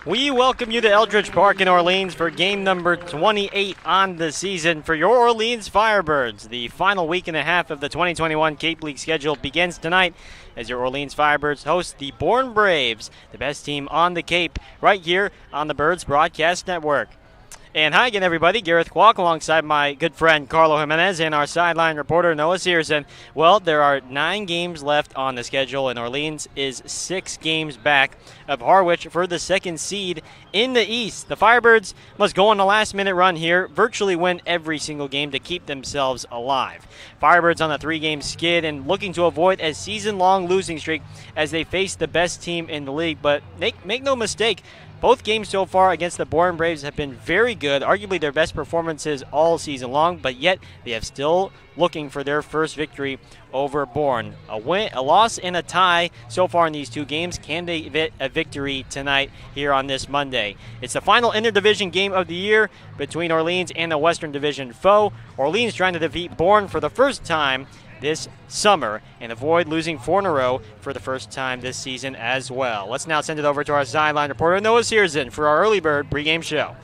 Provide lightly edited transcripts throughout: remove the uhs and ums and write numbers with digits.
We welcome you to Eldridge Park in Orleans for game number 28 on the season for your Orleans Firebirds. The final week and a half of the 2021 Cape League schedule begins tonight as your Orleans Firebirds host the Bourne Braves, the best team on the Cape, right here on the Birds Broadcast Network. And hi again, everybody. Gareth Kwok alongside my good friend Carlo Jimenez and our sideline reporter Noah Searson. Well, there are 9 games left on the schedule, and Orleans is 6 games back of Harwich for the second seed in the East. The Firebirds must go on a last-minute run here, virtually win every single game to keep themselves alive. Firebirds on a 3-game skid and looking to avoid a season-long losing streak as they face the best team in the league. But make no mistake, both games so far against the Bourne Braves have been very good, arguably their best performances all season long, but yet they have still looking for their first victory over Bourne. A loss and a tie so far in these 2 games. Can they get a victory tonight here on this Monday? It's the final interdivision game of the year between Orleans and the Western Division foe. Orleans trying to defeat Bourne for the first time this summer and avoid losing 4 in a row for the first time this season as well. Let's now send it over to our sideline reporter Noah Searson for our Early Bird pregame show.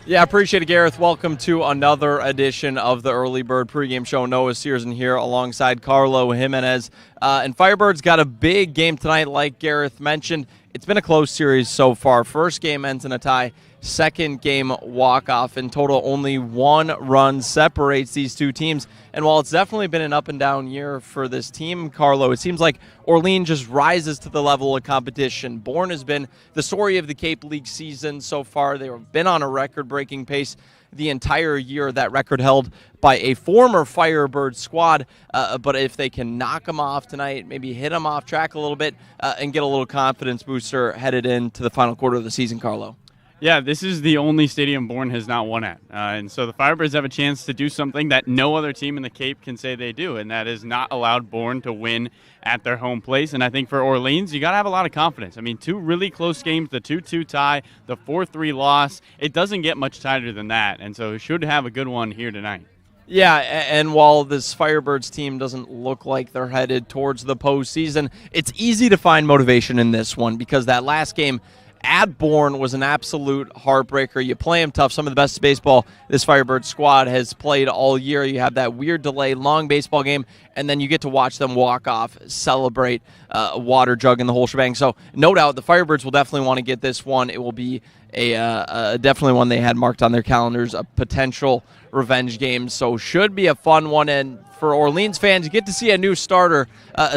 Yeah, appreciate it, Gareth. Welcome to another edition of the Early Bird pregame show. Noah Searson here alongside Carlo Jimenez. And Firebirds got a big game tonight, like Gareth mentioned. It's been a close series so far. First game ends in a tie. Second game walk-off. In total, only 1 run separates these 2 teams. And while it's definitely been an up-and-down year for this team, Carlo, it seems like Orleans just rises to the level of competition. Bourne has been the story of the Cape League season so far. They've been on a record-breaking pace the entire year. That record held by a former Firebird squad. But if they can knock them off tonight, maybe hit them off track a little bit, and get a little confidence booster headed into the final quarter of the season, Carlo. Yeah, this is the only stadium Bourne has not won at. And so the Firebirds have a chance to do something that no other team in the Cape can say they do, and that is not allowed Bourne to win at their home place. And I think for Orleans, you got to have a lot of confidence. I mean, 2 really close games, the 2-2 tie, the 4-3 loss. It doesn't get much tighter than that, and so should have a good one here tonight. Yeah, and while this Firebirds team doesn't look like they're headed towards the postseason, it's easy to find motivation in this one because that last game at Bourne was an absolute heartbreaker. You play them tough. Some of the best baseball this Firebird squad has played all year. You have that weird delay, long baseball game, and then you get to watch them walk off, celebrate a water jug and the whole shebang. So no doubt the Firebirds will definitely want to get this one. It will be a definitely one they had marked on their calendars, a potential revenge game. So should be a fun one. And for Orleans fans, you get to see a new starter,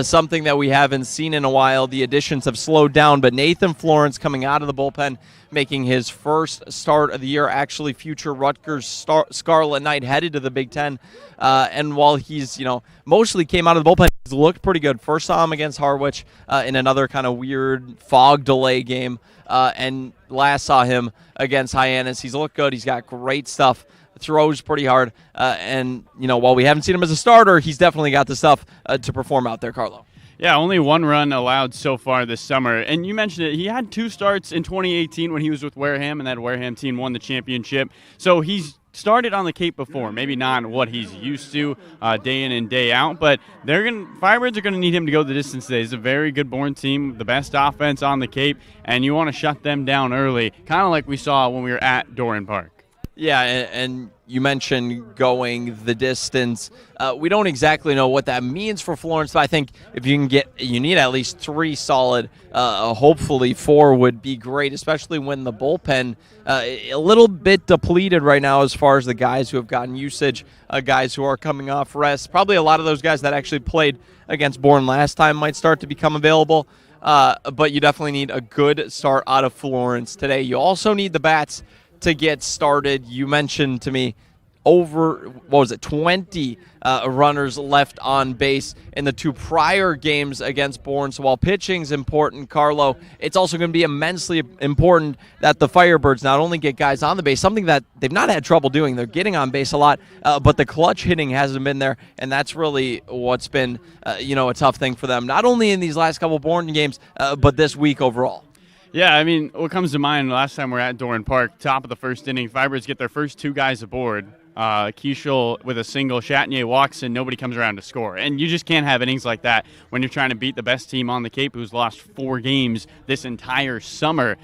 something that we haven't seen in a while. The additions have slowed down, but Nathan Florence coming out of the bullpen, making his first start of the year, actually future Rutgers Scarlet Knight headed to the Big Ten. And while he's, mostly came out of the bullpen, he's looked pretty good. First saw him against Harwich in another kind of weird fog delay game. And last saw him against Hyannis. He's looked good. He's got great stuff. Throws pretty hard. And while we haven't seen him as a starter, he's definitely got the stuff to perform out there, Carlo. Yeah, only 1 run allowed so far this summer. And you mentioned it. He had 2 starts in 2018 when he was with Wareham, and that Wareham team won the championship. So he's started on the Cape before, maybe not what he's used to day in and day out, but Firebirds are going to need him to go the distance today. He's a very good Bourne team, the best offense on the Cape, and you want to shut them down early, kind of like we saw when we were at Doran Park. Yeah, and you mentioned going the distance. We don't exactly know what that means for Florence, but I think if you need at least 3 solid, hopefully 4 would be great, especially when the bullpen a little bit depleted right now as far as the guys who have gotten usage, guys who are coming off rest. Probably a lot of those guys that actually played against Bourne last time might start to become available. but you definitely need a good start out of Florence today. You also need the bats to get started. You mentioned to me over, 20 runners left on base in the 2 prior games against Bourne. So while pitching's important, Carlo, it's also going to be immensely important that the Firebirds not only get guys on the base, something that they've not had trouble doing. They're getting on base a lot, but the clutch hitting hasn't been there, and that's really what's been, a tough thing for them, not only in these last couple Bourne games, but this week overall. Yeah, I mean, what comes to mind last time we're at Doran Park, top of the first inning, Firebirds get their first 2 guys aboard. Keishel with a single, Chatinier walks in, nobody comes around to score. And you just can't have innings like that when you're trying to beat the best team on the Cape who's lost 4 games this entire summer.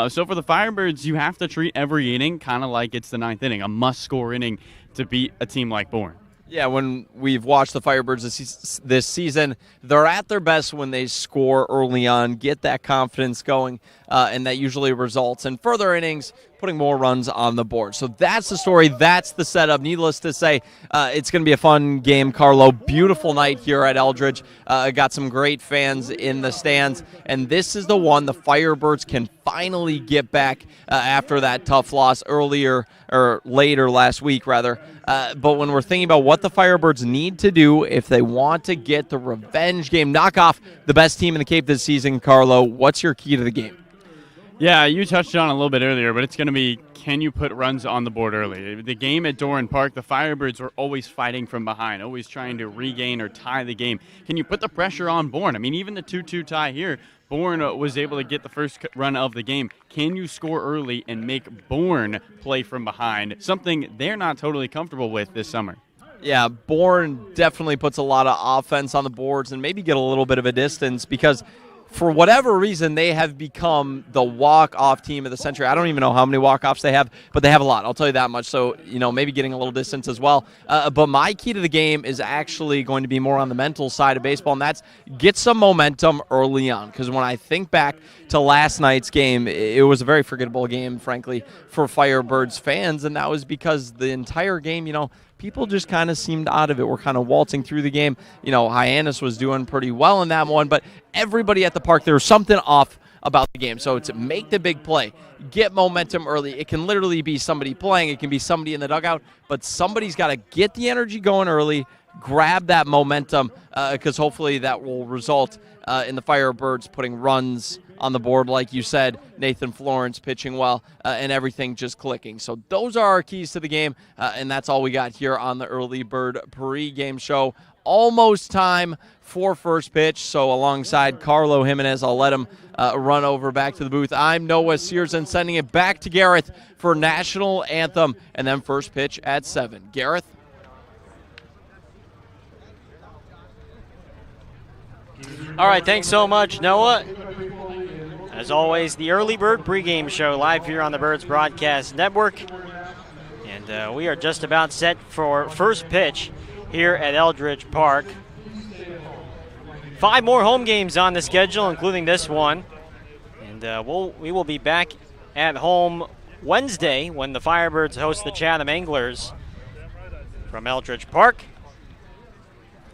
So for the Firebirds, you have to treat every inning kind of like it's the 9th inning, a must-score inning to beat a team like Bourne. Yeah, when we've watched the Firebirds this season, they're at their best when they score early on, get that confidence going, and that usually results in further innings, putting more runs on the board. So that's the story. That's the setup. Needless to say, it's going to be a fun game, Carlo. Beautiful night here at Eldridge. Got some great fans in the stands, and this is the one the Firebirds can finally get back after that tough loss later last week, rather. But when we're thinking about what the Firebirds need to do if they want to get the revenge game, knock off the best team in the Cape this season, Carlo, what's your key to the game? Yeah, you touched on it a little bit earlier, but it's going to be, can you put runs on the board early? The game at Doran Park, the Firebirds were always fighting from behind, always trying to regain or tie the game. Can you put the pressure on Bourne? I mean, even the 2-2 tie here, Bourne was able to get the first run of the game. Can you score early and make Bourne play from behind? Something they're not totally comfortable with this summer. Yeah, Bourne definitely puts a lot of offense on the boards and maybe get a little bit of a distance because for whatever reason, they have become the walk-off team of the century. I don't even know how many walk-offs they have, but they have a lot. I'll tell you that much. So, maybe getting a little distance as well. But my key to the game is actually going to be more on the mental side of baseball, and that's get some momentum early on. Because when I think back to last night's game, it was a very forgettable game, frankly, for Firebirds fans, and that was because the entire game, people just kind of seemed out of it. We're kind of waltzing through the game. Hyannis was doing pretty well in that one, but everybody at the park, there was something off about the game. So to make the big play, get momentum early. It can literally be somebody playing. It can be somebody in the dugout, but somebody's got to get the energy going early, grab that momentum, because hopefully that will result in the Firebirds putting runs on the board, like you said, Nathan Florence pitching well, and everything just clicking. So those are our keys to the game, and that's all we got here on the Early Bird pregame show. Almost time for first pitch, so alongside Carlo Jimenez, I'll let him run over back to the booth. I'm Noah Searson, sending it back to Gareth for National Anthem, and then first pitch at 7. Gareth? All right, thanks so much, Noah. As always, the Early Bird pregame show live here on the Birds Broadcast Network. And we are just about set for first pitch here at Eldridge Park. 5 more home games on the schedule, including this one. And we will be back at home Wednesday when the Firebirds host the Chatham Anglers from Eldridge Park.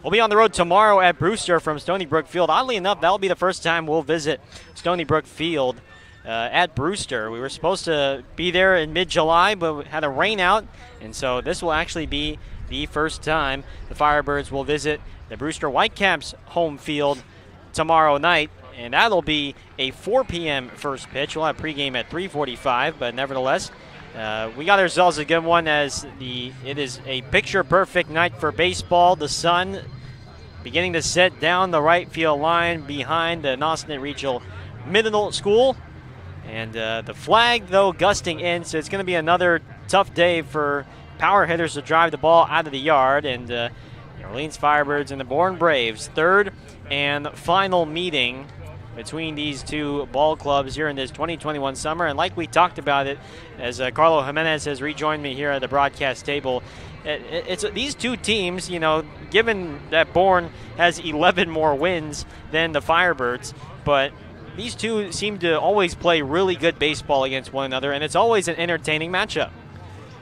We'll be on the road tomorrow at Brewster from Stony Brook Field. Oddly enough, that'll be the first time we'll visit Stony Brook Field at Brewster. We were supposed to be there in mid-July, but we had a rain out, and so this will actually be the first time the Firebirds will visit the Brewster Whitecaps home field tomorrow night, and that'll be a 4 p.m. first pitch. We'll have pregame at 3:45, but nevertheless, we got ourselves a good one as it is a picture-perfect night for baseball. The sun beginning to set down the right field line behind the Nauset Regional Middle School. And the flag, though, gusting in, so it's going to be another tough day for power hitters to drive the ball out of the yard. And the Orleans Firebirds and the Bourne Braves, third and final meeting between these two ball clubs here in this 2021 summer. And like we talked about it, as Carlo Jimenez has rejoined me here at the broadcast table, it's these two teams, given that Bourne has 11 more wins than the Firebirds, but these two seem to always play really good baseball against one another, and it's always an entertaining matchup.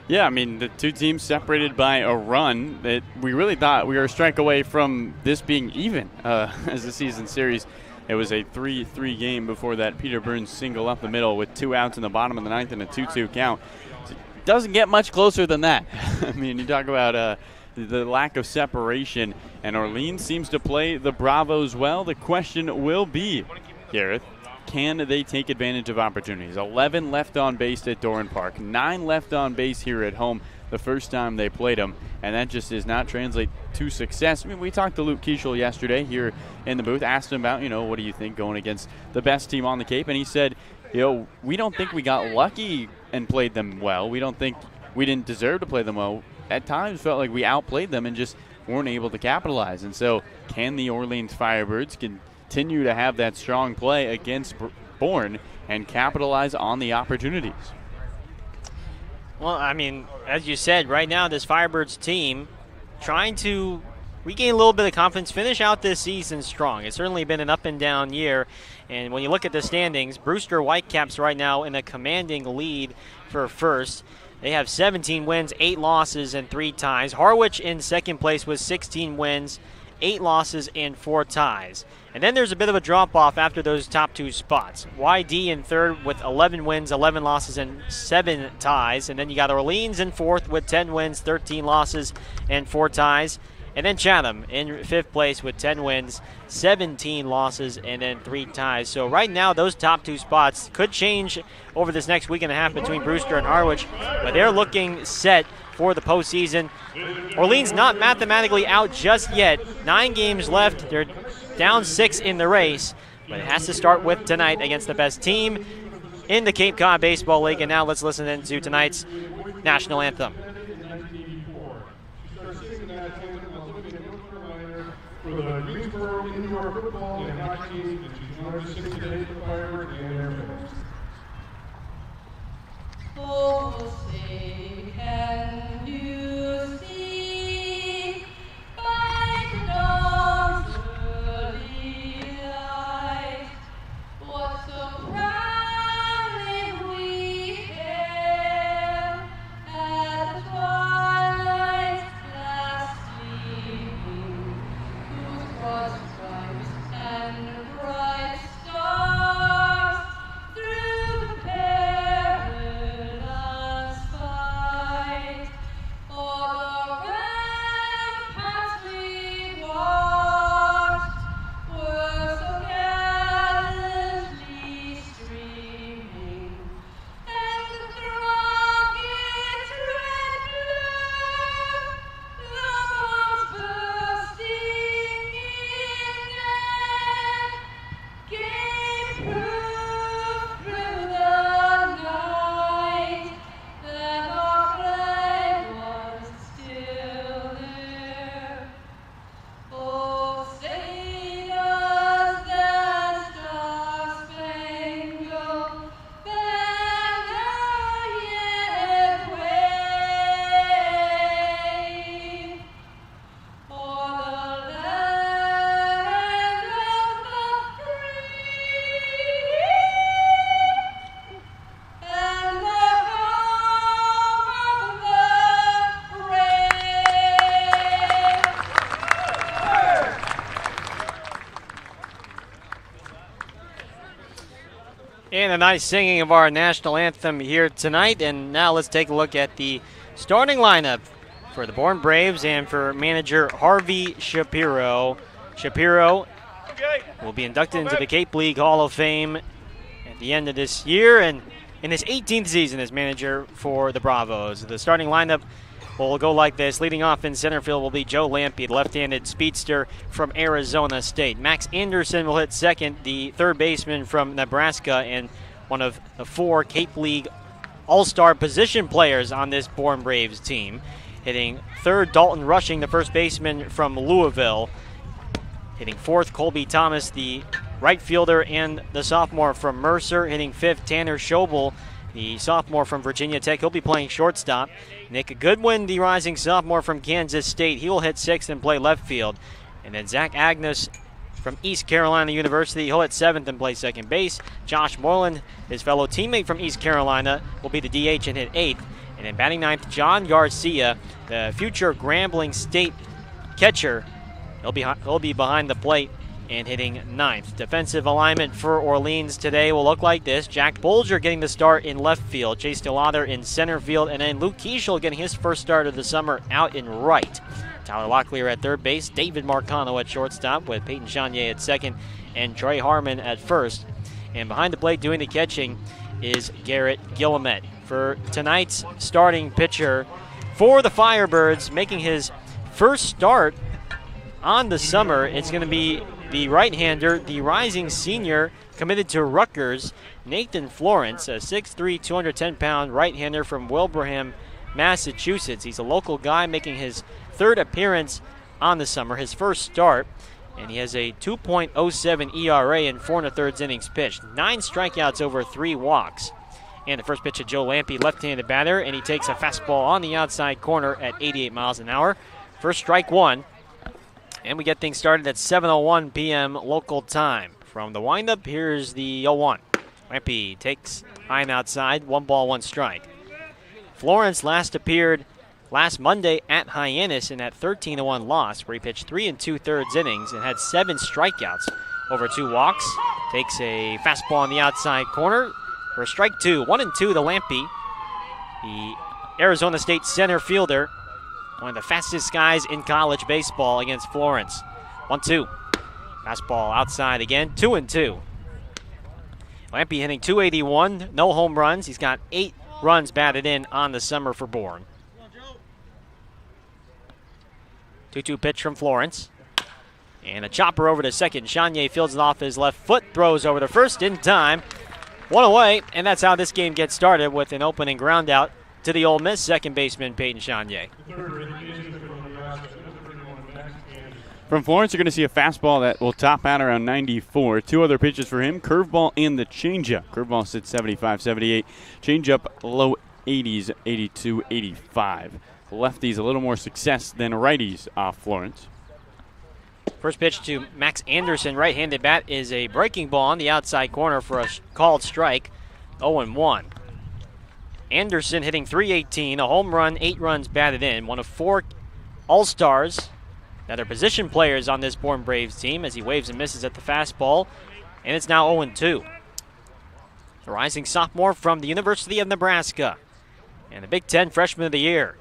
Yeah, I mean, the two teams separated by a run that we really thought we were a strike away from this being even as the season series It was a 3-3 game before that Peter Burns single up the middle with 2 outs in the bottom of the 9th and a 2-2 count. So it doesn't get much closer than that. I mean, you talk about the lack of separation, and Orleans seems to play the Bravos well. The question will be, Gareth, can they take advantage of opportunities? 11 left on base at Doran Park, 9 left on base here at home the first time they played them, and that just does not translate to success. I mean, we talked to Luke Keichel yesterday here in the booth, asked him about, what do you think going against the best team on the Cape, and he said, we don't think we got lucky and played them well. We don't think we didn't deserve to play them well. At times felt like we outplayed them and just weren't able to capitalize. And so can the Orleans Firebirds continue to have that strong play against Bourne and capitalize on the opportunities? Well, I mean, as you said, right now this Firebirds team trying to regain a little bit of confidence, finish out this season strong. It's certainly been an up and down year. And when you look at the standings, Brewster Whitecaps right now in a commanding lead for first. They have 17 wins, 8 losses, and 3 ties. Harwich in second place with 16 wins, 8 losses, and 4 ties. And then there's a bit of a drop-off after those top 2 spots. YD in third with 11 wins, 11 losses, and 7 ties. And then you got Orleans in fourth with 10 wins, 13 losses, and 4 ties. And then Chatham in fifth place with 10 wins, 17 losses, and then 3 ties. So right now, those top 2 spots could change over this next week and a half between Brewster and Harwich, but they're looking set for the postseason. Orleans not mathematically out just yet. 9 games left. They're down 6 in the race, but it has to start with tonight against the best team in the Cape Cod Baseball League. And now let's listen into tonight's national anthem. For the Greensboro Indoor Football and Hockey team to join us today for Firebirds and their fans. Oh, say, can you see by the dawn's early light what so proudly we hailed at the twilight's last gleaming? Was bright and bright stars through the perilous fight. O'er the ramparts we watched were so gallantly streaming, and the throng its red blue, the bombs bursting gave proof through the night that our flag was still there. Oh, say does that star-spangled banner yet wave o'er the land of the free and the home of the brave. And a nice singing of our national anthem here tonight. And now let's take a look at the starting lineup for the Bourne Braves and for manager Harvey Shapiro. Shapiro will be inducted into the Cape League Hall of Fame at the end of this year and in his 18th season as manager for the Bravos. The starting lineup will go like this. Leading off in center field will be Joe Lampe, the left-handed speedster from Arizona State. Max Anderson will hit second, the third baseman from Nebraska and one of the 4 Cape League All-Star position players on this Bourne Braves team. Hitting third, Dalton Rushing, the first baseman from Louisville. Hitting fourth, Colby Thomas, the right fielder and the sophomore from Mercer. Hitting fifth, Tanner Schobel, the sophomore from Virginia Tech. He'll be playing shortstop. Nick Goodwin, the rising sophomore from Kansas State. He will hit sixth and play left field. And then Zach Agnes from East Carolina University. He'll hit seventh and play second base. Josh Moreland, his fellow teammate from East Carolina, will be the DH and hit eighth. And then batting ninth, John Garcia, the future Grambling State catcher. He'll be behind the plate and hitting 9th. Defensive alignment for Orleans today will look like this. Jack Bolger getting the start in left field, Chase DeLather in center field, and then Luke Keishel getting his first start of the summer out in right. Tyler Locklear at third base, David Marcano at shortstop with Peyton Chanier at second, and Trey Harmon at first. And behind the plate doing the catching is Garrett Guillemette. For tonight's starting pitcher for the Firebirds, making his first start on the summer, it's going to be the right-hander, the rising senior committed to Rutgers, Nathan Florence, a 6'3", 210-pound right-hander from Wilbraham, Massachusetts. He's a local guy making his third appearance on the summer, his first start, and he has a 2.07 ERA in 4 1/3 innings pitched, 9 strikeouts over 3 walks. And the first pitch of Joe Lampe, left-handed batter, and he takes a fastball on the outside corner at 88 miles an hour. First strike one. And we get things started at 7:01 p.m. local time. From the windup, here's the 0-1. Lampe takes high and outside, 1 ball, 1 strike. Florence last appeared last Monday at Hyannis in that 13-1 loss, where he pitched 3 2/3 innings and had 7 strikeouts over 2 walks. Takes a fastball on the outside corner for strike 2. 1-2 to Lampe, the Arizona State center fielder. One of the fastest guys in college baseball against Florence. 1-2. Fastball outside again. 2-2. Lampe hitting .281. No home runs. He's got 8 runs batted in on the summer for Bourne. 2-2 pitch from Florence. And a chopper over to second. Chanier fields it off his left foot. Throws over to first in time. 1 away. And that's how this game gets started, with an opening ground out to the Ole Miss second baseman, Peyton Chanier. From Florence, you're going to see a fastball that will top out around 94. 2 other pitches for him, curveball and the changeup. Curveball sits 75, 78. Changeup low 80s, 82, 85. Lefties a little more success than righties off Florence. First pitch to Max Anderson, right-handed bat, is a breaking ball on the outside corner for a called strike. 0-1. Anderson hitting .318, a home run, 8 runs batted in. One of 4 All-Stars that are position players on this Bourne Braves team, as he waves and misses at the fastball. And it's now 0-2. The rising sophomore from the University of Nebraska and the Big Ten Freshman of the Year.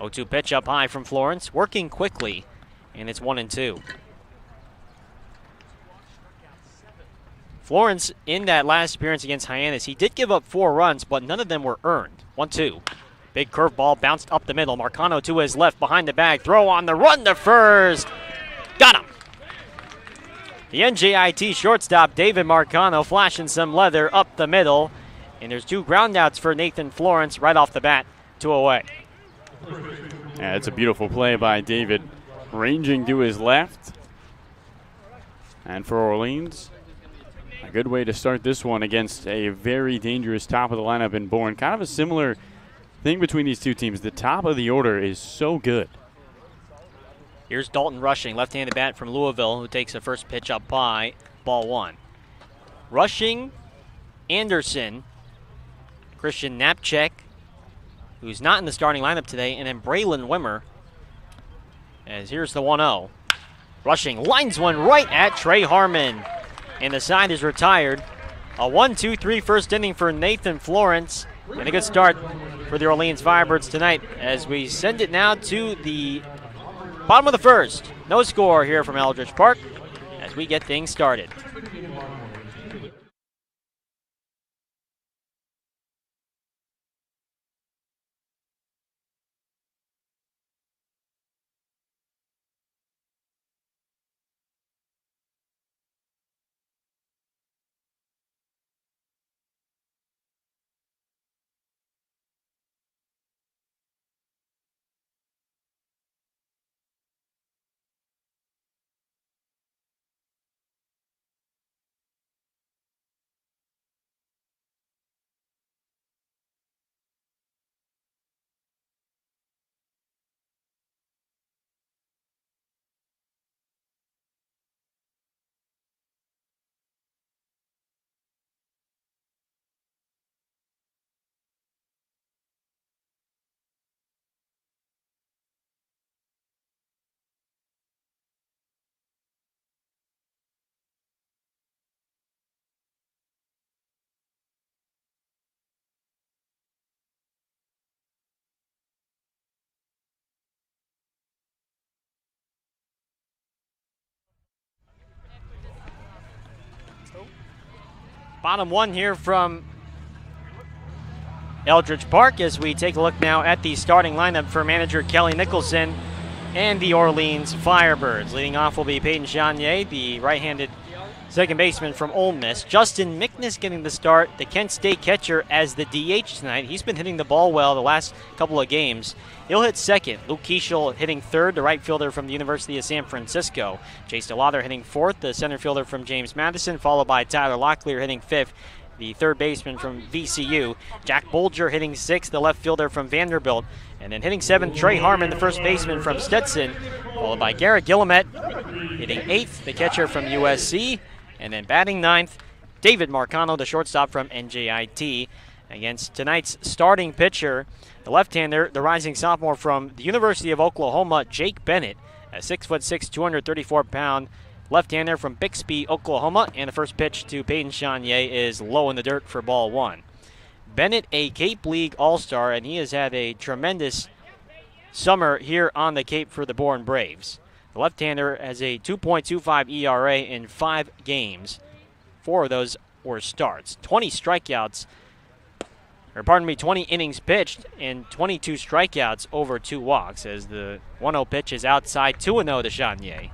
0-2 pitch up high from Florence, working quickly, and it's 1-2. Florence, in that last appearance against Hyannis, he did give up 4 runs, but none of them were earned. 1-2. Big curveball bounced up the middle. Marcano to his left behind the bag. Throw on the run to first. Got him. The NJIT shortstop, David Marcano, flashing some leather up the middle. And there's 2 groundouts for Nathan Florence right off the bat, 2 away. Yeah, it's a beautiful play by David, ranging to his left. And for Orleans, a good way to start this one against a very dangerous top of the lineup in Bourne. Kind of a similar thing between these two teams. The top of the order is so good. Here's Dalton Rushing, left-handed bat from Louisville, who takes the first pitch up high, ball 1. Rushing, Anderson, Christian Knapczyk, who's not in the starting lineup today, and then Braylon Wimmer. As here's the 1-0. Rushing lines one right at Trey Harmon, and the side is retired. A 1-2-3 first inning for Nathan Florence, and a good start for the Orleans Firebirds tonight, as we send it now to the bottom of the first. No score here from Eldridge Park as we get things started. Bottom one here from Eldridge Park as we take a look now at the starting lineup for manager Kelly Nicholson and the Orleans Firebirds. Leading off will be Peyton Chanier, the right-handed second baseman from Ole Miss. Justin Mickness getting the start, the Kent State catcher, as the DH tonight. He's been hitting the ball well the last couple of games. He'll hit second. Luke Keishel hitting third, the right fielder from the University of San Francisco. Chase DeLauder hitting fourth, the center fielder from James Madison, followed by Tyler Locklear hitting fifth, the third baseman from VCU. Jack Bolger hitting sixth, the left fielder from Vanderbilt. And then hitting seventh, Trey Harmon, the first baseman from Stetson, followed by Garrett Guillemette hitting eighth, the catcher from USC. And then batting ninth, David Marcano, the shortstop from NJIT. Against tonight's starting pitcher, the left-hander, the rising sophomore from the University of Oklahoma, Jake Bennett, a 6'6", 234-pound left-hander from Bixby, Oklahoma. And the first pitch to Peyton Chanier is low in the dirt for ball one. Bennett, a Cape League All-Star, and he has had a tremendous summer here on the Cape for the Bourne Braves. The left-hander has a 2.25 ERA in 5 games. 4 of those were starts. 20 innings pitched and 22 strikeouts over 2 walks as the 1-0 pitch is outside. 2-0 to Chanier.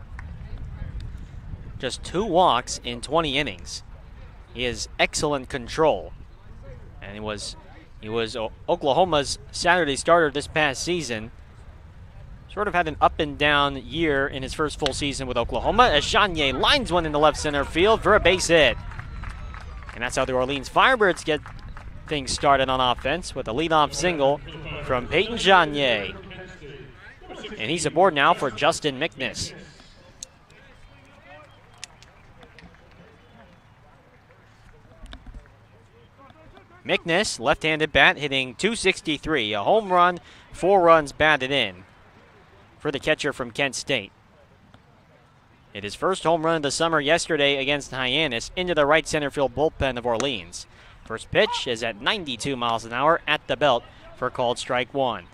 Just 2 walks in 20 innings. He has excellent control. And he was Oklahoma's Saturday starter this past season. Sort of had an up and down year in his first full season with Oklahoma as Chanier lines one in the left center field for a base hit. And that's how the Orleans Firebirds get things started on offense with a leadoff single from Peyton Chanier. And he's aboard now for Justin Mickness. Mickness, left-handed bat, hitting .263, a home run, 4 runs batted in for the catcher from Kent State. Hit his first home run of the summer yesterday against Hyannis into the right center field bullpen of Orleans. First pitch is at 92 miles an hour at the belt for called strike one.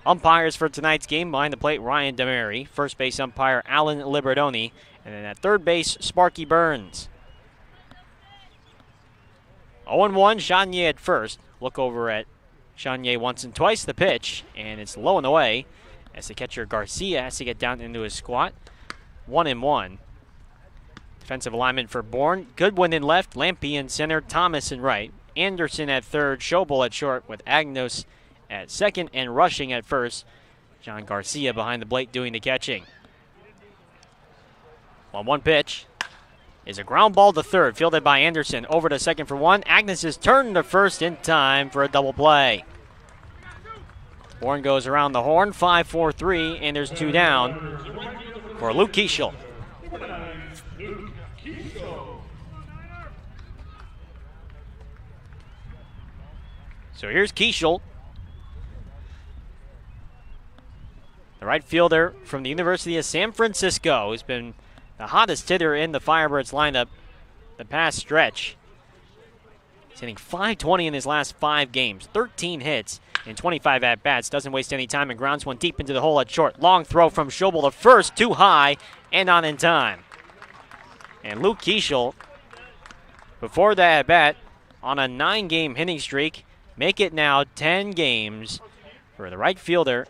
Umpires for tonight's game behind the plate, Ryan Demary. First base umpire, Alan Liberdoni. And then at third base, Sparky Burns. 0-1, Chanier at first. Look over at Chanier once and twice. The pitch, and it's low and away as the catcher Garcia has to get down into his squat. 1-1. Defensive alignment for Bourne. Goodwin in left, Lampe in center, Thomas in right. Anderson at third, Schobel at short with Agnos at second and rushing at first. John Garcia behind the plate doing the catching. 1-1 pitch is a ground ball to third, fielded by Anderson. Over to second for one. Agnes is turned to first in time for a double play. Bourne goes around the horn, 5-4-3, and there's 2 down for Luke Keishel. So here's Keishel, the right fielder from the University of San Francisco, who's been the hottest hitter in the Firebirds lineup the past stretch. He's hitting .520 in his last 5 games, 13 hits in 25 at-bats. Doesn't waste any time and grounds one deep into the hole at short. Long throw from Schobel to first, too high and not in time. And Luke Keishel, before the at-bat, on a 9-game hitting streak, make it now 10 games for the right fielder.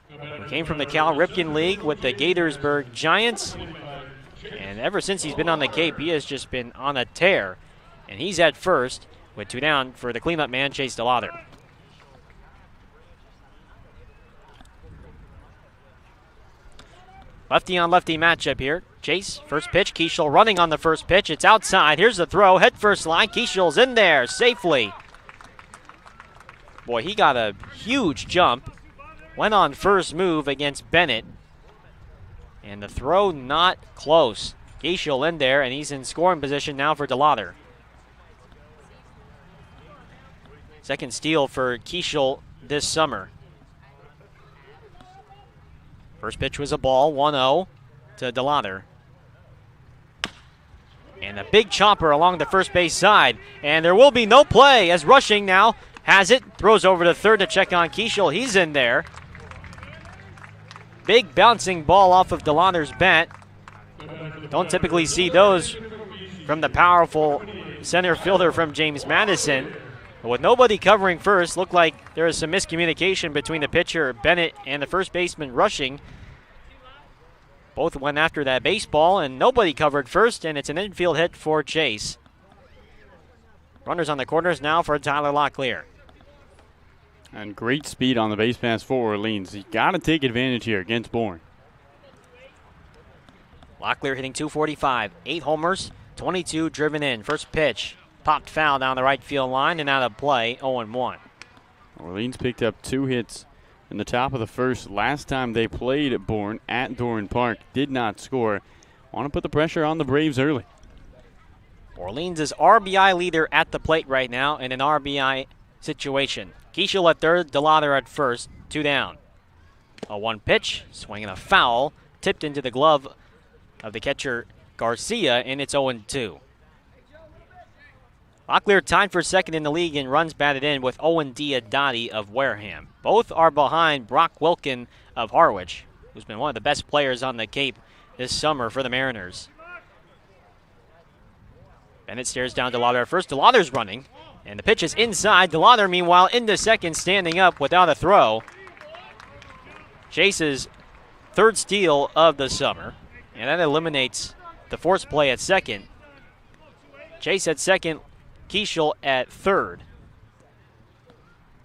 He came from the Cal Ripken League with the Gaithersburg Giants. And ever since he's been on the Cape, he has just been on a tear. And he's at first with 2 down for the cleanup man, Chase DeLauder. Lefty on lefty matchup here. Chase, first pitch. Keishel running on the first pitch. It's outside. Here's the throw. Head first line. Keishel's in there safely. Boy, he got a huge jump. Went on first move against Bennett. And the throw not close. Keishel in there, and he's in scoring position now for DeLauder. Second steal for Keishel this summer. First pitch was a ball, 1-0 to DeLauder. And a big chopper along the first base side. And there will be no play as rushing now has it. Throws over to third to check on Keishel. He's in there. Big bouncing ball off of DeLauder's bat. Don't typically see those from the powerful center fielder from James Madison. But with nobody covering first, looked like there was some miscommunication between the pitcher, Bennett, and the first baseman rushing. Both went after that baseball, and nobody covered first, and it's an infield hit for Chase. Runners on the corners now for Tyler Locklear. And great speed on the base pass for Orleans. You got to take advantage here against Bourne. Locklear hitting .245, 8 homers, 22 driven in. First pitch, popped foul down the right field line and out of play, 0-1. Orleans picked up 2 hits in the top of the first. Last time they played at Bourne at Doran Park, did not score. Want to put the pressure on the Braves early. Orleans is RBI leader at the plate right now in an RBI situation. Keishel at third, DeLauder at first, 2 down. A 1 pitch, swinging a foul, tipped into the glove of the catcher Garcia, and it's 0-2. Locklear tied for second in the league in runs batted in with Owen Diodati of Wareham. Both are behind Brock Wilkin of Harwich, who's been one of the best players on the Cape this summer for the Mariners. Bennett stares down DeLauder at first. DeLauder's running, and the pitch is inside. DeLauder, meanwhile, into second, standing up without a throw. Chase's 3rd steal of the summer, and that eliminates the force play at second. Chase at second, Keishel at third.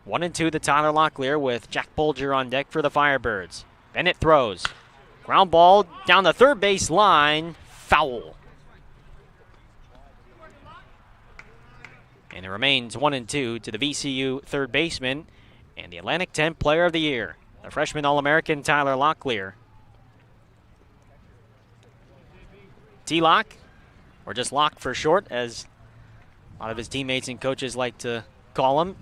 1-2 to Tyler Locklear with Jack Bolger on deck for the Firebirds. Bennett throws. Ground ball down the third base line. Foul. And it remains 1-2 to the VCU third baseman and the Atlantic 10 Player of the Year, the freshman All-American Tyler Locklear. T-Lock, or just Lock for short, as a lot of his teammates and coaches like to call him,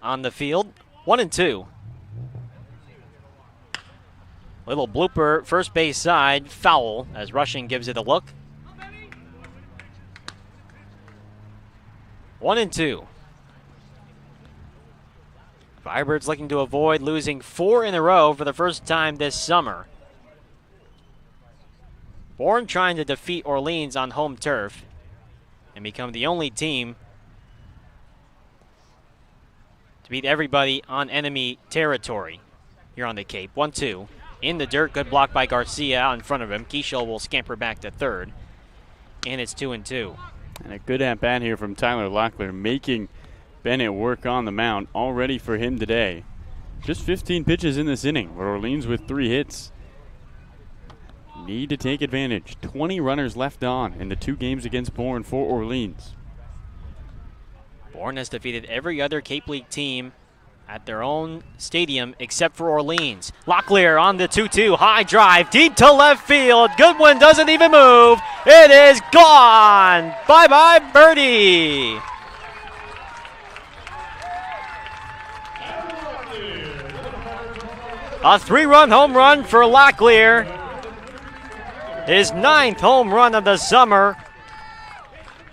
on the field. 1-2. Little blooper, first base side, foul, as Rushing gives it a look. 1-2. Firebirds looking to avoid losing 4 in a row for the first time this summer. Bourne trying to defeat Orleans on home turf and become the only team to beat everybody on enemy territory here on the Cape. 1-2. In the dirt, good block by Garcia out in front of him. Keishel will scamper back to third, and it's 2-2. And a good at-bat here from Tyler Locklear, making Bennett work on the mound, all ready for him today. Just 15 pitches in this inning, but Orleans with 3 hits. Need to take advantage. 20 runners left on in the 2 games against Bourne for Orleans. Bourne has defeated every other Cape League team at their own stadium except for Orleans. Locklear on the 2-2, high drive, deep to left field. Goodwin doesn't even move. It is gone. Bye-bye, birdie. A 3-run home run for Locklear. His 9th home run of the summer.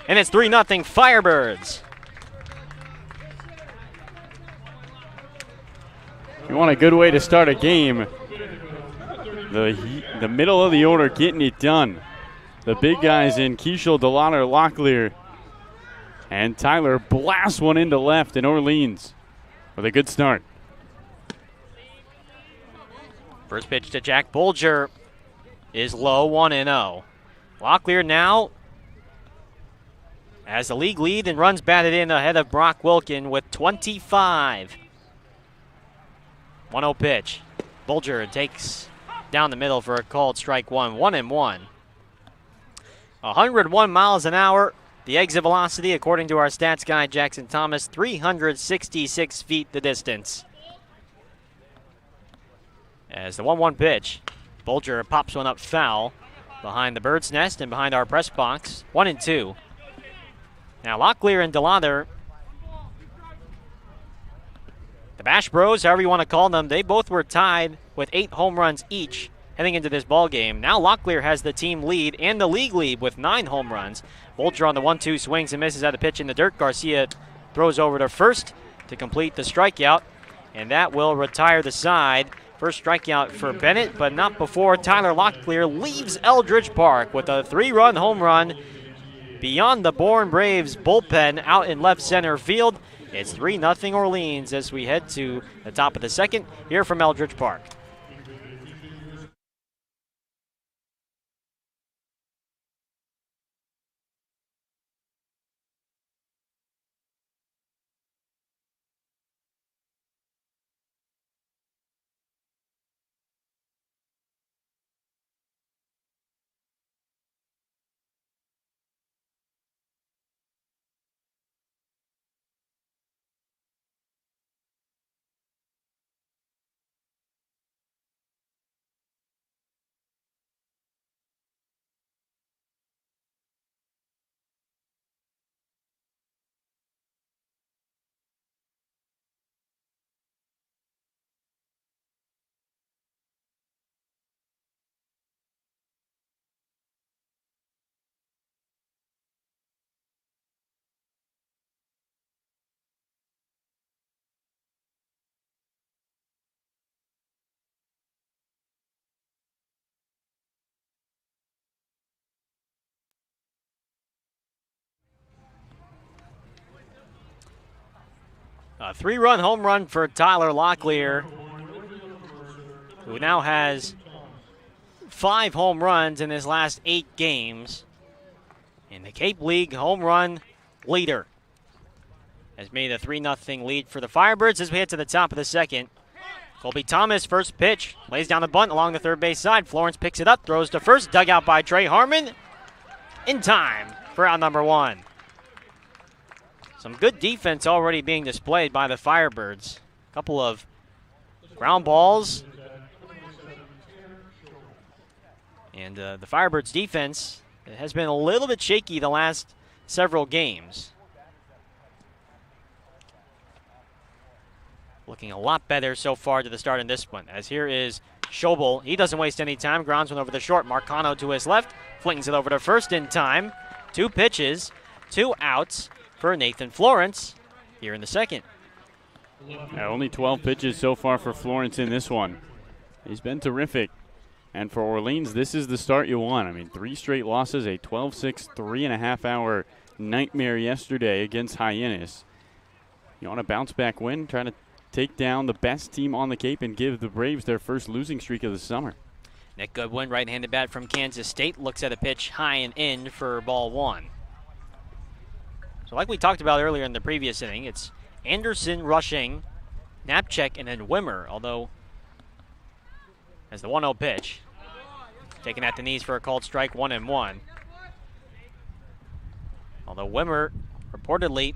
And it's 3-0 Firebirds. You want a good way to start a game. The middle of the order getting it done. The big guys in Keishel, DeLauder, Locklear, and Tyler blasts one into left in Orleans with a good start. First pitch to Jack Bolger is low, 1-0. Locklear now has the league lead and runs batted in ahead of Brock Wilkin with 25. 1-0 pitch. Bolger takes down the middle for a called strike 1. 1-1. 101 miles an hour. The exit velocity, according to our stats guy Jackson Thomas, 366 feet the distance. As the 1-1 pitch, Bolger pops one up foul behind the bird's nest and behind our press box. 1-2. Now Locklear and DeLauder, the Bash Bros, however you want to call them, they both were tied with 8 home runs each heading into this ball game. Now Locklear has the team lead and the league lead with 9 home runs. Bolger on the 1-2 swings and misses at the pitch in the dirt. Garcia throws over to first to complete the strikeout, and that will retire the side. First strikeout for Bennett, but not before Tyler Locklear leaves Eldridge Park with a 3-run home run beyond the Bourne Braves bullpen out in left center field. It's 3-0 Orleans as we head to the top of the second here from Eldridge Park. A 3-run home run for Tyler Locklear, who now has 5 home runs in his last 8 games. And the Cape League home run leader has made a 3-0 lead for the Firebirds as we head to the top of the second. Colby Thomas, first pitch, lays down the bunt along the third base side. Florence picks it up, throws to first, dug out by Trey Harmon. In time for out number 1. Some good defense already being displayed by the Firebirds. A couple of ground balls. And the Firebirds defense has been a little bit shaky the last several games. Looking a lot better so far to the start in this one. As here is Schobel. He doesn't waste any time. Grounds one over the short. Marcano to his left. Flings it over to first in time. 2 pitches, 2 outs for Nathan Florence here in the second. Only 12 pitches so far for Florence in this one. He's been terrific. And for Orleans, this is the start you want. I mean, 3 straight losses, a 12-6, 3.5-hour nightmare yesterday against Hyannis. You want a bounce-back win, trying to take down the best team on the Cape and give the Braves their first losing streak of the summer. Nick Goodwin, right-handed bat from Kansas State, looks at a pitch high and in for ball 1. So like we talked about earlier in the previous inning, it's Anderson rushing, Knapczyk, and then Wimmer, although as the 1-0 pitch, taken at the knees for a called strike, 1-1. Although Wimmer reportedly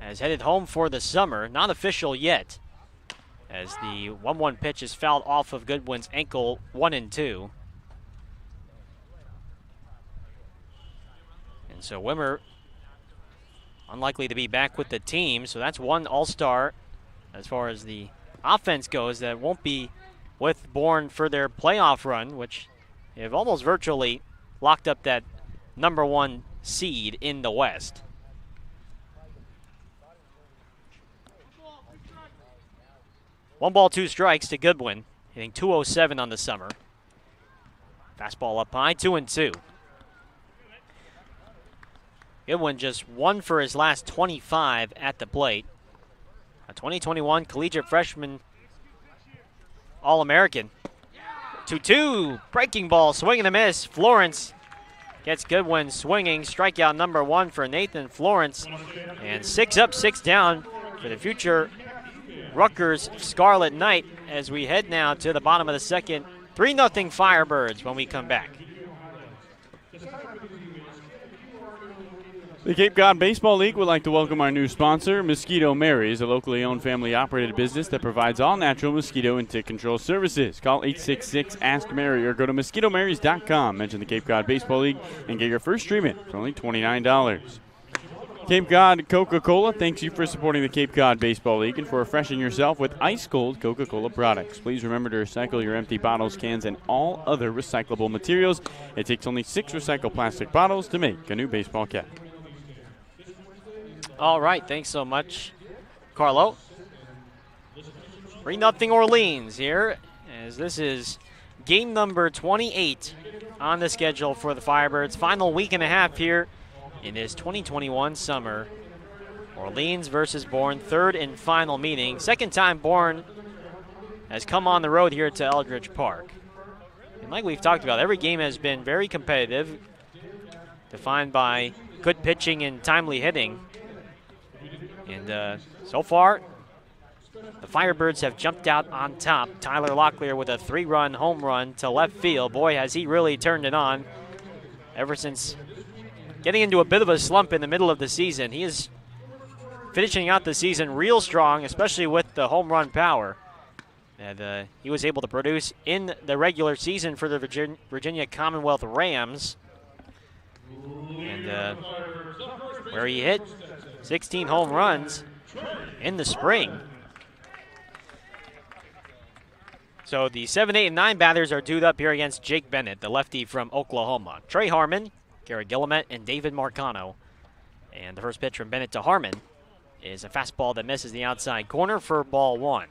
has headed home for the summer, not official yet, as the 1-1 pitch is fouled off of Goodwin's ankle, 1-2. And so Wimmer unlikely to be back with the team, so that's one all-star as far as the offense goes that won't be with Bourne for their playoff run, which have almost virtually locked up that number 1 seed in the West. One ball, 2 strikes to Goodwin, hitting .207 on the summer. Fastball up high, 2-2. Goodwin just 1 for his last 25 at the plate. A 2021 collegiate freshman All-American. 2-2, breaking ball, swing and a miss. Florence gets Goodwin swinging. Strikeout number 1 for Nathan Florence. And 6 up, 6 down for the future Rutgers Scarlet Knight as we head now to the bottom of the second. 3-0 Firebirds when we come back. The Cape Cod Baseball League would like to welcome our new sponsor, Mosquito Mary's, a locally owned, family-operated business that provides all-natural mosquito and tick control services. Call 866-ASK-MARY or go to mosquitomarys.com. Mention the Cape Cod Baseball League and get your first treatment for only $29. Cape Cod Coca-Cola thanks you for supporting the Cape Cod Baseball League and for refreshing yourself with ice-cold Coca-Cola products. Please remember to recycle your empty bottles, cans, and all other recyclable materials. It takes only 6 recycled plastic bottles to make a new baseball cap. All right, thanks so much, Carlo. 3-0 Orleans here, as this is game number 28 on the schedule for the Firebirds. Final week and a half here in this 2021 summer. Orleans versus Bourne, third and final meeting. Second time Bourne has come on the road here to Eldridge Park. And like we've talked about, every game has been very competitive, defined by good pitching and timely hitting. And so far, the Firebirds have jumped out on top. Tyler Locklear with a 3-run home run to left field. Boy, has he really turned it on ever since getting into a bit of a slump in the middle of the season. He is finishing out the season real strong, especially with the home run power that he was able to produce in the regular season for the Virginia Commonwealth Rams. And where he hit 16 home runs in the spring. So the 7, 8, and 9 batters are due up here against Jake Bennett, the lefty from Oklahoma. Trey Harmon, Garrett Guillemette, and David Marcano. And the first pitch from Bennett to Harmon is a fastball that misses the outside corner for ball 1.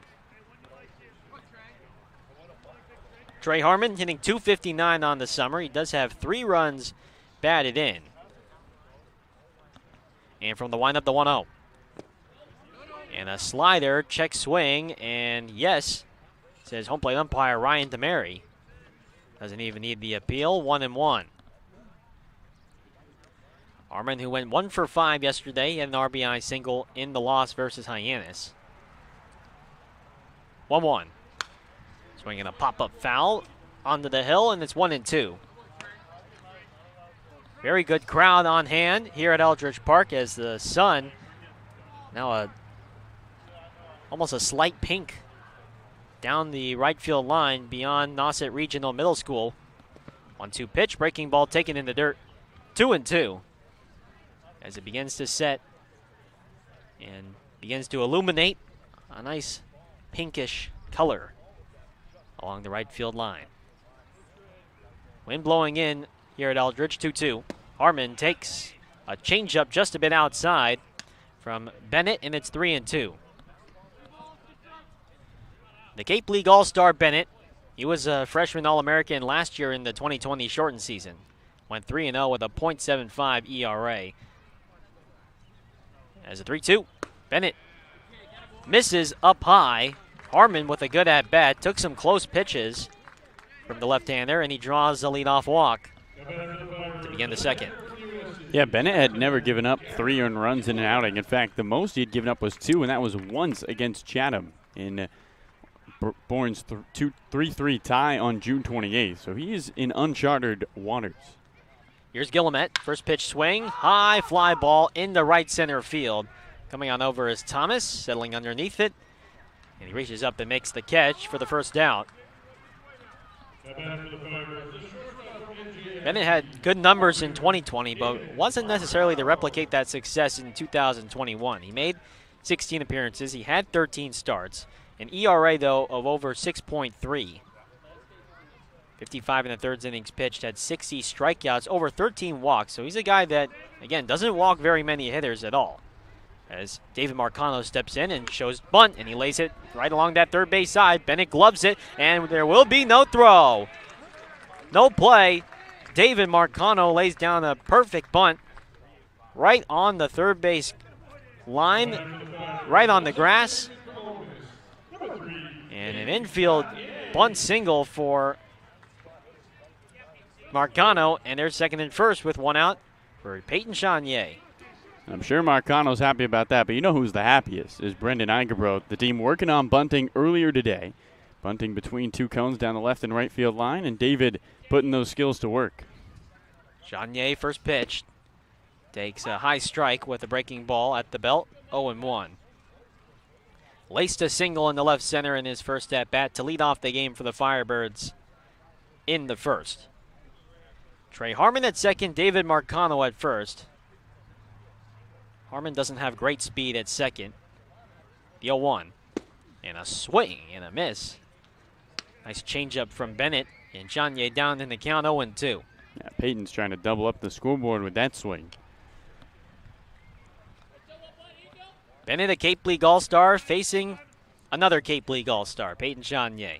Trey Harmon hitting .259 on the summer. He does have 3 runs batted in. And from the windup, the 1-0. And a slider, check swing, and yes, says home plate umpire Ryan DeMary. Doesn't even need the appeal, 1-1. Harmon, who went 1 for 5 yesterday, had an RBI single in the loss versus Hyannis. 1-1. Swinging a pop-up foul onto the hill, and it's 1-2. Very good crowd on hand here at Eldridge Park as the sun, now almost a slight pink down the right field line beyond Nauset Regional Middle School. 1-2 pitch, breaking ball taken in the dirt. 2-2 as it begins to set and begins to illuminate a nice pinkish color along the right field line. Wind blowing in here at Eldridge, 2-2. Harmon takes a changeup just a bit outside from Bennett, and it's 3-2. The Cape League All-Star Bennett, he was a freshman All-American last year in the 2020 shortened season. Went 3-0 with a .75 ERA. As a 3-2, Bennett misses up high. Harmon with a good at-bat, took some close pitches from the left-hander, and he draws a leadoff walk to begin the second. Yeah, Bennett had never given up 3 earned runs in an outing. In fact, the most he had given up was 2, and that was once against Chatham in Bourne's 3-3 tie on June 28th. So he is in uncharted waters. Here's Guillemette, first pitch swing, high fly ball into right center field. Coming on over is Thomas, settling underneath it, and he reaches up and makes the catch for the first out. Bennett had good numbers in 2020, but wasn't necessarily to replicate that success in 2021. He made 16 appearances, he had 13 starts, an ERA, though, of over 6.3. 55 in the third innings pitched, had 60 strikeouts, over 13 walks. So he's a guy that, again, doesn't walk very many hitters at all. As David Marcano steps in and shows bunt, and he lays it right along that third base side. Bennett gloves it, and there will be no throw. No play. David Marcano lays down a perfect bunt right on the third base line, right on the grass. And an infield bunt single for Marcano, and they're second and first with 1 out for Peyton Chanier. I'm sure Marcano's happy about that, but you know who's the happiest is Brendan Eigenbrodt, the team working on bunting earlier today. Bunting between 2 cones down the left and right field line, and David putting those skills to work. Chanier, first pitch, takes a high strike with a breaking ball at the belt, 0-1. Laced a single in the left center in his first at-bat to lead off the game for the Firebirds in the first. Trey Harmon at second, David Marcano at first. Harmon doesn't have great speed at second. The 0-1. And a swing and a miss. Nice changeup from Bennett, and Chanier down in the count, 0-2. Yeah, Peyton's trying to double up the scoreboard with that swing. Bennett, a Cape League All-Star, facing another Cape League All-Star, Peyton Chanier.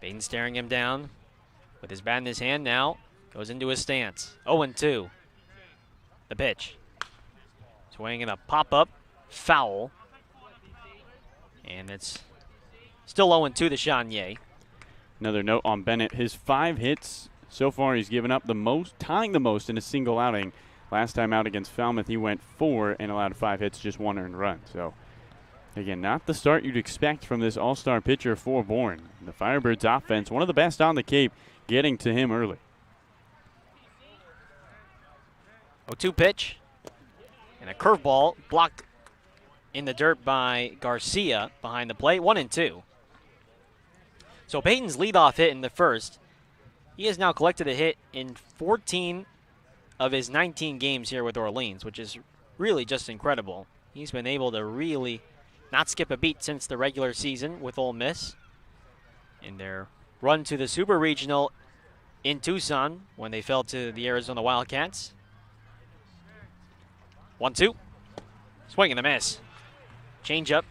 Peyton staring him down with his bat in his hand now. Goes into his stance. 0-2. The pitch. Swinging a pop-up foul. And it's still 0-2 to Chanier. Another note on Bennett. His 5 hits so far, he's given up the most, tying the most in a single outing. Last time out against Falmouth, he went 4 and allowed 5 hits, just 1 earned run. So, again, not the start you'd expect from this all-star pitcher for Bourne. The Firebirds offense, one of the best on the Cape, getting to him early. 0-2 pitch. And a curveball blocked in the dirt by Garcia behind the plate. 1-2. So Peyton's leadoff hit in the first. He has now collected a hit in 14 of his 19 games here with Orleans, which is really just incredible. He's been able to really not skip a beat since the regular season with Ole Miss in their run to the Super Regional in Tucson when they fell to the Arizona Wildcats. 1-2. Swing and a miss. Change up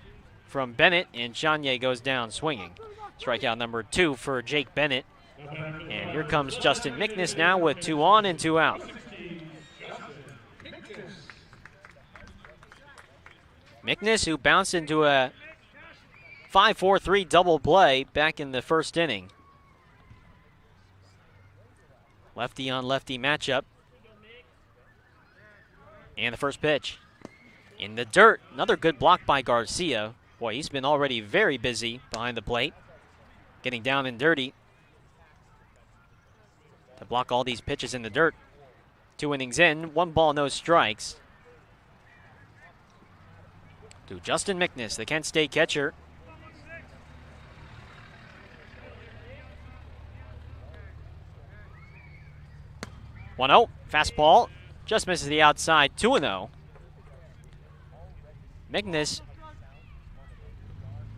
from Bennett, and Chanier goes down swinging. Strikeout number 2 for Jake Bennett. And here comes Justin Mickness now with 2 on and 2 out. Mickness, who bounced into a 5-4-3 double play back in the first inning. Lefty on lefty matchup. And the first pitch. In the dirt, another good block by Garcia. Boy, he's been already very busy behind the plate. Getting down and dirty to block all these pitches in the dirt. 2 innings in, 1 ball, no strikes. To Justin Mickness, the Kent State catcher. One 0, fastball, just misses the outside. 2-0. Mickness,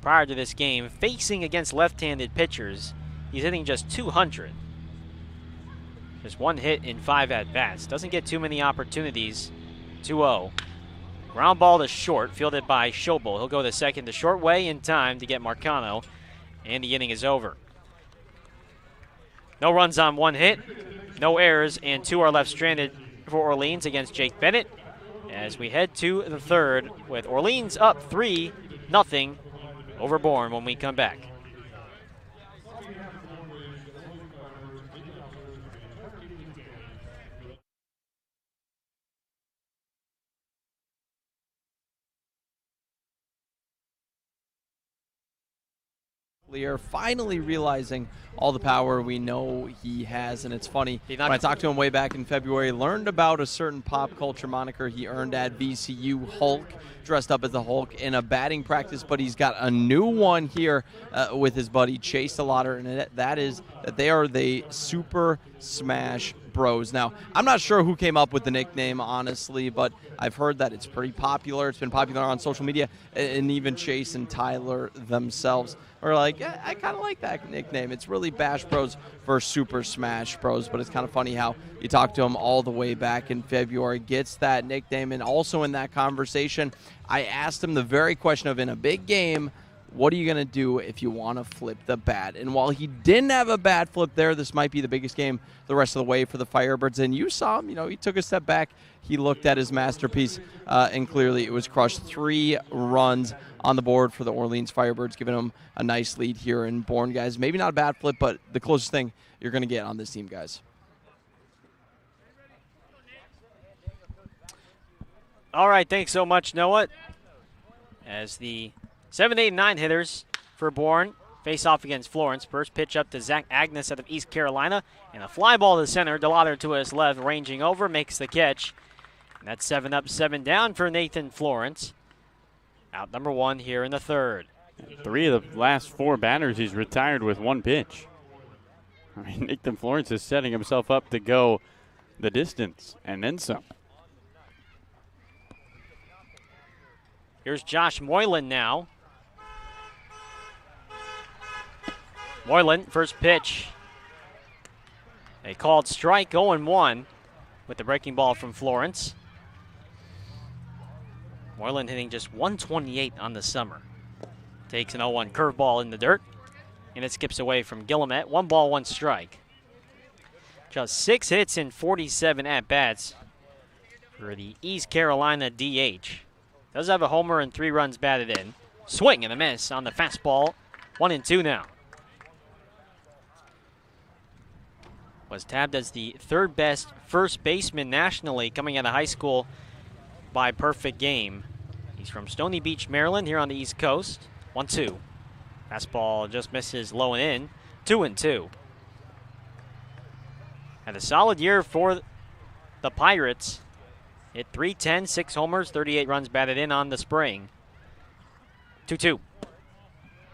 prior to this game, facing against left-handed pitchers, he's hitting just 200. Just 1 hit in 5 at-bats. Doesn't get too many opportunities. 2-0. Ground ball to short, fielded by Schobel. He'll go the second to short way in time to get Marcano, and the inning is over. No runs on 1 hit, no errors, and 2 are left stranded for Orleans against Jake Bennett as we head to the third with Orleans up 3-0 over Bourne when we come back. Lear finally realizing all the power we know he has, and it's funny, when I talked to him way back in February, learned about a certain pop culture moniker he earned at VCU, Hulk, dressed up as the Hulk in a batting practice, but he's got a new one here with his buddy Chase DeLauder, and that is that they are the Super Smash Bros. Now, I'm not sure who came up with the nickname, honestly, but I've heard that it's pretty popular. It's been popular on social media, and even Chase and Tyler themselves are like, yeah, I kind of like that nickname. It's really Bash Bros versus Super Smash Bros, but it's kind of funny how you talk to him all the way back in February, gets that nickname, and also in that conversation, I asked him the very question of, in a big game, what are you going to do if you want to flip the bat? And while he didn't have a bat flip there, this might be the biggest game the rest of the way for the Firebirds. And you saw him, he took a step back. He looked at his masterpiece, and clearly it was crushed. 3 runs on the board for the Orleans Firebirds, giving them a nice lead here in Bourne, guys. Maybe not a bat flip, but the closest thing you're going to get on this team, guys. All right, thanks so much, Noah. As the 7, 8, 9 hitters for Bourne face off against Florence. First pitch up to Zach Agnes out of East Carolina. And a fly ball to center. DeLauder to his left, ranging over, makes the catch. And that's 7 up, 7 down for Nathan Florence. Out number 1 here in the third. 3 of the last 4 batters he's retired with 1 pitch. I mean, Nathan Florence is setting himself up to go the distance and then some. Here's Josh Moylan now. Moylan, first pitch. A called strike, 0-1 with the breaking ball from Florence. Moylan hitting just 128 on the summer. Takes an 0-1 curveball in the dirt, and it skips away from Guillemette. 1 ball, 1 strike. Just 6 hits in 47 at-bats for the East Carolina DH. Does have a homer and 3 runs batted in. Swing and a miss on the fastball. 1-2 now. Was tabbed as the 3rd best first baseman nationally coming out of high school by perfect game. He's from Stony Beach, Maryland, here on the East Coast. 1-2. Fastball just misses low and in. 2-2. Had a solid year for the Pirates. Hit .310, 6 homers, 38 runs batted in on the spring. 2-2.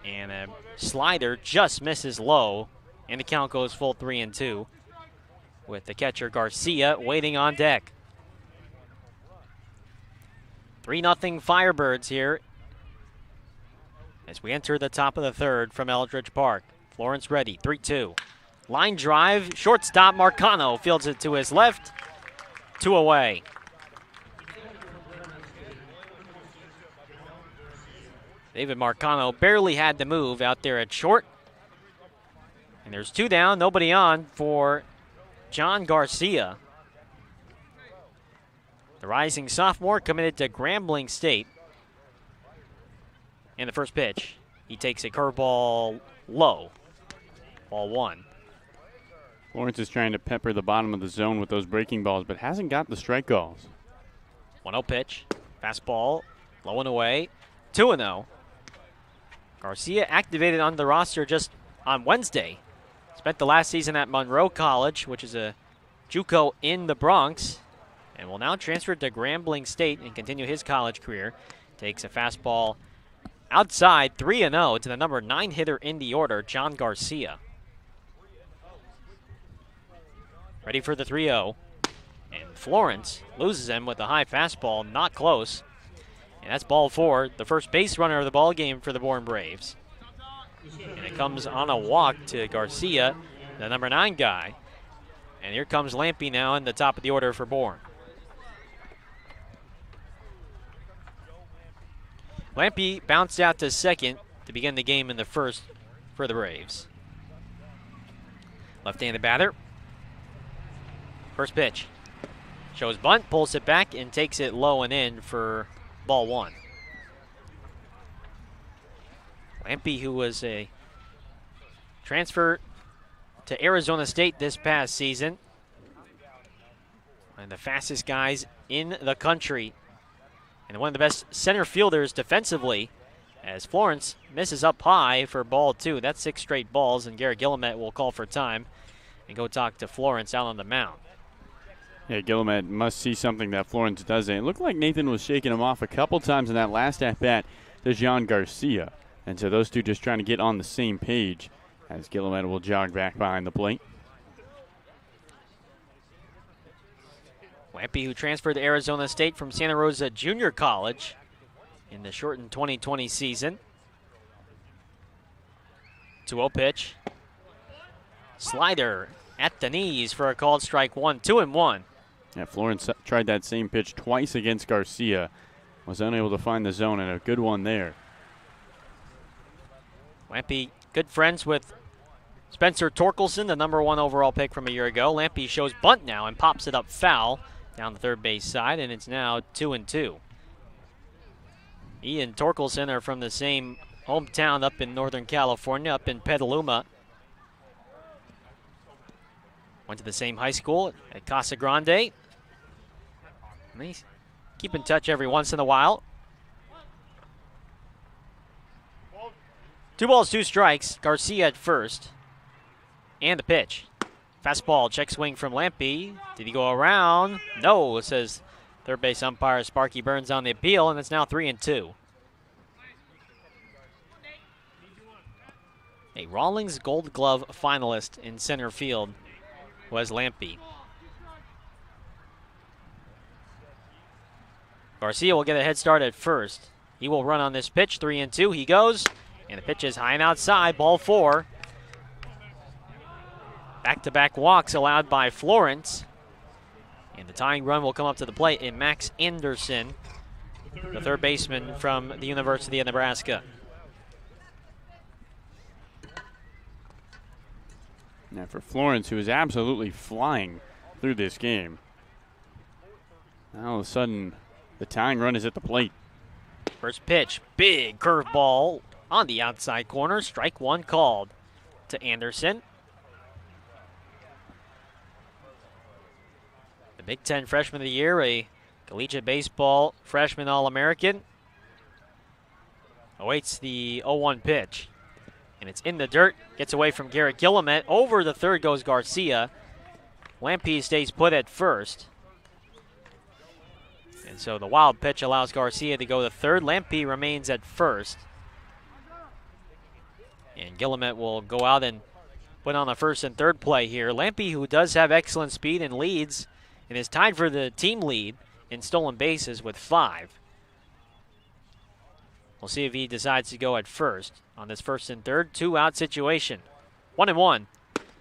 And a slider just misses low, and the count goes full 3-2 with the catcher Garcia waiting on deck. 3-0 Firebirds here as we enter the top of the 3rd from Eldridge Park. Florence ready, 3-2. Line drive, shortstop Marcano fields it to his left, 2 away. David Marcano barely had to move out there at short. And there's 2 down, nobody on for John Garcia. The rising sophomore committed to Grambling State. And the first pitch, he takes a curveball low. Ball 1. Florence is trying to pepper the bottom of the zone with those breaking balls, but hasn't got the strike calls. 1-0 pitch. Fastball, low and away. 2-0. Garcia activated on the roster just on Wednesday. Spent the last season at Monroe College, which is a JUCO in the Bronx, and will now transfer to Grambling State and continue his college career. Takes a fastball outside, 3-0 to the number 9 hitter in the order, John Garcia. Ready for the 3-0. And Florence loses him with a high fastball, not close. And that's ball 4, the first base runner of the ball game for the Bourne Braves. And it comes on a walk to Garcia, the number 9 guy. And here comes Lampy now in the top of the order for Bourne. Lampy bounced out to second to begin the game in the 1st for the Braves. Left-handed batter. First pitch. Shows bunt, pulls it back, and takes it low and in for ball 1. Lampy, who was a transfer to Arizona State this past season, and the fastest guys in the country, and one of the best center fielders defensively, as Florence misses up high for ball 2. That's 6 straight balls, and Garrett Guillemette will call for time and go talk to Florence out on the mound. Yeah, Guillemette must see something that Florence doesn't. It looked like Nathan was shaking him off a couple times in that last at-bat to John Garcia. And so those two just trying to get on the same page as Guillemette will jog back behind the plate. Lampy, who transferred to Arizona State from Santa Rosa Junior College in the shortened 2020 season. 2-0 pitch. Slider at the knees for a called strike 1, 2-1. Yeah, Florence tried that same pitch twice against Garcia. Was unable to find the zone, and a good one there. Lampy, good friends with Spencer Torkelson, the number 1 overall pick from a year ago. Lampy shows bunt now and pops it up foul down the third base side, and it's now 2-2. He and Torkelson are from the same hometown up in Northern California, up in Petaluma. Went to the same high school at Casa Grande. And they keep in touch every once in a while. 2 balls, 2 strikes. Garcia at first. And the pitch. Fastball, check swing from Lampy. Did he go around? No, says third base umpire Sparky Burns on the appeal, and it's now 3-2. A Rawlings Gold Glove finalist in center field was Lampy. Garcia will get a head start at first. He will run on this pitch, 3-2. He goes, and the pitch is high and outside, ball 4. Back-to-back walks allowed by Florence. And the tying run will come up to the plate in Max Anderson, the third baseman from the University of Nebraska. Now for Florence, who is absolutely flying through this game. Now all of a sudden, the tying run is at the plate. First pitch, big curveball on the outside corner. Strike one called to Anderson. The Big Ten Freshman of the Year, a collegiate baseball freshman All-American. Awaits the 0-1 pitch. And it's in the dirt. Gets away from Garrett Gillimet. Over the third goes Garcia. Lampe stays put at first. And so the wild pitch allows Garcia to go to third. Lampe remains at first. And Gillimet will go out and put on the first and third play here. Lampe, who does have excellent speed and leads, and is tied for the team lead in stolen bases with 5. We'll see if he decides to go at first on this first and third. 2-out situation. 1-1.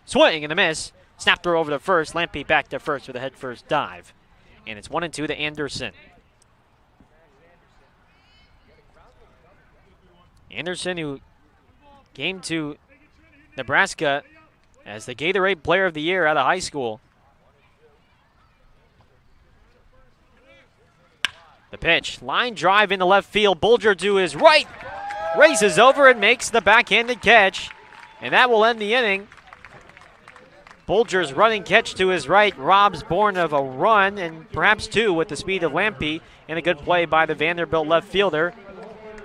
Swing and a miss. Snap throw over to first. Lampe back to first with a head-first dive. And it's 1-2 to Anderson. Anderson, who came to Nebraska as the Gatorade Player of the Year out of high school. The pitch, line drive into left field. Bulger to his right, races over and makes the backhanded catch, and that will end the inning. Bulger's running catch to his right robs Bourne of a run and perhaps 2 with the speed of Lampe, and a good play by the Vanderbilt left fielder.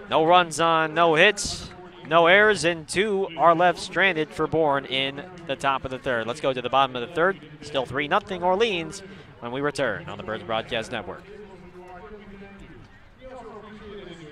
No runs on no hits, no errors, and 2 are left stranded for Bourne in the top of the third. Let's go to the bottom of the third. Still 3-0 Orleans when we return on the Birds Broadcast Network.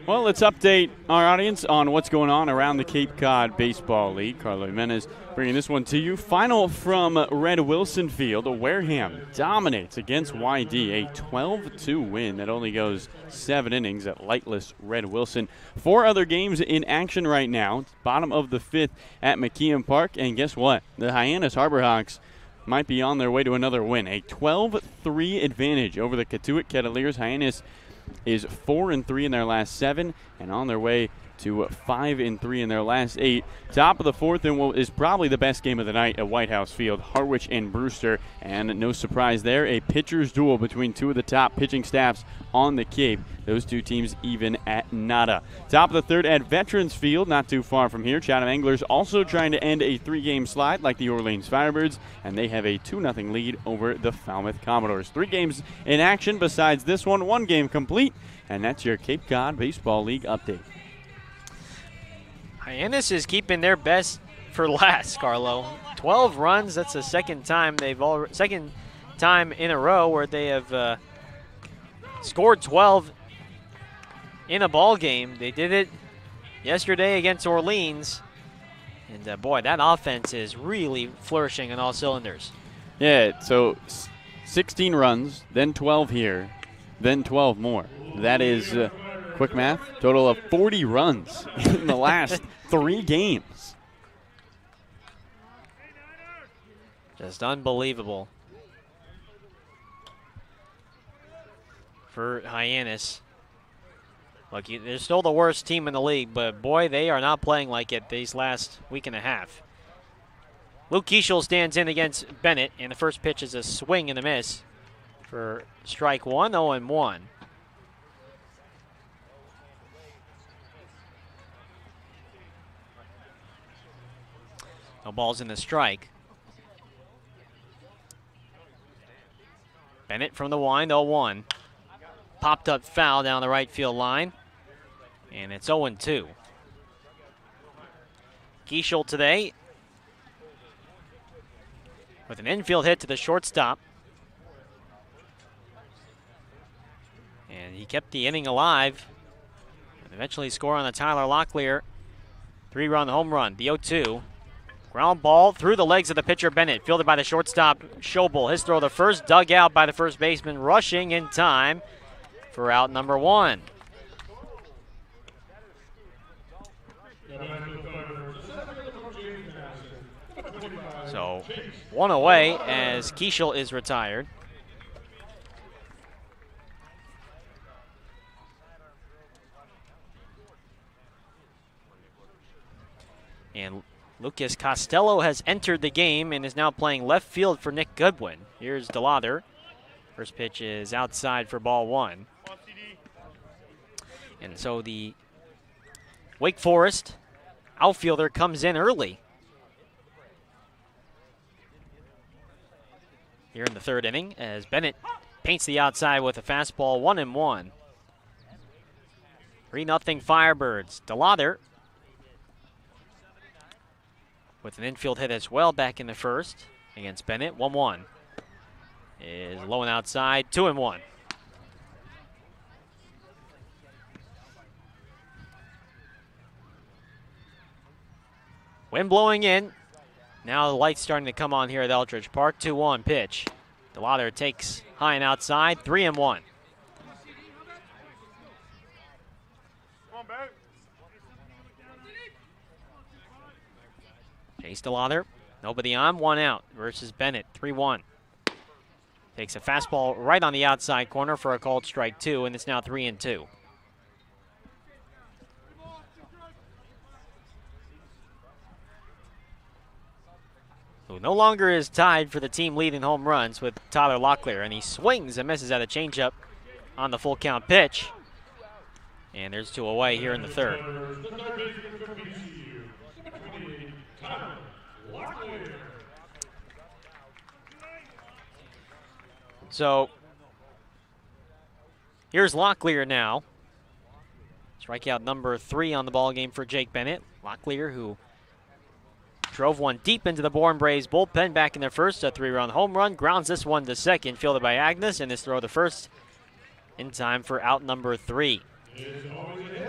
Well, let's update our audience on what's going on around the Cape Cod Baseball League. Carlo Jimenez bringing this one to you. Final from Red Wilson Field. Wareham dominates against YD, a 12-2 win that only goes 7 innings at lightless Red Wilson. 4 other games in action right now. Bottom of the 5th at McKeon Park. And guess what? The Hyannis Harbor Hawks might be on their way to another win. A 12-3 advantage over the Catuit Cavaliers. Hyannis is 4-3 in their last 7 and on their way to 5-3 in their last 8. Top of the 4th and what is probably the best game of the night at White House Field, Harwich and Brewster. And no surprise there, a pitcher's duel between 2 of the top pitching staffs on the Cape. Those 2 teams even at nada. Top of the 3rd at Veterans Field, not too far from here. Chatham Anglers also trying to end a 3-game slide like the Orleans Firebirds, and they have a 2-0 lead over the Falmouth Commodores. 3 games in action besides this one, 1 game complete, and that's your Cape Cod Baseball League update. Hyannis is keeping their best for last, Carlo. 12 runs. That's the second time in a row where they have scored 12 in a ball game. They did it yesterday against Orleans, and boy, that offense is really flourishing on all cylinders. Yeah. So 16 runs, then 12 here, then 12 more. That is. Quick math, total of 40 runs in the last 3 games. Just unbelievable for Hyannis. Look, they're still the worst team in the league, but boy, they are not playing like it these last week and a half. Luke Keischel stands in against Bennett, and the first pitch is a swing and a miss for strike 1, 0-1. No balls in the strike. Bennett from the wind, 0-1. Popped up foul down the right field line. And it's 0-2. Keischel today with an infield hit to the shortstop. And he kept the inning alive. And eventually score on the Tyler Locklear 3-run home run, the 0-2. Ground ball through the legs of the pitcher Bennett, fielded by the shortstop Schobel. His throw to first, dug out by the first baseman, rushing in time for out number 1. So 1 away as Keischel is retired. And Lucas Costello has entered the game and is now playing left field for Nick Goodwin. Here's DeLather. First pitch is outside for ball 1. And so the Wake Forest outfielder comes in early here in the 3rd inning as Bennett paints the outside with a fastball, 1-1. 3-0 Firebirds. DeLather with an infield hit as well back in the 1st against Bennett. 1-1 is low and outside, 2-1. Wind blowing in. Now the light's starting to come on here at Eldridge Park. 2-1 pitch. DeLather takes high and outside, 3-1. Chase DeLather, nobody on, 1 out versus Bennett, 3-1. Takes a fastball right on the outside corner for a called strike 2, and it's now 3-2. Who no longer is tied for the team lead in home runs with Tyler Locklear, and he swings and misses at a changeup on the full count pitch. And there's 2 away here in the 3rd. So here's Locklear now. Strikeout number 3 on the ball game for Jake Bennett. Locklear, who drove one deep into the Bourne Braves bullpen back in their 1st, a 3-run home run. Grounds this one to 2nd, fielded by Agnes, and his throw to 1st in time for out number 3.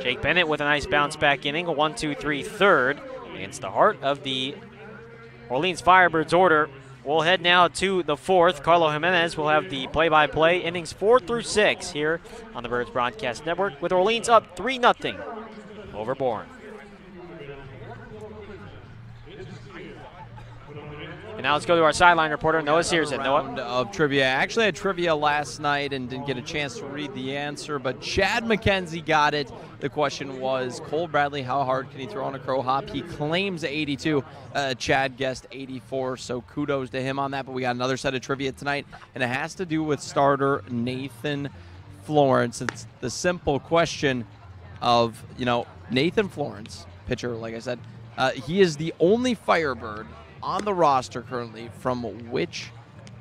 Jake Bennett with a nice bounce back inning, a 1-2-3 3rd against the heart of the Orleans Firebirds order. We'll head now to the 4th. Carlo Jimenez will have the play-by-play innings 4 through 6 here on the Birds Broadcast Network, with Orleans up 3-0 over Bourne. And now let's go to our sideline reporter, Noah Searson. Noah? Round of trivia. I actually had trivia last night and didn't get a chance to read the answer, but Chad McKenzie got it. The question was, Cole Bradley, how hard can he throw on a crow hop? He claims 82. Chad guessed 84, so kudos to him on that. But we got another set of trivia tonight, and it has to do with starter Nathan Florence. It's the simple question of, Nathan Florence, pitcher, like I said, he is the only Firebird on the roster currently from which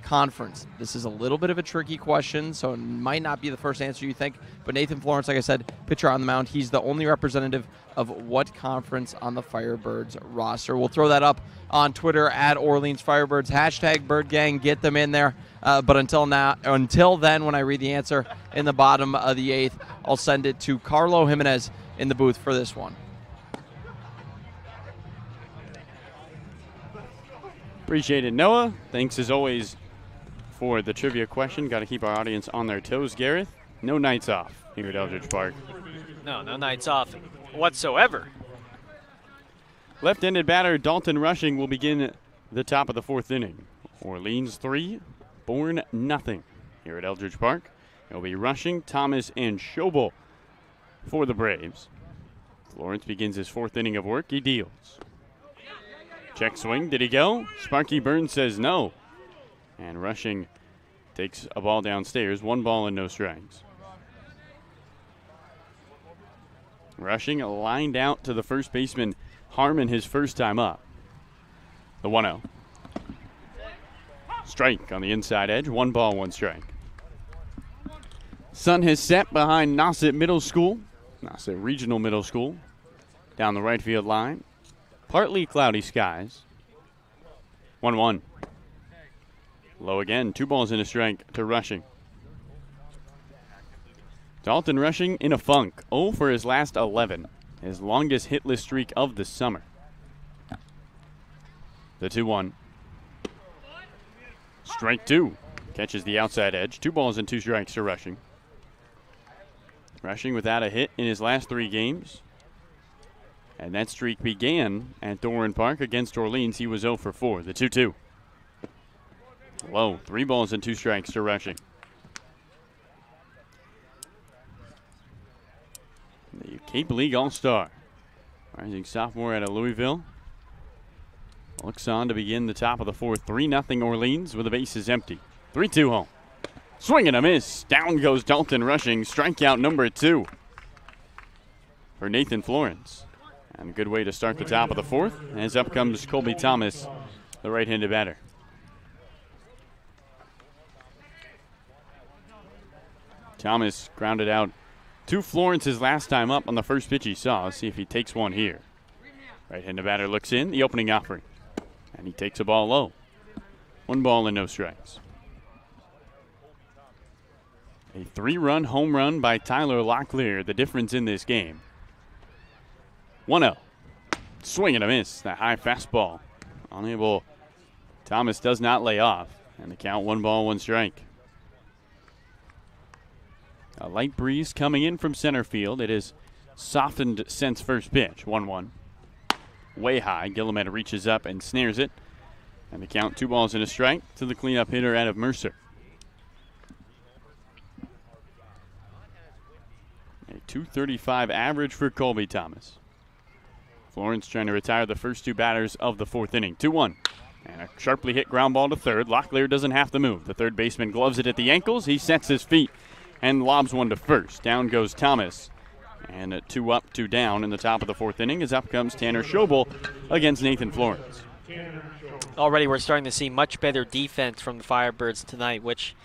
conference? This is a little bit of a tricky question, so it might not be the first answer you think, but Nathan Florence, like I said, pitcher on the mound, he's the only representative of what conference on the Firebirds roster. We'll throw that up on Twitter at Orleans Firebirds, hashtag Bird Gang, get them in there. But until then, when I read the answer in the bottom of the 8th, I'll send it to Carlo Jimenez in the booth for this one. Appreciate it, Noah. Thanks as always for the trivia question. Got to keep our audience on their toes, Gareth. No nights off here at Eldridge Park. No nights off whatsoever. Left-handed batter Dalton Rushing will begin the top of the 4th inning. Orleans 3, Bourne nothing here at Eldridge Park. It'll be Rushing, Thomas, and Schobel for the Braves. Florence begins his 4th inning of work. He deals. Check swing. Did he go? Sparky Burns says no. And Rushing takes a ball downstairs. 1 ball and no strikes. Rushing lined out to the first baseman, Harmon, his first time up. The 1-0. Strike on the inside edge. 1 ball, 1 strike. Sun has set behind Nauset Middle School. Nauset Regional Middle School. Down the right field line. Partly cloudy skies. 1-1. Low again. 2 balls and a strike to Rushing. Dalton Rushing in a funk. 0 for his last 11. His longest hitless streak of the summer. The 2-1. Strike 2. Catches the outside edge. 2 balls and 2 strikes to Rushing. Rushing without a hit in his last 3 games. And that streak began at Doran Park against Orleans. He was 0 for 4. The 2-2. Low. 3 balls and 2 strikes to Rushing. The Cape League All-Star. Rising sophomore out of Louisville. Looks on to begin the top of the fourth. 3-0 Orleans with the bases empty. 3-2 home. Swing and a miss. Down goes Dalton Rushing. Strikeout number 2 for Nathan Florence. And a good way to start the top of the fourth, as up comes Colby Thomas, the right-handed batter. Thomas grounded out to Florence his last time up on the first pitch he saw. Let's see if he takes one here. Right-handed batter looks in, the opening offering. And he takes a ball low. 1 ball and no strikes. A 3-run home run by Tyler Locklear, the difference in this game. 1-0. Swing and a miss. That high fastball. Unable. Thomas does not lay off. And the count 1 ball, 1 strike. A light breeze coming in from center field. It is softened since first pitch. 1-1. Way high. Gilliman reaches up and snares it. And the count 2 balls and a strike to the cleanup hitter out of Mercer. A .235 average for Colby Thomas. Florence trying to retire the first 2 batters of the fourth inning. 2-1. And a sharply hit ground ball to third. Locklear doesn't have to move. The third baseman gloves it at the ankles. He sets his feet and lobs one to first. Down goes Thomas. And 2 up, 2 down in the top of the fourth inning as up comes Tanner Schobel against Nathan Florence. Already we're starting to see much better defense from the Firebirds tonight, which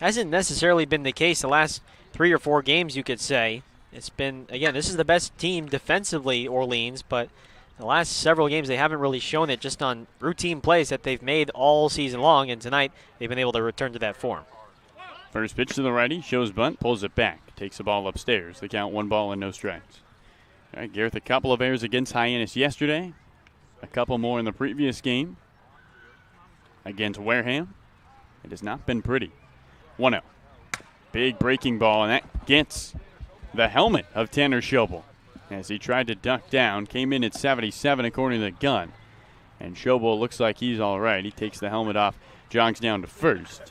hasn't necessarily been the case the last 3 or 4 games, you could say. It's been, again, this is the best team defensively, Orleans, but the last several games they haven't really shown it just on routine plays that they've made all season long, and tonight they've been able to return to that form. First pitch to the righty, shows bunt, pulls it back, takes the ball upstairs. The count 1 ball and no strikes. All right, Gareth, a couple of errors against Hyannis yesterday, a couple more in the previous game against Wareham. It has not been pretty. 1-0. Big breaking ball, and that gets the helmet of Tanner Schobel as he tried to duck down. Came in at 77 according to the gun. And Schobel looks like he's all right. He takes the helmet off, jogs down to first.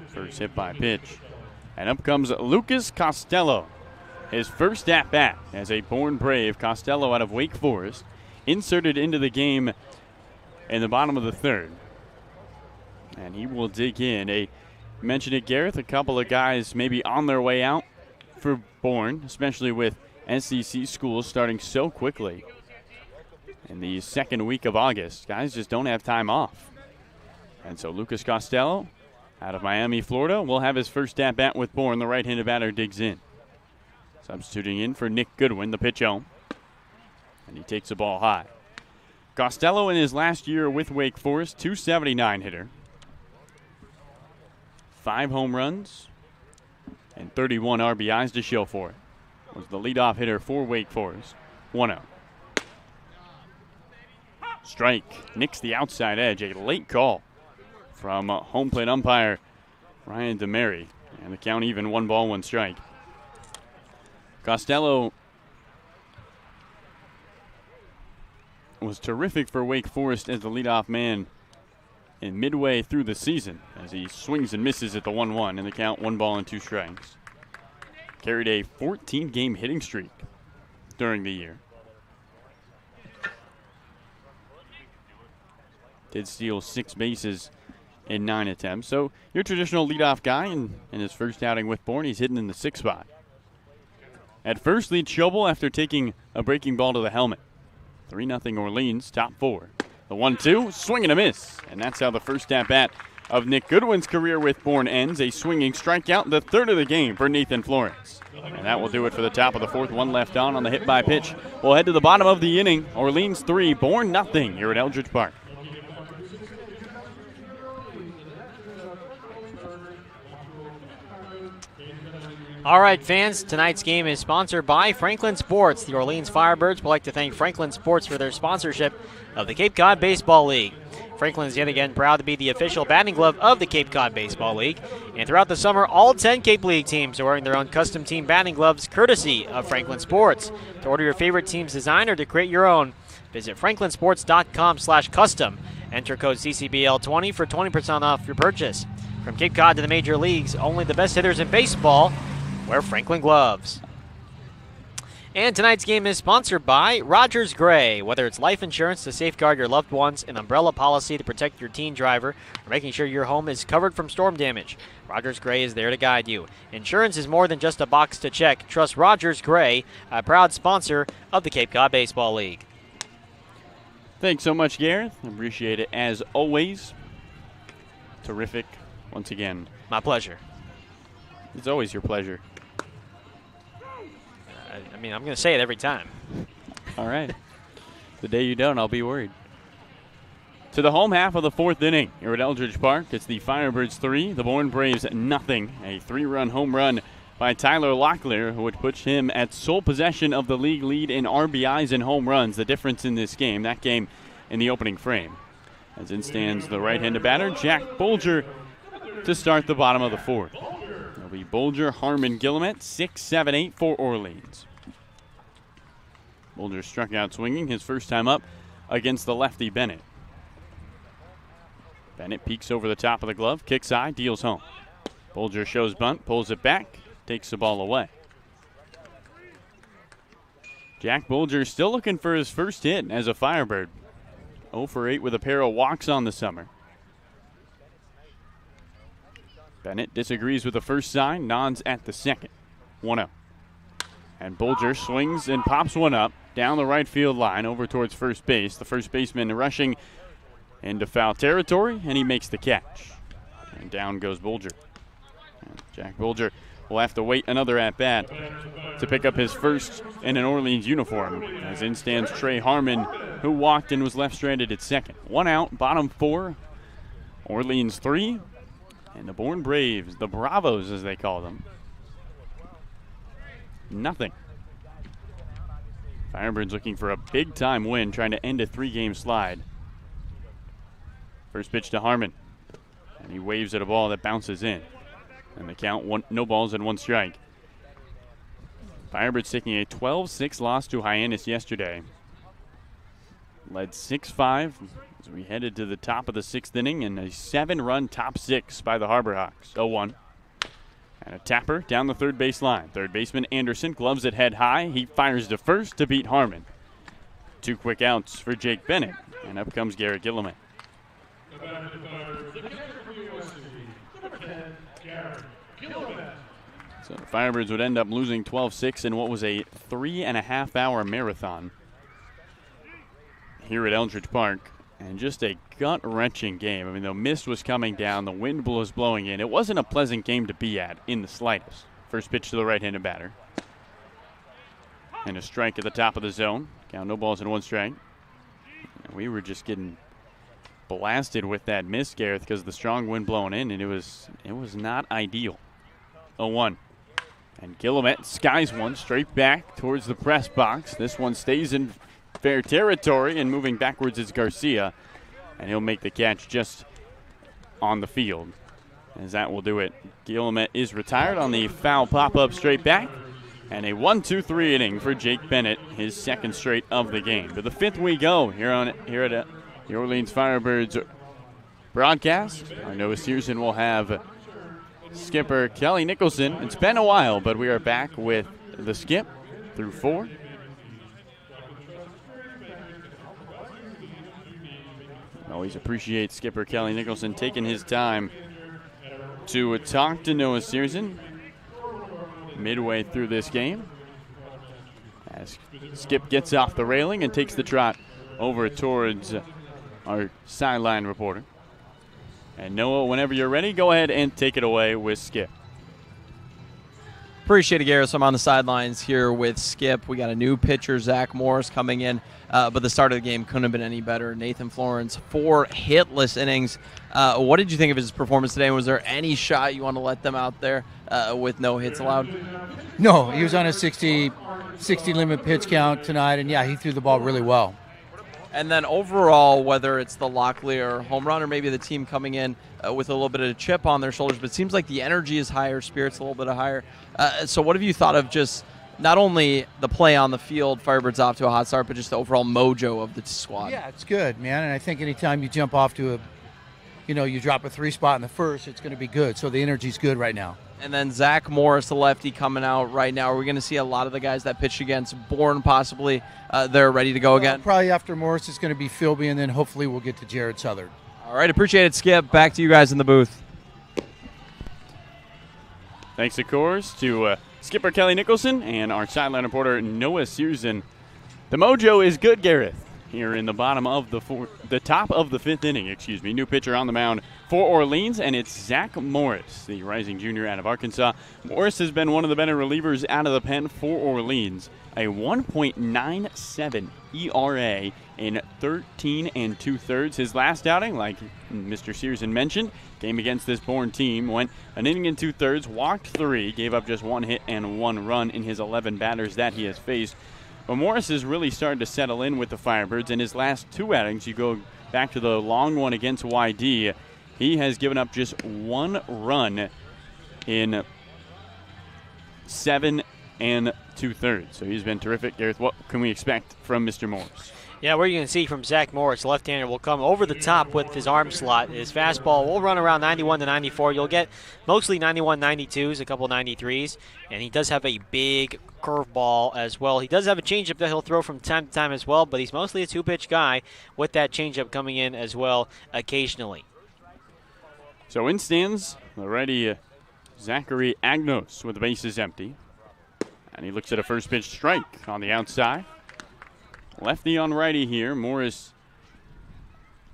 First hit by pitch. And up comes Lucas Costello. His first at-bat as a Bourne Brave. Costello out of Wake Forest. Inserted into the game in the bottom of the third. And he will dig in. Mentioned it, Gareth, a couple of guys maybe on their way out for Bourne, especially with SEC schools starting so quickly in the second week of August. Guys just don't have time off. And so Lucas Costello out of Miami, Florida, will have his first at-bat with Bourne. The right-handed batter digs in. Substituting in for Nick Goodwin, the pitch home. And he takes the ball high. Costello in his last year with Wake Forest, .279 hitter. 5 home runs and 31 RBIs to show for it. Was the leadoff hitter for Wake Forest. 1-0. Strike. Nicks the outside edge. A late call from home plate umpire Ryan DeMary. And the count even. 1 ball, 1 strike. Costello was terrific for Wake Forest as the leadoff man in midway through the season as he swings and misses at the 1-1 in the count. 1 ball and 2 strikes. Carried a 14-game hitting streak during the year. Did steal 6 bases in 9 attempts. So your traditional leadoff guy in his first outing with Bourne, he's hitting in the 6th spot. At first lead Schobel after taking a breaking ball to the helmet. 3-0 Orleans, top 4. The 1-2, swing and a miss. And that's how the first at-bat of Nick Goodwin's career with Bourne ends. A swinging strikeout, the 3rd of the game for Nathan Florence. And that will do it for the top of the 4th. 1 left on the hit by pitch. We'll head to the bottom of the inning. Orleans 3, Bourne nothing here at Eldridge Park. All right, fans, tonight's game is sponsored by Franklin Sports. The Orleans Firebirds would like to thank Franklin Sports for their sponsorship of the Cape Cod Baseball League. Franklin is yet again proud to be the official batting glove of the Cape Cod Baseball League. And throughout the summer, all 10 Cape League teams are wearing their own custom team batting gloves courtesy of Franklin Sports. To order your favorite team's design or to create your own, visit franklinsports.com/custom. Enter code CCBL20 for 20% off your purchase. From Cape Cod to the major leagues, only the best hitters in baseball wear Franklin gloves. And tonight's game is sponsored by Rogers Gray. Whether it's life insurance to safeguard your loved ones, an umbrella policy to protect your teen driver, or making sure your home is covered from storm damage, Rogers Gray is there to guide you. Insurance is more than just a box to check. Trust Rogers Gray, a proud sponsor of the Cape Cod Baseball League. Thanks so much, Gareth. Appreciate it as always. Terrific once again. My pleasure. It's always your pleasure. I mean, I'm going to say it every time. All right. The day you don't, I'll be worried. To the home half of the fourth inning here at Eldridge Park. It's the Firebirds 3, the Bourne Braves nothing. A 3-run home run by Tyler Locklear, which puts him at sole possession of the league lead in RBIs and home runs. The difference in this game, that game in the opening frame. As in stands the right-handed batter, Jack Bolger, to start the bottom of the fourth. It'll be Bolger, Harmon, Guillemette, 6, 7, 8 for Orleans. Bolger struck out swinging his first time up against the lefty Bennett. Bennett peeks over the top of the glove, kicks high, deals home. Bolger shows bunt, pulls it back, takes the ball away. Jack Bolger still looking for his first hit as a Firebird. 0 for 8 with a pair of walks on the summer. Bennett disagrees with the first sign, nods at the second. 1-0. And Bolger swings and pops one up down the right field line over towards first base. The first baseman rushing into foul territory, and he makes the catch. And down goes Bolger. And Jack Bolger will have to wait another at-bat to pick up his first in an Orleans uniform. As in stands Trey Harmon, who walked and was left stranded at second. 1 out, bottom 4. Orleans 3. And the Bourne Braves, the Bravos as they call them, nothing. Firebirds looking for a big-time win, trying to end a 3-game slide. First pitch to Harmon. And he waves at a ball that bounces in. And the count, no balls and 1 strike. Firebirds taking a 12-6 loss to Hyannis yesterday. Led 6-5 as we headed to the top of the 6th inning, and a 7-run top 6 by the Harbor Hawks. 0-1. And a tapper down the third base line. Third baseman Anderson, gloves at head high. He fires to first to beat Harmon. 2 quick outs for Jake Bennett. And up comes Garrett Gilliman. So the Firebirds would end up losing 12-6 in what was a 3.5-hour marathon here at Eldridge Park. And just a gut-wrenching game. I mean, the mist was coming down, the wind was blowing in. It wasn't a pleasant game to be at in the slightest. First pitch to the right-handed batter. And a strike at the top of the zone. Count, no balls and 1 strike. And we were just getting blasted with that mist, Gareth, because the strong wind blowing in, and it was not ideal. 0-1. And Guillemette skies one straight back towards the press box. This one stays in fair territory, and moving backwards is Garcia, and he'll make the catch just on the field, as that will do it. Guillemette is retired on the foul pop-up straight back, and a 1-2-3 inning for Jake Bennett, his 2nd straight of the game. To the 5th we go here at the Orleans Firebirds broadcast. Our Noah Searson will have skipper Kelly Nicholson. It's been a while, but we are back with the skip through 4. Always appreciate skipper Kelly Nicholson taking his time to talk to Noah Searson midway through this game. As Skip gets off the railing and takes the trot over towards our sideline reporter. And Noah, whenever you're ready, go ahead and take it away with Skip. Appreciate it, Garrett. So I'm on the sidelines here with Skip. We got a new pitcher, Zach Morris, coming in. But the start of the game couldn't have been any better. Nathan Florence, 4 hitless innings. What did you think of his performance today? Was there any shot you want to let them out there with no hits allowed? No, he was on a 60 limit pitch count tonight, and, yeah, he threw the ball really well. And then overall, whether it's the Locklear home run or maybe the team coming in with a little bit of a chip on their shoulders, but it seems like the energy is higher, spirit's a little bit higher. So what have you thought of just not only the play on the field, Firebirds off to a hot start, but just the overall mojo of the squad? Yeah, it's good, man. And I think anytime you jump off to you drop a 3 spot in the first, it's going to be good. So the energy's good right now. And then Zach Morris, the lefty, coming out right now. Are we going to see a lot of the guys that pitched against Bourne possibly? They're ready to go again? Probably after Morris, it's going to be Philby, and then hopefully we'll get to Jared Southern. All right, appreciate it, Skip. Back to you guys in the booth. Thanks, of course, to skipper Kelly Nicholson and our sideline reporter Noah Searson. The mojo is good, Gareth. Here in the bottom of the top of the 5th inning, New pitcher on the mound for Orleans, and it's Zach Morris, the rising junior out of Arkansas. Morris has been one of the better relievers out of the pen for Orleans. A 1.97 ERA in 13 2/3. His last outing, like Mr. Searson mentioned, came against this Bourne team, went an inning and 2/3, walked 3, gave up just 1 hit and 1 run in his 11 batters that he has faced. But Morris has really started to settle in with the Firebirds. In his last 2 outings, you go back to the long one against YD, he has given up just 1 run in 7 2/3. So he's been terrific. Gareth, what can we expect from Mr. Morris? Yeah, what you're going to see from Zach Morris, left-hander, will come over the top with his arm slot. His fastball will run around 91 to 94. You'll get mostly 91, 92s, a couple 93s, and he does have a big curveball as well. He does have a changeup that he'll throw from time to time as well, but he's mostly a 2-pitch guy with that changeup coming in as well occasionally. So in stands already Zachary Agnos with the bases empty, and he looks at a first pitch strike on the outside. Lefty on righty here. Morris,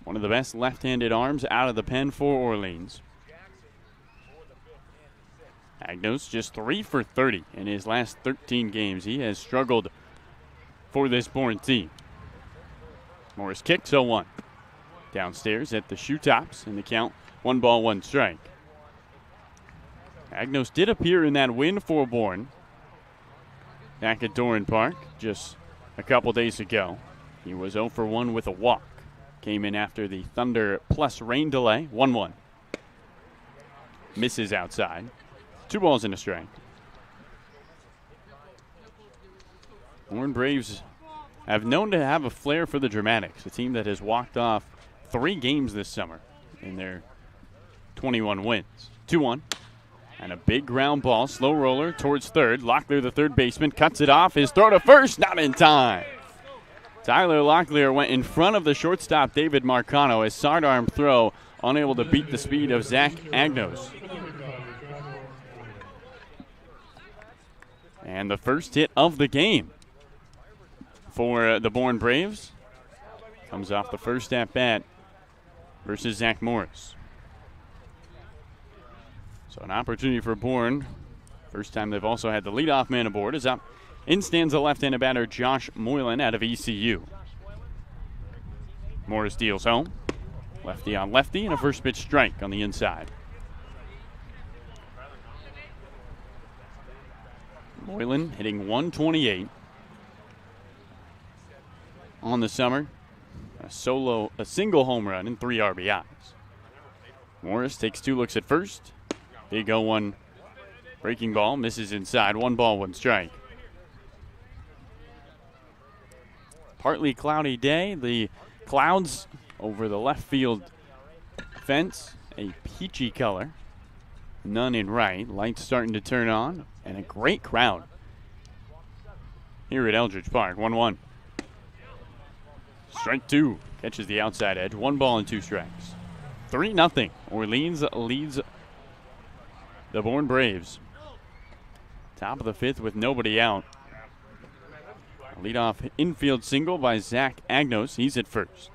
one of the best left-handed arms out of the pen for Orleans. Agnos just 3 for 30 in his last 13 games. He has struggled for this Bourne team. Morris kicks 0-1. Downstairs at the shoe tops in the count. 1 ball, 1 strike. Agnos did appear in that win for Bourne back at Doran Park just a couple days ago. He was 0 for 1 with a walk. Came in after the thunder plus rain delay. 1-1. Misses outside. 2 balls and a strike. Bourne Braves have known to have a flair for the dramatics. A team that has walked off 3 games this summer in their 21 wins. 2-1. And a big ground ball, slow roller towards third. Locklear, the third baseman, cuts it off. His throw to first, not in time. Tyler Locklear went in front of the shortstop, David Marcano. His sidearm throw, unable to beat the speed of Zach Agnos. And the first hit of the game for the Bourne Braves comes off the first at-bat versus Zach Morris. So an opportunity for Bourne. First time they've also had the leadoff man aboard is up. In stands the left-handed batter Josh Moylan out of ECU. Morris deals home. Lefty on lefty and a first pitch strike on the inside. Moylan hitting 128 on the summer. A single home run and 3 RBIs. Morris takes 2 looks at first. Big 0-1 breaking ball, misses inside. 1 ball, 1 strike. Partly cloudy day. The clouds over the left field fence, a peachy color. None in right. Lights starting to turn on, and a great crowd here at Eldridge Park. 1-1. Strike 2. Catches the outside edge. 1 ball and 2 strikes. 3-0. Orleans leads the Bourne Braves. Top of the 5th with nobody out. Leadoff infield single by Zach Agnos. He's at first.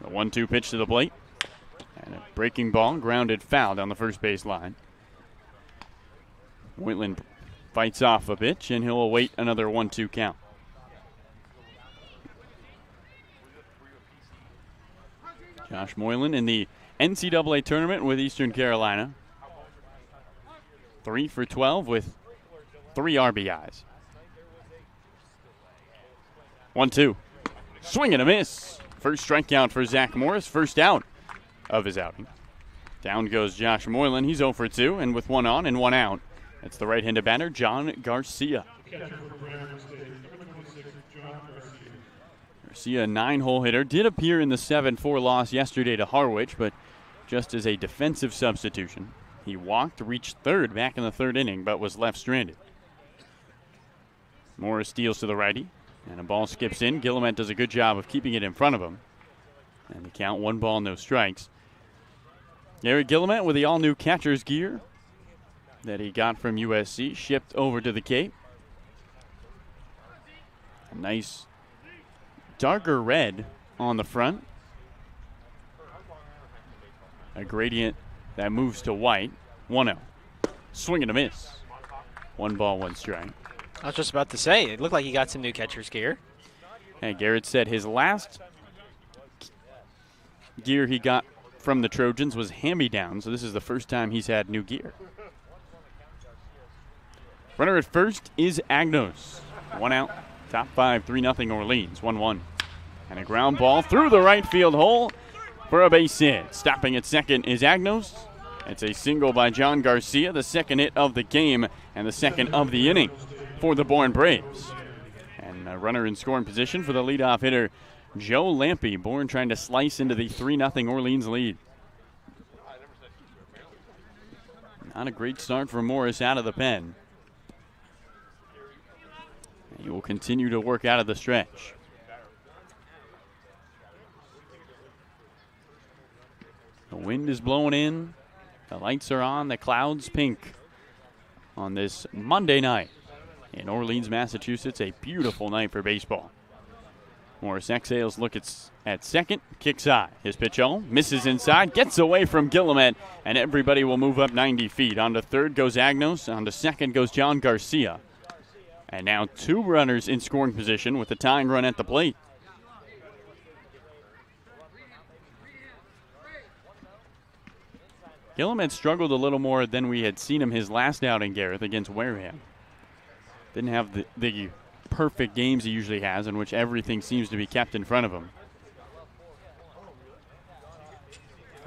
The 1-2 pitch to the plate. And a breaking ball, grounded foul down the first base line. Moylan fights off a pitch, and he'll await another 1-2 count. Josh Moylan in the NCAA tournament with Eastern Carolina. 3 for 12 with 3 RBIs. 1-2. Swing and a miss. First strikeout for Zach Morris. First out of his outing. Down goes Josh Moylan. He's 0 for 2, and with 1 on and 1 out. That's the right-handed batter, John Garcia. Garcia, a 9-hole hitter, did appear in the 7-4 loss yesterday to Harwich, but just as a defensive substitution. He walked, reached third back in the third inning, but was left stranded. Morris steals to the righty, and a ball skips in. Guillemette does a good job of keeping it in front of him. And the count, 1 ball, no strikes. Gary Guillemette with the all-new catcher's gear that he got from USC, shipped over to the Cape. A nice darker red on the front. A gradient that moves to white. 1-0. Swing and a miss. 1 ball, 1 strike. I was just about to say, it looked like he got some new catcher's gear. And Garrett said his last gear he got from the Trojans was hand-me-down, so this is the first time he's had new gear. Runner at first is Agnos. 1 out. Top 5, 3-0 Orleans. 1-1. And a ground ball through the right field hole for a base hit. Stopping at second is Agnos. It's a single by John Garcia, the second hit of the game and the second of the inning for the Bourne Braves. And a runner in scoring position for the leadoff hitter, Joe Lampe. Bourne trying to slice into the 3-0 Orleans lead. Not a great start for Morris out of the pen. He will continue to work out of the stretch. The wind is blowing in. The lights are on. The clouds pink on this Monday night in Orleans, Massachusetts. A beautiful night for baseball. Morris exhales, look at second, kicks high. His pitch on, misses inside, gets away from Guillemette, and everybody will move up 90 feet. On to third goes Agnos. On to second goes John Garcia. And now 2 runners in scoring position with the tying run at the plate. Guillemette struggled a little more than we had seen him his last outing, Gareth, against Wareham. Didn't have the perfect games he usually has in which everything seems to be kept in front of him.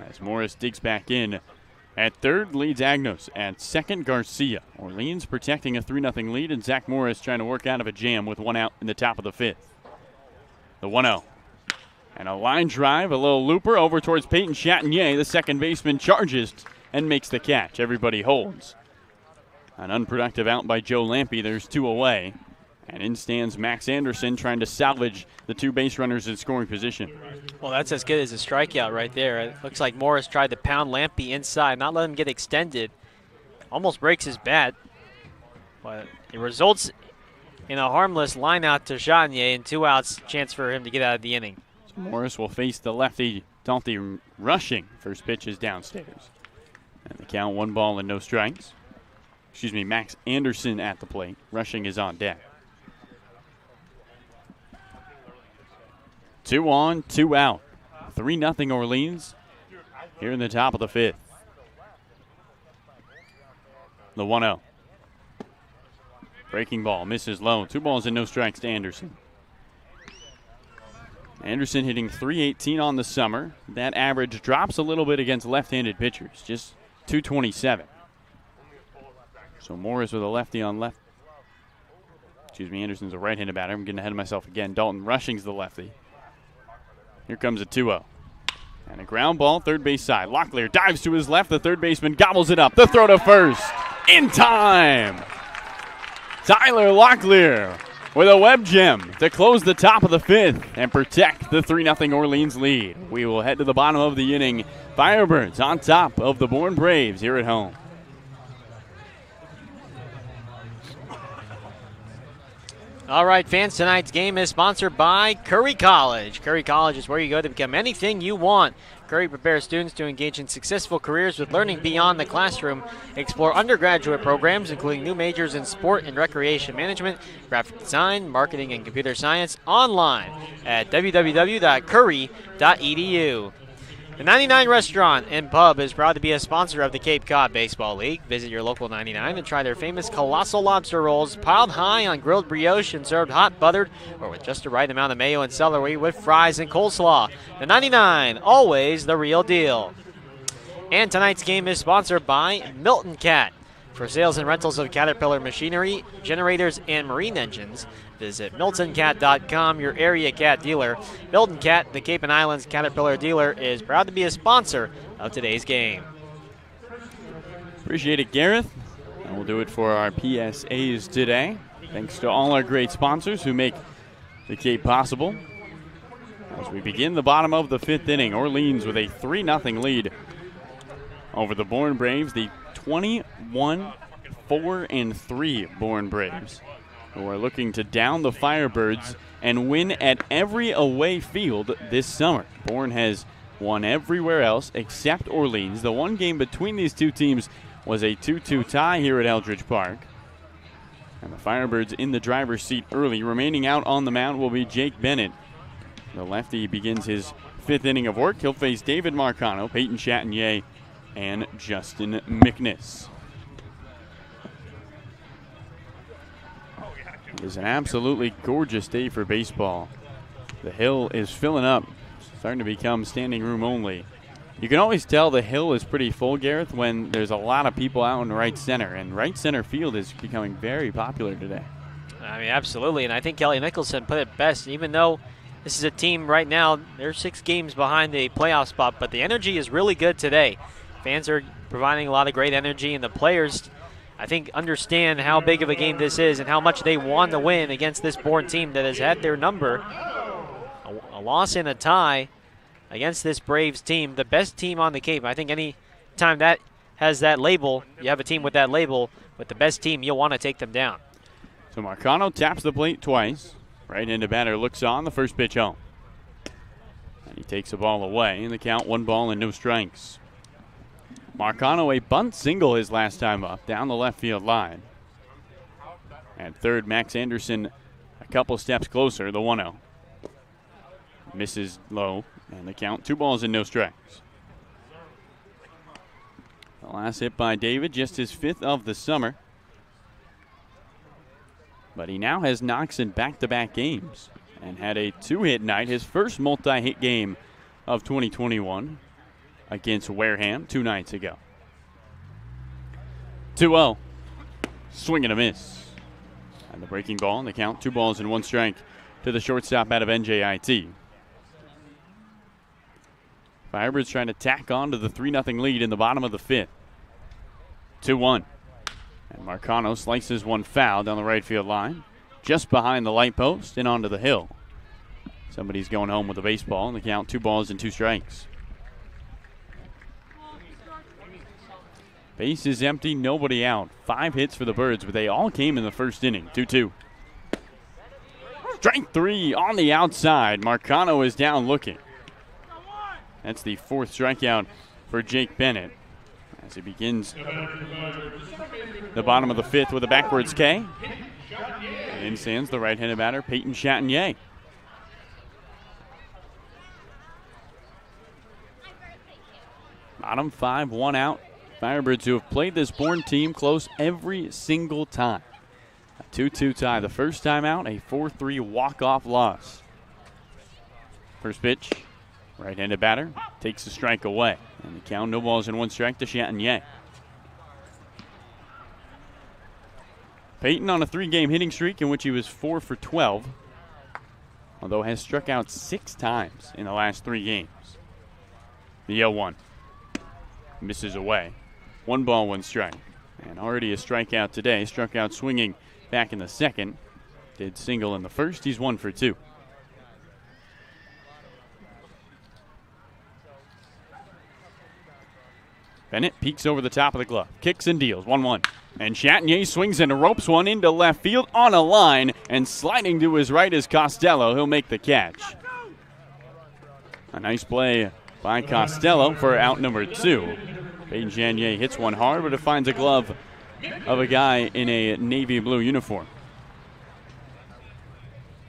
As Morris digs back in. At third leads Agnos. At second, Garcia. Orleans protecting a 3-0 lead, and Zach Morris trying to work out of a jam with 1 out in the top of the 5th. The 1-0. And a line drive, a little looper over towards Peyton Chatinier. The second baseman charges and makes the catch. Everybody holds. An unproductive out by Joe Lampe. There's 2 away. And in stands Max Anderson trying to salvage the 2 base runners in scoring position. Well, that's as good as a strikeout right there. It looks like Morris tried to pound Lampe inside, not let him get extended. Almost breaks his bat. But it results in a harmless line out to Chatinier and 2 outs, chance for him to get out of the inning. So Morris will face the lefty Dalty rushing. First pitch is downstairs. And the count 1 ball and no strikes. Excuse me, Max Anderson at the plate. Rushing is on deck. 2 on, 2 out. 3-0 Orleans here in the top of the 5th. The 1-0. Breaking ball, misses low. 2 balls and no strikes to Anderson. Anderson hitting .318 on the summer. That average drops a little bit against left-handed pitchers, just .227. So Morris with a lefty on left. Excuse me, Anderson's a right-handed batter. I'm getting ahead of myself again. Dalton Rushing's the lefty. Here comes a 2-0. And a ground ball, third base side. Locklear dives to his left. The third baseman gobbles it up. The throw to first. In time. Tyler Locklear with a web gem to close the top of the 5th and protect the 3-0 Orleans lead. We will head to the bottom of the inning. Firebirds on top of the Bourne Braves here at home. All right, fans, tonight's game is sponsored by Curry College. Curry College is where you go to become anything you want. Curry prepares students to engage in successful careers with learning beyond the classroom. Explore undergraduate programs, including new majors in sport and recreation management, graphic design, marketing, and computer science online at www.curry.edu. The 99 Restaurant and Pub is proud to be a sponsor of the Cape Cod Baseball League. Visit your local 99 and try their famous colossal lobster rolls piled high on grilled brioche and served hot, buttered, or with just the right amount of mayo and celery with fries and coleslaw. The 99, always the real deal. And tonight's game is sponsored by Milton Cat. For sales and rentals of Caterpillar machinery, generators, and marine engines, visit MiltonCat.com, your area cat dealer. Milton Cat, the Cape and Islands Caterpillar dealer, is proud to be a sponsor of today's game. Appreciate it, Gareth. And we'll do it for our PSAs today. Thanks to all our great sponsors who make the Cape possible. As we begin the bottom of the 5th inning, Orleans with a 3-0 lead over the Bourne Braves, the 21-4-3 Bourne Braves, who are looking to down the Firebirds and win at every away field this summer. Bourne has won everywhere else except Orleans. The one game between these two teams was a 2-2 tie here at Eldridge Park. And the Firebirds in the driver's seat early. Remaining out on the mound will be Jake Bennett. The lefty begins his 5th inning of work. He'll face David Marcano, Peyton Chatinier, and Justin McNiss. It is an absolutely gorgeous day for baseball. The hill is filling up, starting to become standing room only. You can always tell the hill is pretty full, Gareth, when there's a lot of people out in right center, and right center field is becoming very popular today. I mean, absolutely, and I think Kelly Nicholson put it best. Even though this is a team right now, they're 6 games behind the playoff spot, but the energy is really good today. Fans are providing a lot of great energy, and the players, I think, understand how big of a game this is and how much they want to win against this Bourne team that has had their number. A loss and a tie against this Braves team, the best team on the Cape. I think any time that has that label, you have a team with that label, with the best team, you'll want to take them down. So Marcano taps the plate twice. Right-handed batter looks on, the first pitch home. And he takes the ball away in the count, 1 ball and no strikes. Marcano, a bunt single his last time up, down the left field line. At third, Max Anderson a couple steps closer, the 1-0. Misses low, and the count, 2 balls and no strikes. The last hit by David, just his 5th of the summer. But he now has knocks in back-to-back games and had a 2-hit night, his first multi-hit game of 2021 against Wareham 2 nights ago. 2-0, swing and a miss. And the breaking ball in the count, 2 balls and 1 strike to the shortstop out of NJIT. Firebirds trying to tack on to the 3-0 lead in the bottom of the 5th. 2-1. And Marcano slices one foul down the right field line, just behind the light post and onto the hill. Somebody's going home with a baseball in the count, 2 balls and 2 strikes. Base is empty, nobody out. 5 hits for the Birds, but they all came in the first inning. 2-2. Strike 3 on the outside. Marcano is down looking. That's the 4th strikeout for Jake Bennett as he begins the bottom of the 5th with a backwards K. And in stands the right-handed batter, Peyton Chatinier. Bottom 5, 1 out. Firebirds, who have played this Bourne team close every single time. A 2-2 tie the first time out, a 4-3 walk-off loss. First pitch, right-handed batter, takes the strike away. And the count, no balls and 1 strike to Chatinier. Peyton on a 3-game hitting streak in which he was 4 for 12, although has struck out 6 times in the last 3 games. The 0-1 misses away. 1 ball, 1 strike. And already a strikeout today. Struck out swinging back in the 2nd. Did single in the 1st. He's 1 for 2. Bennett peeks over the top of the glove. Kicks and deals. 1-1. And Chatinier swings and ropes one into left field on a line. And sliding to his right is Costello. He'll make the catch. A nice play by Costello for out number 2. Peyton Chatinier hits one hard, but it finds a glove of a guy in a navy blue uniform.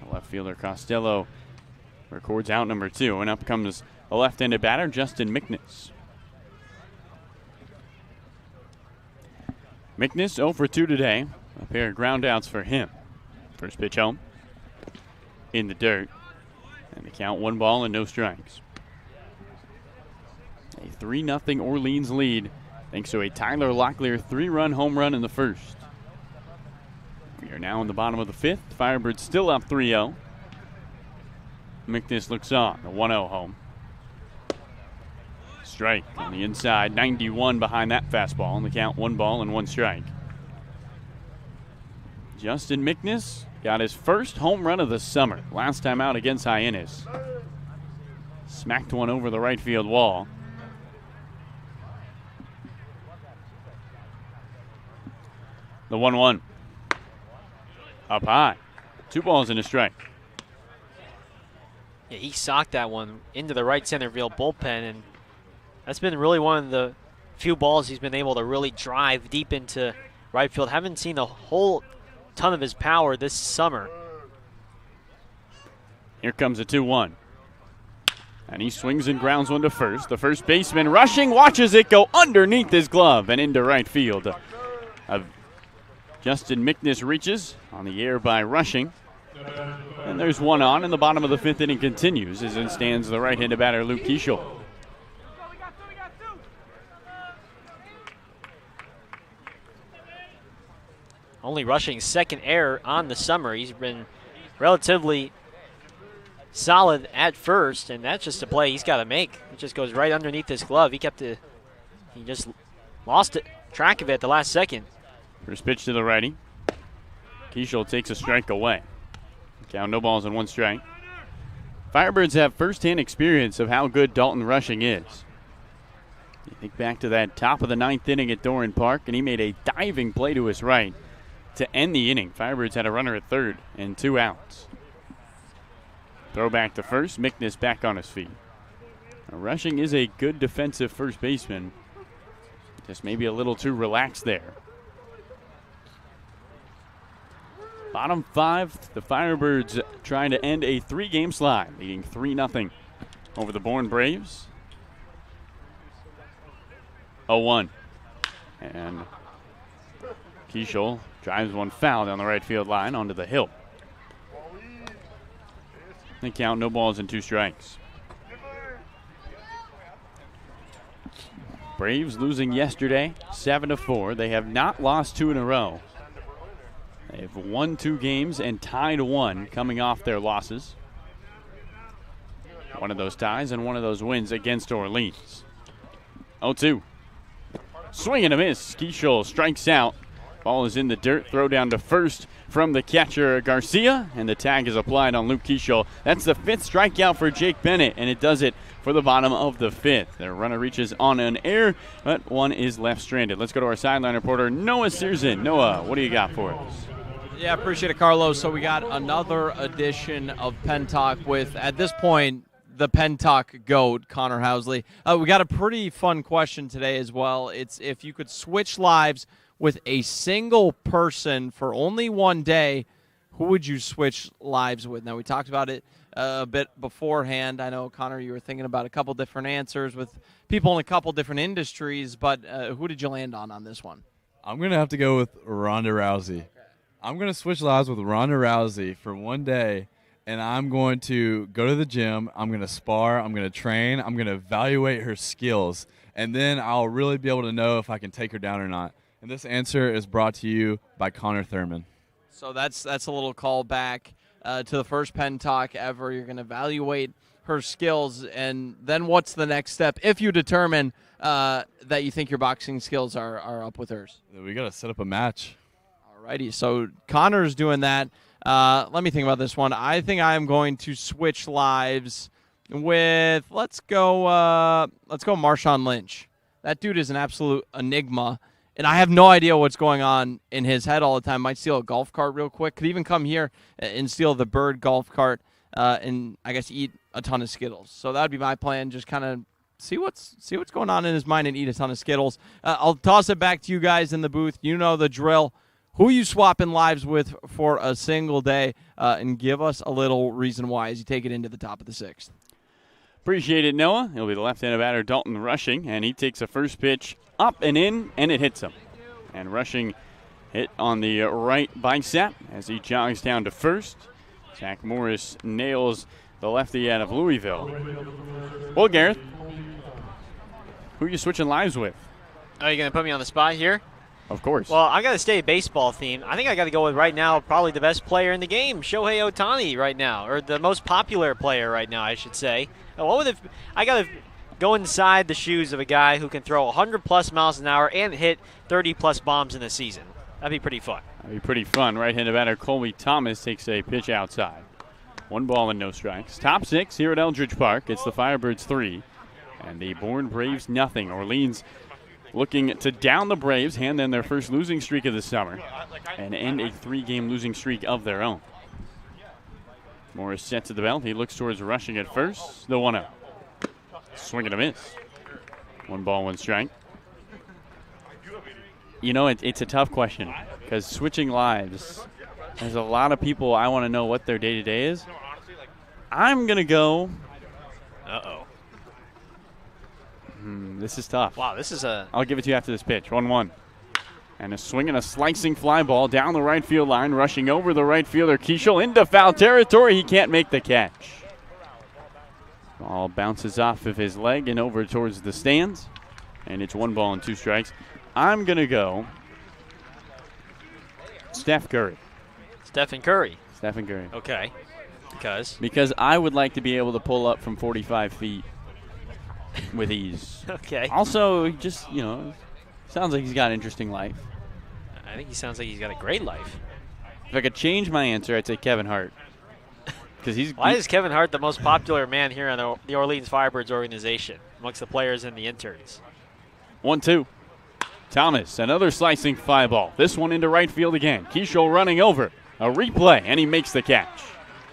The left fielder Costello records out number 2, and up comes a left-handed batter, Justin McNiss. McNiss 0 for 2 today. A pair of ground outs for him. First pitch home. In the dirt. And the count, 1 ball and no strikes. A 3-0 Orleans lead thanks to a Tyler Locklear 3-run home run in the first. We are now in the bottom of the fifth. Firebirds still up 3-0. McNish looks on, the 1-0 home. Strike on the inside, 91 behind that fastball. On the count, 1 ball and 1 strike. Justin McNish got his first home run of the summer. Last time out against Hyannis. Smacked one over the right field wall. The 1-1. Up high. 2 balls and a strike. Yeah, he socked that one into the right center field bullpen, and that's been really one of the few balls he's been able to really drive deep into right field. Haven't seen a whole ton of his power this summer. Here comes a 2-1. And he swings and grounds one to first. The first baseman rushing, watches it go underneath his glove and into right field. Justin McNish reaches on the air by rushing. And there's one on, and the bottom of the fifth inning continues as in stands the right-handed batter, Luke Keishel. Only rushing second error on the summer. He's been relatively solid at first, and that's just a play he's got to make. It just goes right underneath his glove. He just lost track of it at the last second. First pitch to the righty. Keishel takes a strike away. Count, no balls and 1 strike. Firebirds have first-hand experience of how good Dalton Rushing is. You think back to that top of the 9th inning at Doran Park, and he made a diving play to his right to end the inning. Firebirds had a runner at third and 2 outs. Throw back to first. McNish back on his feet. Now, Rushing is a good defensive first baseman. Just maybe a little too relaxed there. Bottom 5, the Firebirds trying to end a 3-game slide, leading 3-0 over the Bourne Braves. 0-1. And Keishel drives one foul down the right field line onto the hill. The count, no balls and 2 strikes. Braves losing yesterday, 7-4. They have not lost 2 in a row. They've won 2 games and tied 1 coming off their losses. One of those ties and one of those wins against Orleans. 0-2. Swing and a miss. Keishel strikes out. Ball is in the dirt. Throw down to first from the catcher Garcia, and the tag is applied on Luke Keishel. That's the 5th strikeout for Jake Bennett, and it does it for the bottom of the 5th. Their runner reaches on an error, but one is left stranded. Let's go to our sideline reporter, Noah Searson. Noah, what do you got for us? Yeah, appreciate it, Carlos. So we got another edition of Pen Talk with, at this point, the Pen Talk GOAT, Connor Housley. We got a pretty fun question today as well. It's if you could switch lives with a single person for only one day, who would you switch lives with? Now, we talked about it a bit beforehand. I know, Connor, you were thinking about a couple different answers with people in a couple different industries, but who did you land on this one? I'm going to have to go with Ronda Rousey. I'm going to switch lives with Ronda Rousey for one day, and I'm going to go to the gym. I'm going to spar. I'm going to train. I'm going to evaluate her skills, and then I'll really be able to know if I can take her down or not. And this answer is brought to you by Connor Thurman. So that's a little callback to the first Pen Talk ever. You're going to evaluate her skills, and then what's the next step if you determine that you think your boxing skills are up with hers? We got to set up a match. Alrighty, so Connor's doing that. Let me think about this one. I think I'm going to switch lives with let's go Marshawn Lynch. That dude is an absolute enigma. And I have no idea what's going on in his head all the time. Might steal a golf cart real quick. Could even come here and steal the Bird golf cart and I guess eat a ton of Skittles. So that would be my plan. Just kind of see what's going on in his mind and eat a ton of Skittles. I'll toss it back to you guys in the booth. You know the drill. Who you swapping lives with for a single day? And give us a little reason why as you take it into the top of the 6th. Appreciate it, Noah. He'll be the left-handed batter, Dalton Rushing, and he takes a first pitch up and in, and it hits him. And Rushing hit on the right bicep as he jogs down to first. Zach Morris nails the lefty out of Louisville. Well, Gareth, who are you switching lives with? Are you going to put me on the spot here? Of course. Well, I got to stay baseball theme. I think I got to go with right now probably the best player in the game, Shohei Ohtani right now, or the most popular player right now, I should say. I got to go inside the shoes of a guy who can throw 100-plus miles an hour and hit 30-plus bombs in a season. That'd be pretty fun. That'd be pretty fun. Right-handed batter Colby Thomas takes a pitch outside. 1 ball and no strikes. Top 6 here at Eldridge Park. It's the Firebirds 3 and the Bourne Braves nothing. Orleans looking to down the Braves, hand them their first losing streak of the summer, and end a 3-game losing streak of their own. Morris sets at the belt. He looks towards rushing at first. The 1-0. Swing and a miss. 1 ball, 1 strike. You know, it's a tough question because switching lives, there's a lot of people I want to know what their day-to-day is. I'm going to go. Uh-oh. This is tough. Wow, this is a... I'll give it to you after this pitch. 1-1. And a swing and a slicing fly ball down the right field line, rushing over the right fielder, Keishel, into foul territory. He can't make the catch. Ball bounces off of his leg and over towards the stands. And it's 1 ball and 2 strikes. I'm going to go Steph Curry. Stephen Curry. Stephen Curry. Okay. Because I would like to be able to pull up from 45 feet with ease. Okay. Also, just, you know, sounds like he's got an interesting life. I think he sounds like he's got a great life. If I could change my answer, I'd say Kevin Hart. Why is Kevin Hart the most popular man here on the Orleans Firebirds organization amongst the players and the interns? 1-2. Thomas, another slicing fly ball. This one into right field again. Keishel running over. A replay, and he makes the catch.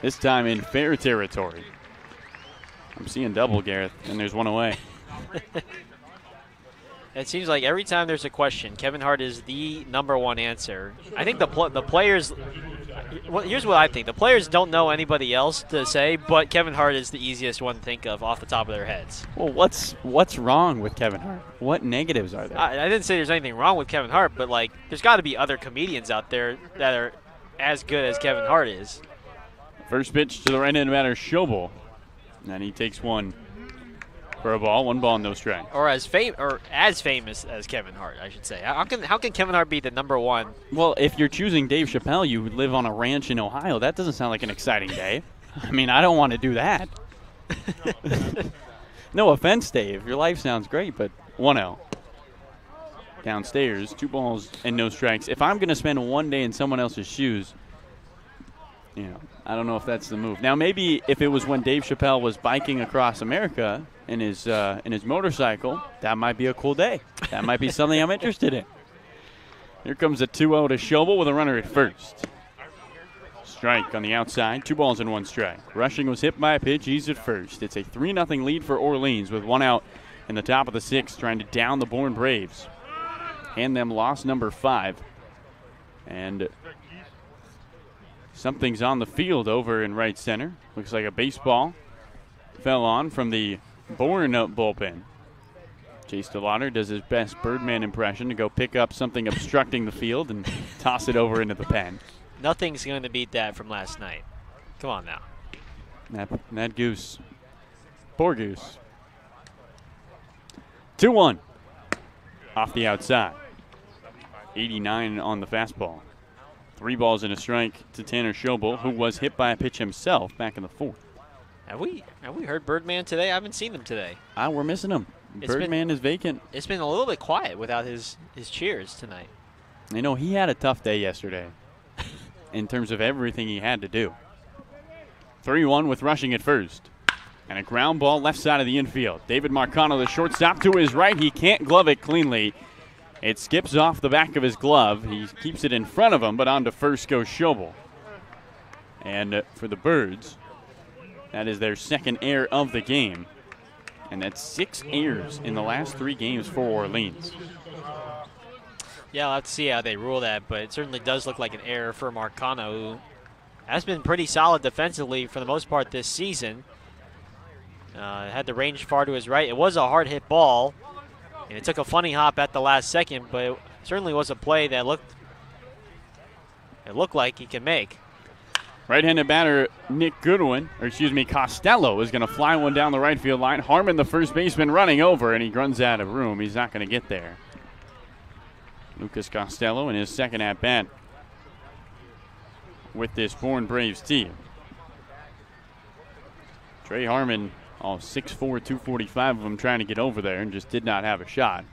This time in fair territory. I'm seeing double, Gareth, and there's 1 away. It seems like every time there's a question, Kevin Hart is the #1 answer. I think the players. Well, here's what I think: the players don't know anybody else to say, but Kevin Hart is the easiest one to think of off the top of their heads. Well, what's wrong with Kevin Hart? What negatives are there? I didn't say there's anything wrong with Kevin Hart, but like, there's got to be other comedians out there that are as good as Kevin Hart is. First pitch to the right-handed batter, Schobel. And he takes one for a ball. 1 ball, no strike. Or as famous as Kevin Hart, I should say. How can Kevin Hart be the #1? Well, if you're choosing Dave Chappelle, you live on a ranch in Ohio. That doesn't sound like an exciting day. I mean, I don't want to do that. No offense, Dave. Your life sounds great, but 1-0. Downstairs, 2 balls and no strikes. If I'm going to spend 1 day in someone else's shoes, you know, I don't know if that's the move. Now, maybe if it was when Dave Chappelle was biking across America in his motorcycle, that might be a cool day. That might be something I'm interested in. Here comes a 2-0 to Schobel with a runner at first. Strike on the outside, 2 balls and 1 strike. Rushing was hit by a pitch. He's at first. It's a 3-0 lead for Orleans with 1 out in the top of the 6th, trying to down the Bourne Braves. Hand them loss number 5. And something's on the field over in right center. Looks like a baseball fell on from the Bourne bullpen. Chase DeLauder does his best Birdman impression to go pick up something obstructing the field and toss it over into the pen. Nothing's going to beat that from last night. Come on now. That goose. Poor goose. 2-1. Off the outside. 89 on the fastball. 3 balls and a strike to Tanner Schobel, who was hit by a pitch himself back in the 4th. Have we heard Birdman today? I haven't seen him today. We're missing him. Birdman is vacant. It's been a little bit quiet without his cheers tonight. You know, he had a tough day yesterday in terms of everything he had to do. 3-1 with rushing at first. And a ground ball left side of the infield. David Marcano, the shortstop, to his right. He can't glove it cleanly. It skips off the back of his glove. He keeps it in front of him, but on to first goes Schobel. And for the Birds, that is their 2nd error of the game. And that's 6 errors in the last 3 games for Orleans. Yeah, I'll have to see how they rule that, but it certainly does look like an error for Marcano, who has been pretty solid defensively for the most part this season. Had the range far to his right. It was a hard-hit ball, and it took a funny hop at the last second, but it certainly was a play that looked like he can make. Right-handed batter Costello is going to fly one down the right field line. Harmon, the first baseman, running over, and he runs out of room. He's not going to get there. Lucas Costello in his second at-bat with this Bourne Braves team. Trey Harmon, all 6'4", 245 of them trying to get over there and just did not have a shot.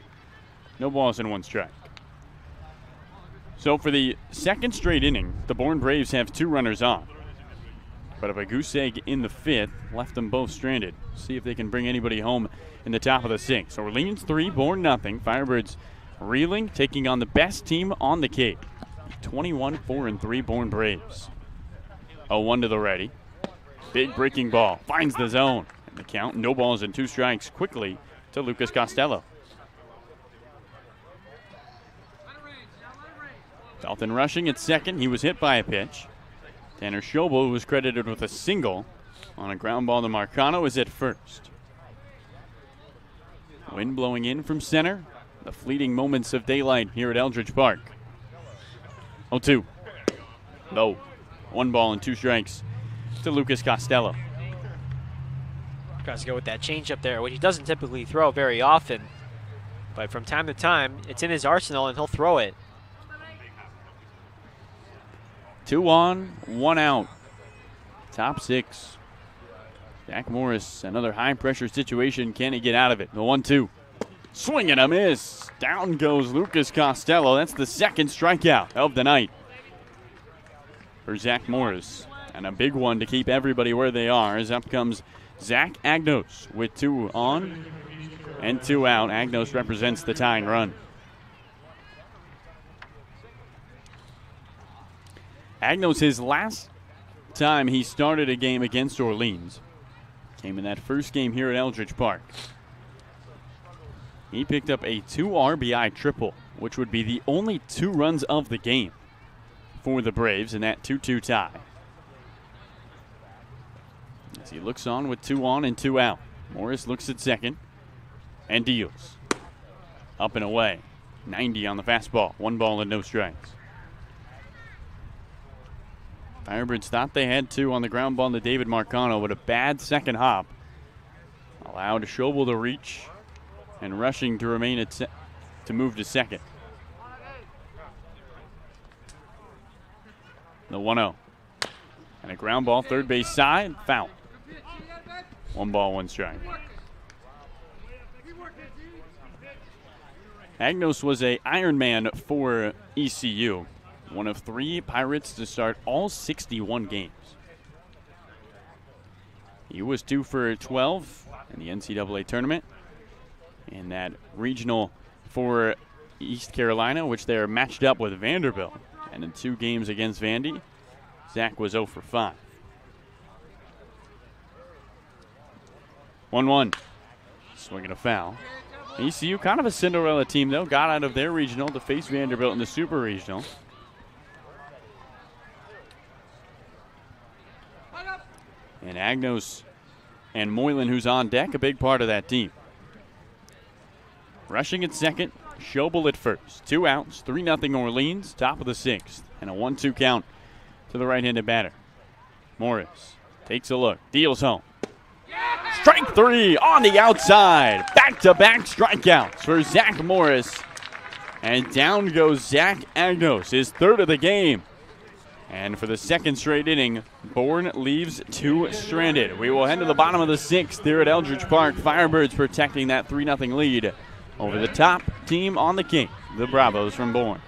No balls and one strike. So for the second straight inning, the Bourne Braves have 2 runners on. But if a goose egg in the 5th left them both stranded. See if they can bring anybody home in the top of the 6th. Orleans 3, Bourne nothing. Firebirds reeling, taking on the best team on the Cape. 21-4-3 Bourne Braves. 0-1 to the ready. Big breaking ball, finds the zone. And the count, no balls and 2 strikes quickly to Lucas Costello. Dalton rushing at second. He was hit by a pitch. Tanner Schobel, who was credited with a single on a ground ball to Marcano, is at first. Wind blowing in from center. The fleeting moments of daylight here at Eldridge Park. 0-2. Low. 1 ball and 2 strikes to Lucas Costello. Tries to go with that changeup there, which he doesn't typically throw very often. But from time to time, it's in his arsenal and he'll throw it. 2 on, 1 out. Top 6. Zach Morris, another high-pressure situation. Can he get out of it? The 1-2. Swing and a miss. Down goes Lucas Costello. That's the second strikeout of the night for Zach Morris. And a big one to keep everybody where they are, as up comes Zach Agnos with 2 on and 2 out. Agnos represents the tying run. Agnos, his last time he started a game against Orleans, came in that first game here at Eldridge Park. He picked up a 2 RBI triple, which would be the only 2 runs of the game for the Braves in that 2-2 tie. As he looks on with 2 on and 2 out. Morris looks at second and deals. Up and away. 90 on the fastball. 1 ball and no strikes. Firebirds thought they had 2 on the ground ball to David Marcano, but a bad second hop allowed Schobel to reach and rushing to remain to move to second. The 1-0. And a ground ball, third base side, foul. 1 ball, 1 strike. Agnos was a Ironman for ECU. One of 3 Pirates to start all 61 games. He was 2 for 12 in the NCAA tournament. In that regional for East Carolina, which they're matched up with Vanderbilt. And in 2 games against Vandy, Zach was 0 for 5. 1-1. Swinging a foul. ECU, kind of a Cinderella team, though. Got out of their regional to face Vanderbilt in the Super Regional. And Agnos and Moylan, who's on deck, a big part of that team. Rushing at second, Schobel at first. 2 outs, 3-0 Orleans, top of the 6th. And a 1-2 count to the right-handed batter. Morris takes a look, deals home. Strike 3 on the outside. Back-to-back strikeouts for Zach Morris. And down goes Zach Agnos, his 3rd of the game. And for the second straight inning, Bourne leaves 2 stranded. We will head to the bottom of the 6th here at Eldridge Park. Firebirds protecting that 3-0 lead over the top team on the Cape, the Bravos from Bourne.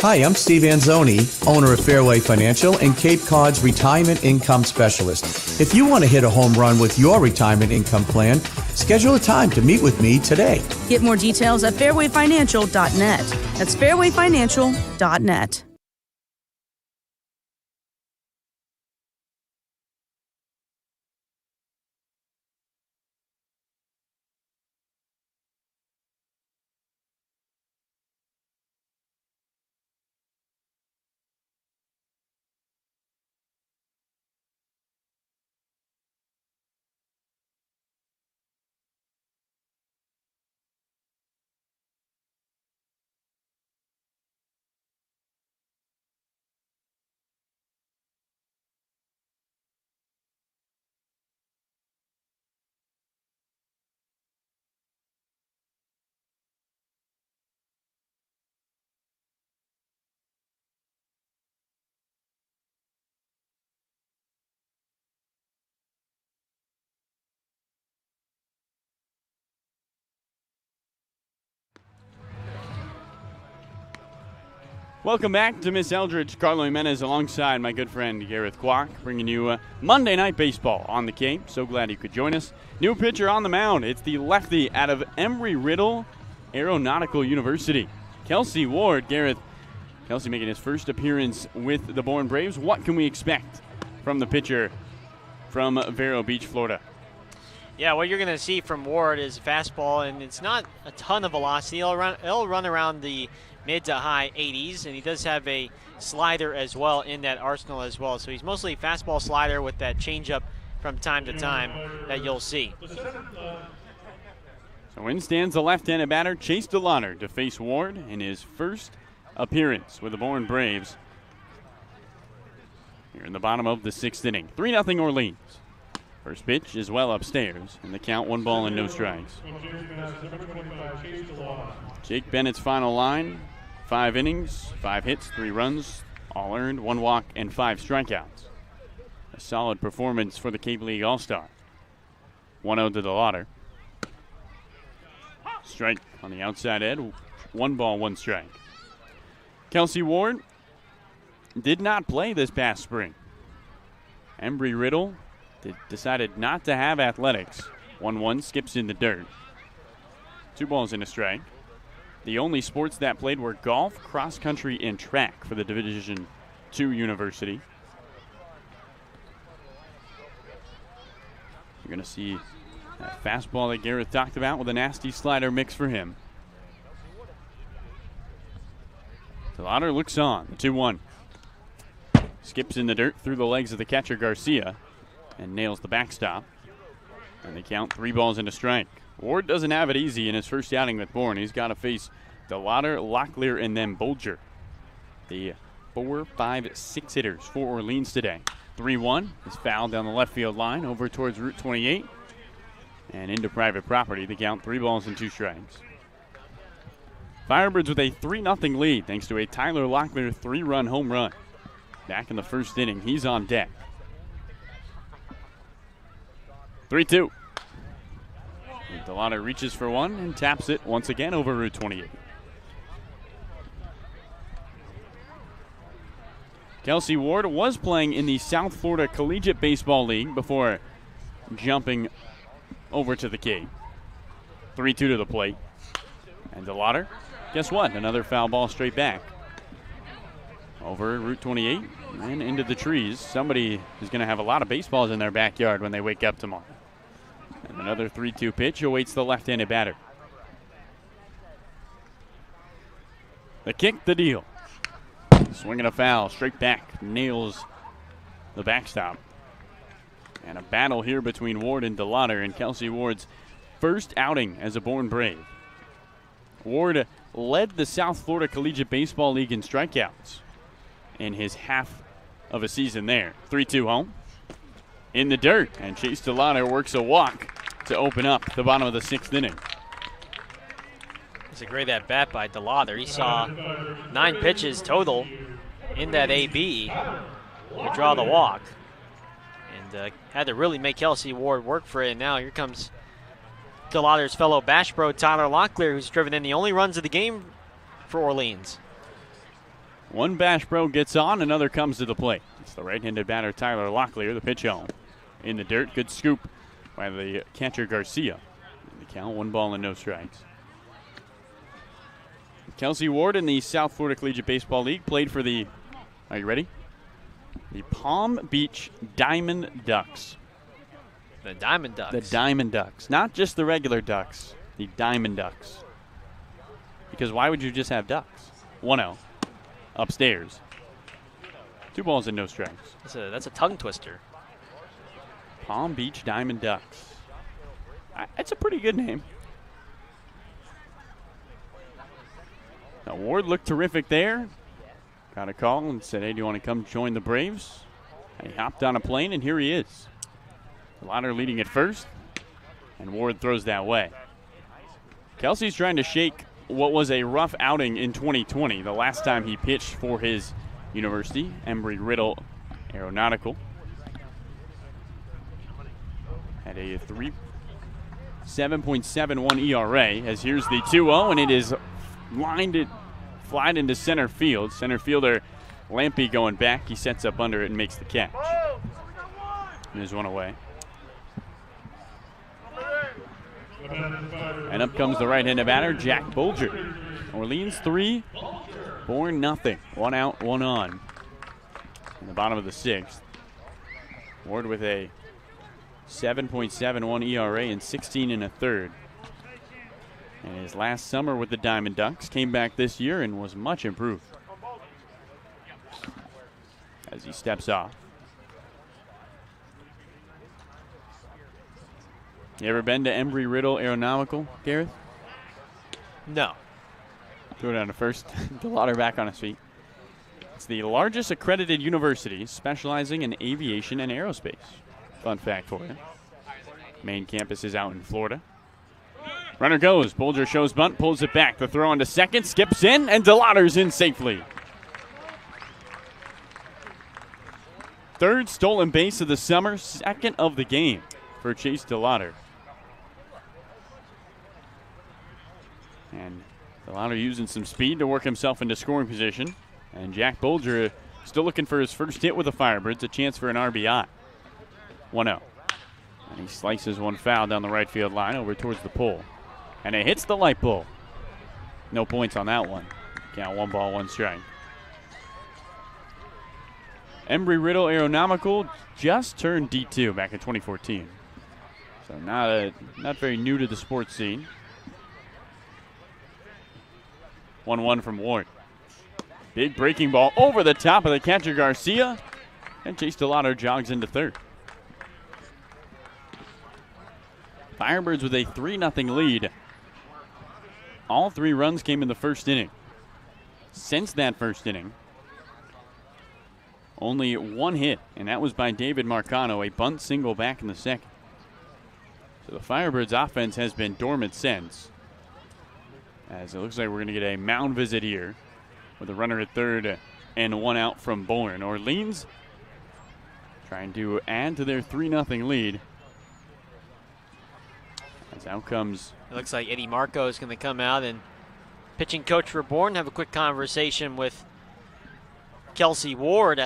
Hi, I'm Steve Anzoni, owner of Fairway Financial and Cape Cod's Retirement Income Specialist. If you want to hit a home run with your retirement income plan, schedule a time to meet with me today. Get more details at fairwayfinancial.net. That's fairwayfinancial.net. Welcome back to Miss Eldridge. Carlo Jimenez alongside my good friend Gareth Kwok, bringing you Monday Night Baseball on the Cape. So glad you could join us. New pitcher on the mound. It's the lefty out of Embry-Riddle Aeronautical University, Kelsey Ward. Gareth, Kelsey making his first appearance with the Bourne Braves. What can we expect from the pitcher from Vero Beach, Florida? Yeah, what you're going to see from Ward is fastball, and it's not a ton of velocity. It'll run around the mid to high 80s, and he does have a slider as well in that arsenal as well. So he's mostly fastball slider with that changeup from time to time that you'll see. So in stands the left-handed batter, Chase DeLauder, to face Ward in his first appearance with the Bourne Braves here in the bottom of the 6th inning. 3-0 Orleans. First pitch is well upstairs, and the count 1 ball and no strikes. Jake Bennett's final line, 5 innings, 5 hits, 3 runs, all earned, 1 walk, and 5 strikeouts. A solid performance for the Cape League All-Star. 1-0 to DeLauder. Strike on the outside edge, 1 ball, 1 strike. Kelsey Ward did not play this past spring. Embry-Riddle decided not to have athletics. 1-1, skips in the dirt. 2 balls and a strike. The only sports that played were golf, cross country, and track for the Division II university. You're going to see that fastball that Gareth talked about with a nasty slider mix for him. DeLauder looks on, 2-1. Skips in the dirt through the legs of the catcher Garcia and nails the backstop. And they count 3 balls and a strike. Ward doesn't have it easy in his first outing with Bourne. He's got to face DeLauder, Locklear, and then Bolger. The 4, 5, 6 hitters for Orleans today. 3-1 is fouled down the left field line over towards Route 28 and into private property. They count 3 balls and 2 strikes. Firebirds with a 3-0 lead thanks to a Tyler Locklear 3-run home run. Back in the first inning, he's on deck. 3-2. DeLauder reaches for one and taps it once again over Route 28. Kelsey Ward was playing in the South Florida Collegiate Baseball League before jumping over to the Cape. 3-2 to the plate. And DeLauder, guess what? Another foul ball straight back. Over Route 28 and into the trees. Somebody is going to have a lot of baseballs in their backyard when they wake up tomorrow. And another 3-2 pitch awaits the left-handed batter. The kick, the deal. Swinging a foul, straight back, nails the backstop. And a battle here between Ward and DeLauder in Kelsey Ward's first outing as a Bourne Brave. Ward led the South Florida Collegiate Baseball League in strikeouts in his half of a season there. 3-2 home. In the dirt, and Chase DeLauder works a walk to open up the bottom of the 6th inning. It's a great at-bat by DeLauder. He saw 9 pitches total in that AB to draw the walk. And had to really make Kelsey Ward work for it. And now here comes DeLauder's fellow Bash Bro, Tyler Locklear, who's driven in the only runs of the game for Orleans. One Bash Bro gets on, another comes to the plate. It's the right-handed batter, Tyler Locklear, the pitch home. In the dirt, good scoop by the catcher Garcia. In the count, 1 ball and no strikes. Kelsey Ward in the South Florida Collegiate Baseball League played for the, are you ready? The Palm Beach Diamond Ducks. The Diamond Ducks. The Diamond Ducks. Not just the regular Ducks, the Diamond Ducks. Because why would you just have Ducks? 1-0. Upstairs. 2 balls and no strikes. That's a tongue twister. Palm Beach Diamond Ducks. That's a pretty good name. Now Ward looked terrific there. Got a call and said, hey, do you want to come join the Braves? And he hopped on a plane, and here he is. DeLauder leading at first, and Ward throws that way. Kelsey's trying to shake what was a rough outing in 2020, the last time he pitched for his university, Embry-Riddle Aeronautical. Had a 7.71 ERA, as here's the 2-0, and it is lined it flied into center field. Center fielder Lampy going back. He sets up under it and makes the catch. And there's one away. And up comes the right-handed batter, Jack Bolger. Orleans 3, Bourne nothing. 1 out, 1 on. In the bottom of the 6th. Ward with a 7.71 ERA and 16 1/3. And his last summer with the Diamond Ducks, came back this year and was much improved. As he steps off. You ever been to Embry-Riddle Aeronautical, Gareth? No. Throw it on to first. DeLauder back on his feet. It's the largest accredited university specializing in aviation and aerospace. Fun fact for you. Main campus is out in Florida. Runner goes. Bolger shows bunt, pulls it back. The throw onto second, skips in, and DeLauder's in safely. Third stolen base of the summer, second of the game for Chase DeLauder. And DeLauder using some speed to work himself into scoring position. And Jack Bolger still looking for his first hit with the Firebirds, a chance for an RBI. 1-0. And he slices one foul down the right field line over towards the pole. And it hits the light pole. No points on that one. Count 1 ball, 1 strike. Embry-Riddle Aeronautical just turned D2 back in 2014. So not very new to the sports scene. 1-1 from Ward. Big breaking ball over the top of the catcher Garcia. And Chase DeLauder jogs into third. Firebirds with a 3-0 lead. All 3 runs came in the first inning. Since that first inning, only 1 hit, and that was by David Marcano, a bunt single back in the second. So the Firebirds offense has been dormant since. As it looks like we're going to get a mound visit here with a runner at third and 1 out from Bourne. Orleans trying to add to their 3-0 lead. As out comes. It looks like Eddie Marco is going to come out, and pitching coach for Bourne have a quick conversation with Kelsey Ward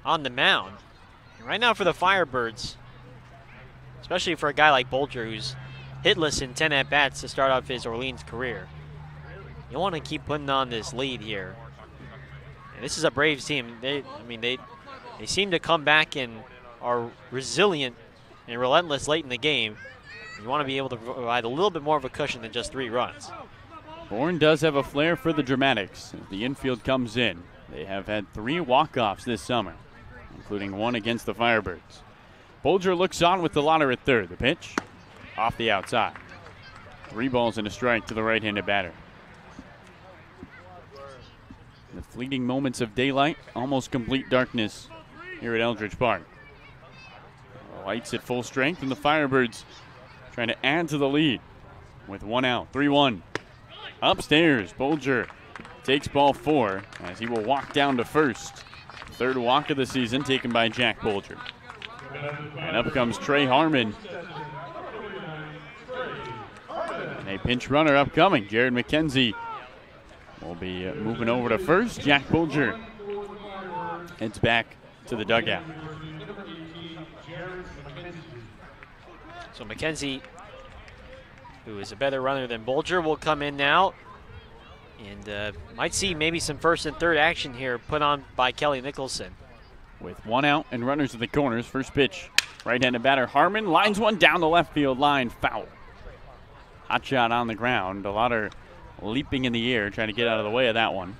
on the mound. And right now for the Firebirds, especially for a guy like Bolger who's hitless in 10 at-bats to start off his Orleans career, you want to keep putting on this lead here. And this is a Braves team. They seem to come back and are resilient and relentless late in the game. You want to be able to provide a little bit more of a cushion than just 3 runs. Bourne does have a flair for the dramatics. As the infield comes in. They have had 3 walk-offs this summer, including 1 against the Firebirds. Bolger looks on with DeLauder at third. The pitch off the outside. 3 balls and a strike to the right-handed batter. The fleeting moments of daylight, almost complete darkness here at Eldridge Park. Lights at full strength, and the Firebirds trying to add to the lead with 1 out. 3-1. Upstairs, Bolger takes ball 4 as he will walk down to first. 3rd walk of the season taken by Jack Bolger. And up comes Trey Harmon. And a pinch runner upcoming. Jared McKenzie will be moving over to first. Jack Bolger heads back to the dugout. So McKenzie, who is a better runner than Bolger, will come in now. And might see maybe some first and third action here put on by Kelly Nicholson. With 1 out and runners at the corners, first pitch. Right-handed batter Harmon lines one down the left field line, foul. Hot shot on the ground. DeLauder leaping in the air, trying to get out of the way of that one.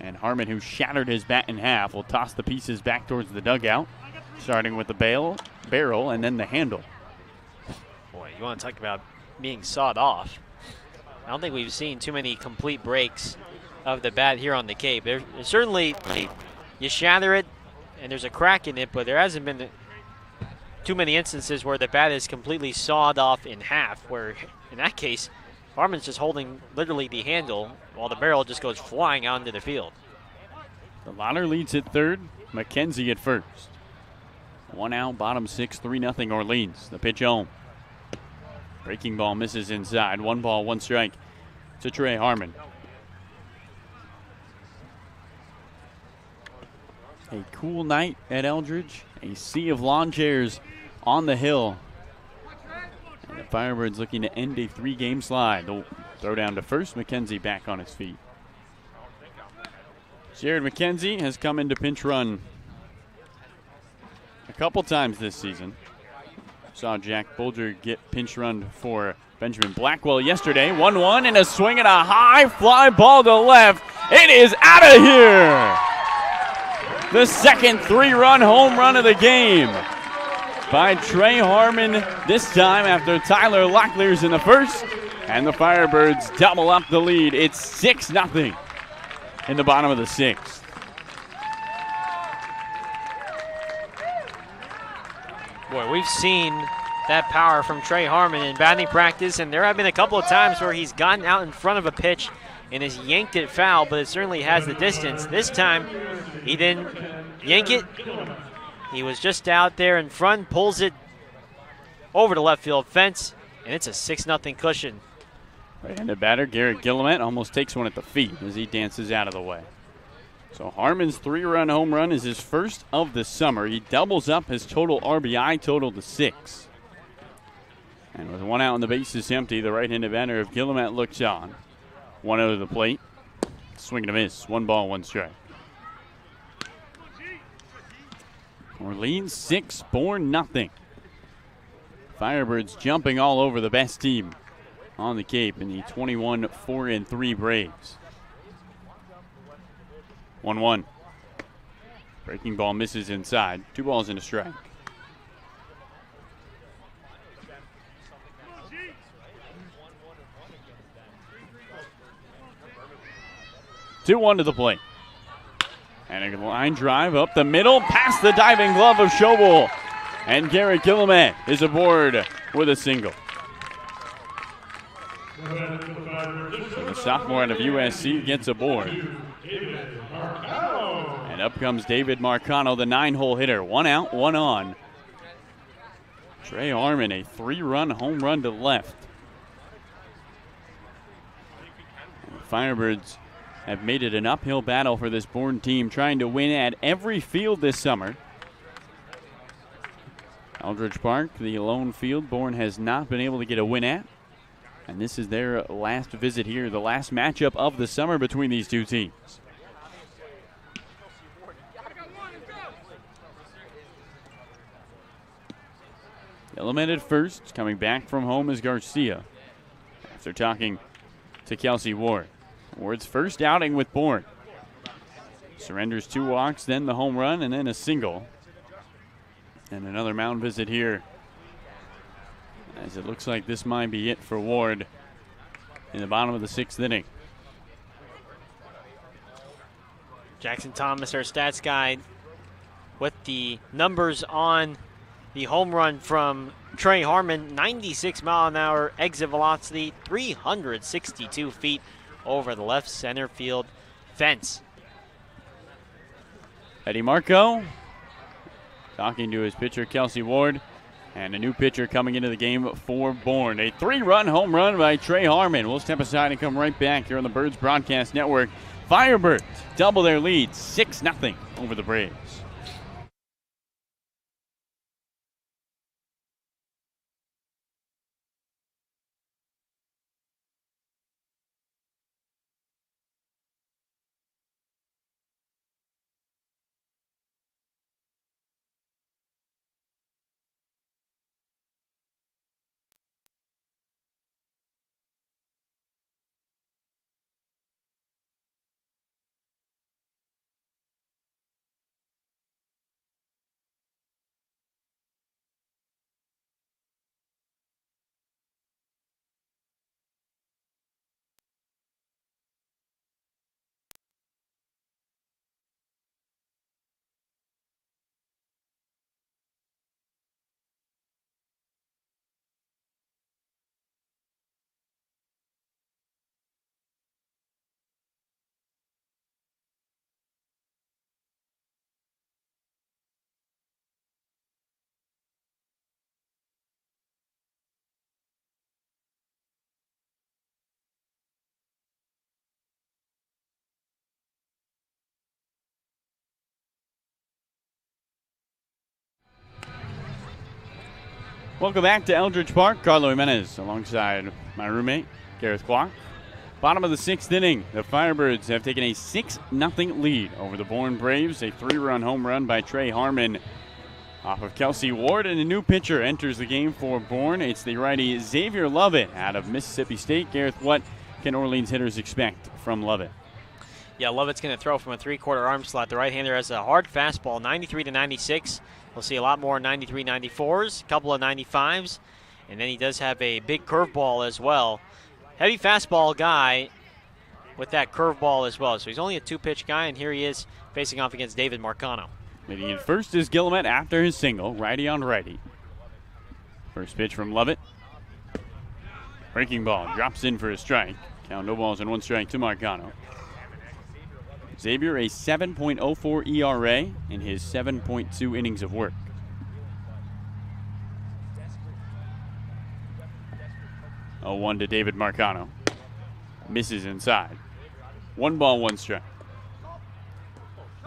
And Harmon, who shattered his bat in half, will toss the pieces back towards the dugout, starting with the barrel and then the handle. Boy, you want to talk about being sawed off. I don't think we've seen too many complete breaks of the bat here on the Cape. There's certainly, you shatter it and there's a crack in it, but there hasn't been too many instances where the bat is completely sawed off in half, where in that case, Harmon's just holding literally the handle while the barrel just goes flying onto the field. DeLauder leads at third, McKenzie at first. 1 out, bottom 6, 3-0 Orleans. The pitch home. Breaking ball misses inside. 1 ball, 1 strike to Trey Harmon. A cool night at Eldridge. A sea of lawn chairs on the hill. And the Firebirds looking to end a 3-game slide. They'll throw down to first. McKenzie back on his feet. Jared McKenzie has come into pinch run a couple times this season. Saw Jack Bolger get pinch run for Benjamin Blackwell yesterday. 1-1 and a swing and a high fly ball to left. It is out of here. The second 3-run home run of the game by Trey Harmon, this time after Tyler Locklear's in the first. And the Firebirds double up the lead. It's 6-0 in the bottom of the sixth. Boy, we've seen that power from Trey Harmon in batting practice, and there have been a couple of times where he's gotten out in front of a pitch and has yanked it foul, but it certainly has the distance. This time, he didn't yank it. He was just out there in front, pulls it over the left field fence, and it's a 6-0 cushion. Right-handed batter Garrett Guillemette almost takes one at the feet as he dances out of the way. So Harmon's 3-run home run is his first of the summer. He doubles up his total RBI total to 6. And with 1 out and the bases empty, the right-handed batter of Guillemette looks on. 1-0 to the plate. Swing and a miss. 1 ball, 1 strike. Orleans 6, Bourne nothing. Firebirds jumping all over the best team on the Cape in the 21-4-3 Braves. 1-1. Breaking ball misses inside. 2 balls and a strike. Two-1 to the plate. And a line drive up the middle, past the diving glove of Schobel. And Garrett Guillemette is aboard with a single. So the sophomore out of USC gets aboard. And up comes David Marcano, the 9-hole hitter. 1 out, 1 on. Trey Harmon, a 3-run home run to left. And the Firebirds have made it an uphill battle for this Bourne team, trying to win at every field this summer. Eldridge Park, the lone field Bourne has not been able to get a win at. And this is their last visit here, the last matchup of the summer between these two teams. Guillemette at first, coming back from home is Garcia. After talking to Kelsey Ward. Ward's first outing with Bourne. Surrenders 2 walks, then the home run, and then a single. And another mound visit here, as it looks like this might be it for Ward in the bottom of the 6th inning. Jackson Thomas, our stats guy, with the numbers on the home run from Trey Harmon. 96-mile-an-hour exit velocity, 362 feet over the left center field fence. Eddie Marco talking to his pitcher, Kelsey Ward. And a new pitcher coming into the game for Bourne. A 3-run home run by Trey Harmon. We'll step aside and come right back here on the Birds Broadcast Network. Firebirds double their lead, 6-0 over the Braves. Welcome back to Eldridge Park. Carlo Jimenez alongside my roommate, Gareth Clark. Bottom of the 6th inning, the Firebirds have taken a 6-0 lead over the Bourne Braves. A 3-run home run by Trey Harmon off of Kelsey Ward, and a new pitcher enters the game for Bourne. It's the righty Xavier Lovett out of Mississippi State. Gareth, what can Orleans hitters expect from Lovett? Yeah, Lovett's going to throw from a 3/4 arm slot. The right-hander has a hard fastball, 93 to 96. We'll see a lot more 93, 94s, a couple of 95s, and then he does have a big curveball as well. Heavy fastball guy with that curveball as well. So he's only a 2-pitch guy, and here he is facing off against David Marcano. Leading in first is Guillemette after his single, righty on righty. First pitch from Lovett. Breaking ball, drops in for a strike. Count no balls and 1 strike to Marcano. Xavier, a 7.04 ERA in his 7.2 innings of work. Oh, 1 to David Marcano. Misses inside. 1 ball, 1 strike.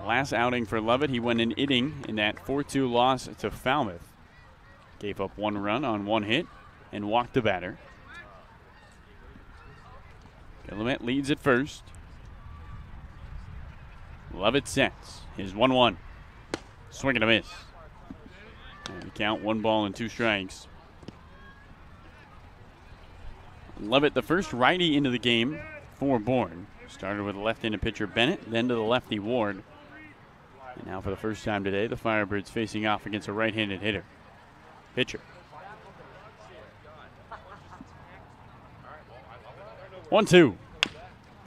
Last outing for Lovett, he went an inning in that 4-2 loss to Falmouth. Gave up 1 run on 1 hit and walked the batter. Guillemette leads at first. Lovett sets his 1-1. Swing and a miss. And the count 1 ball and 2 strikes. Lovett, the first righty into the game for Bourne. Started with the left-handed pitcher Bennett, then to the lefty Ward. And now for the first time today, the Firebirds facing off against a right-handed hitter. Pitcher. 1-2.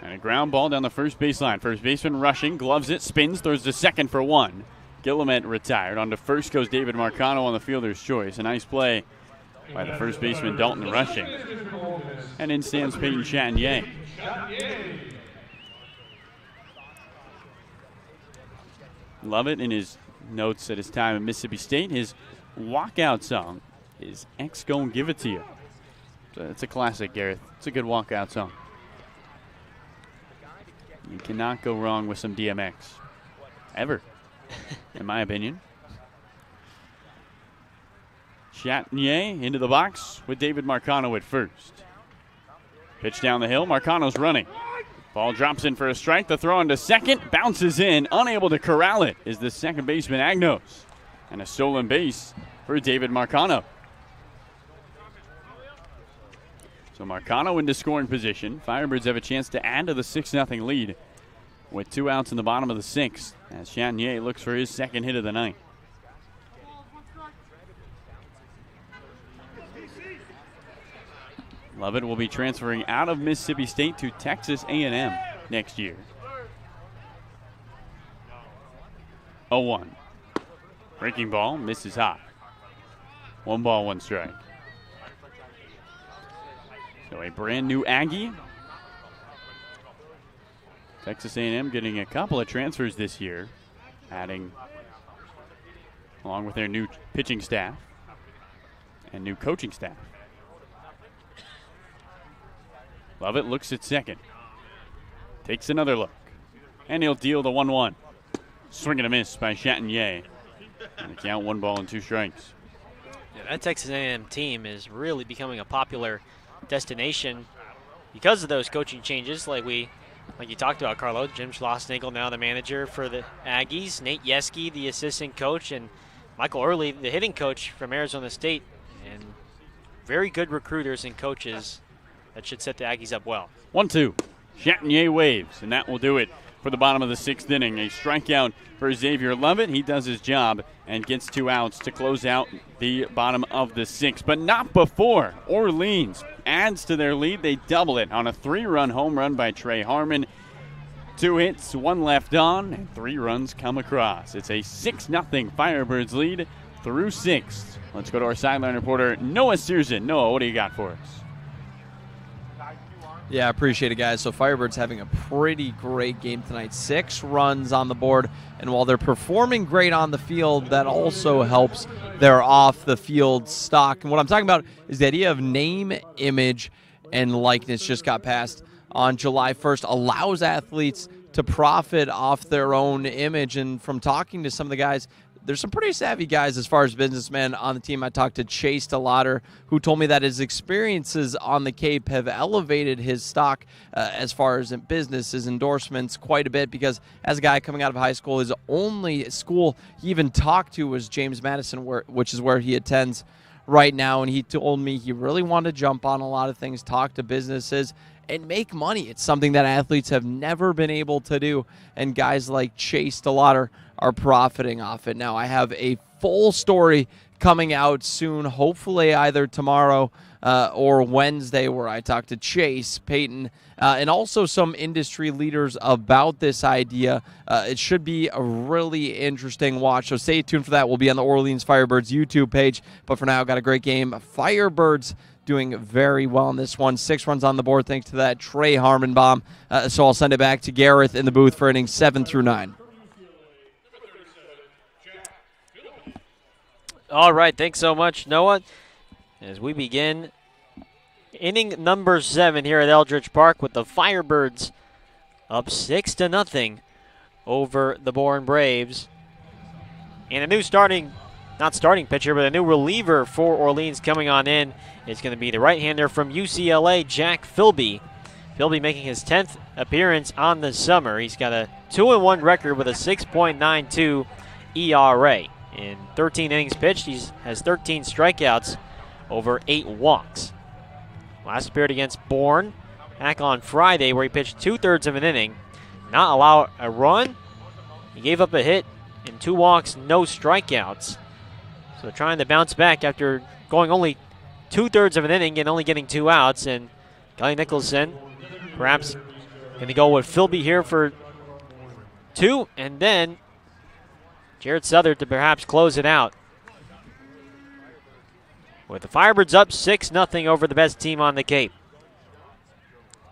And a ground ball down the first baseline. First baseman rushing, gloves it, spins, throws to second for 1. Guillemette retired. On to first goes David Marcano on the fielder's choice. A nice play by the first baseman Dalton rushing. And in stands Peyton Chatinier. Lovett in his notes at his time at Mississippi State, his walkout song is X Gon' Give It To You. So it's a classic, Gareth. It's a good walkout song. You cannot go wrong with some DMX. Ever, in my opinion. Chatinier into the box with David Marcano at first. Pitch down the hill. Marcano's running. Ball drops in for a strike. The throw into second. Bounces in. Unable to corral it is the second baseman Agnos. And a stolen base for David Marcano. So Marcano into scoring position. Firebirds have a chance to add to the 6-0 lead with 2 outs in the bottom of the 6th as Chatinier looks for his second hit of the night. Lovett will be transferring out of Mississippi State to Texas A&M next year. 0-1. Breaking ball, misses high. 1 ball, 1 strike. So a brand new Aggie. Texas A&M getting a couple of transfers this year, adding along with their new pitching staff and new coaching staff. Lovett looks at second. Takes another look. And he'll deal the 1-1. Swing and a miss by Chatinier. And the count 1 ball and 2 strikes. Yeah, that Texas A&M team is really becoming a popular destination because of those coaching changes like you talked about, Carlo. Jim Schlossnagle now the manager for the Aggies. Nate Yeske, the assistant coach, and Michael Early, the hitting coach from Arizona State. And very good recruiters and coaches that should set the Aggies up well. 1-2. Chatinier waves, and that will do it for the bottom of the 6th inning. A strikeout for Xavier Lovett. He does his job and gets 2 outs to close out the bottom of the 6th. But not before Orleans adds to their lead. They double it on a 3-run home run by Trey Harmon. 2 hits, 1 left on, and 3 runs come across. It's a 6-0 Firebirds lead through 6th. Let's go to our sideline reporter, Noah Searson. Noah, what do you got for us? Yeah, I appreciate it, guys. So Firebirds having a pretty great game tonight. 6 runs on the board, and while they're performing great on the field, that also helps their off-the-field stock. And what I'm talking about is the idea of name, image, and likeness just got passed on July 1st, allows athletes to profit off their own image. And from talking to some of the guys, there's some pretty savvy guys as far as businessmen on the team. I talked to Chase DeLauder, who told me that his experiences on the Cape have elevated his stock as far as in business, his endorsements quite a bit, because as a guy coming out of high school, his only school he even talked to was James Madison, which is where he attends right now, and he told me he really wanted to jump on a lot of things, talk to businesses, and make money. It's something that athletes have never been able to do, and guys like Chase DeLauder are profiting off it. Now, I have a full story coming out soon, hopefully either tomorrow or Wednesday, where I talk to Chase, Peyton, and also some industry leaders about this idea. It should be a really interesting watch, so stay tuned for that. We'll be on the Orleans Firebirds YouTube page, but for now, got a great game. Firebirds doing very well in this one. 6 runs on the board thanks to that Trey Harmon bomb. So I'll send it back to Gareth in the booth for innings 7 through 9. All right, thanks so much, Noah. As we begin inning number 7 here at Eldridge Park with the Firebirds up 6-0 over the Bourne Braves. And a new not starting pitcher, but a new reliever for Orleans coming on in is going to be the right-hander from UCLA, Jack Philby. Philby making his 10th appearance on the summer. He's got a 2-1 record with a 6.92 ERA. In 13 innings pitched, he has 13 strikeouts over 8 walks. Last appeared against Bourne back on Friday, where he pitched 2/3 of an inning, not allow a run. He gave up a hit and 2 walks, no strikeouts. So trying to bounce back after going only 2/3 of an inning and only getting 2 outs. And Kelly Nicholson perhaps going to go with Philby here for 2, and then Jared Southard to perhaps close it out. With the Firebirds up 6-0 over the best team on the Cape.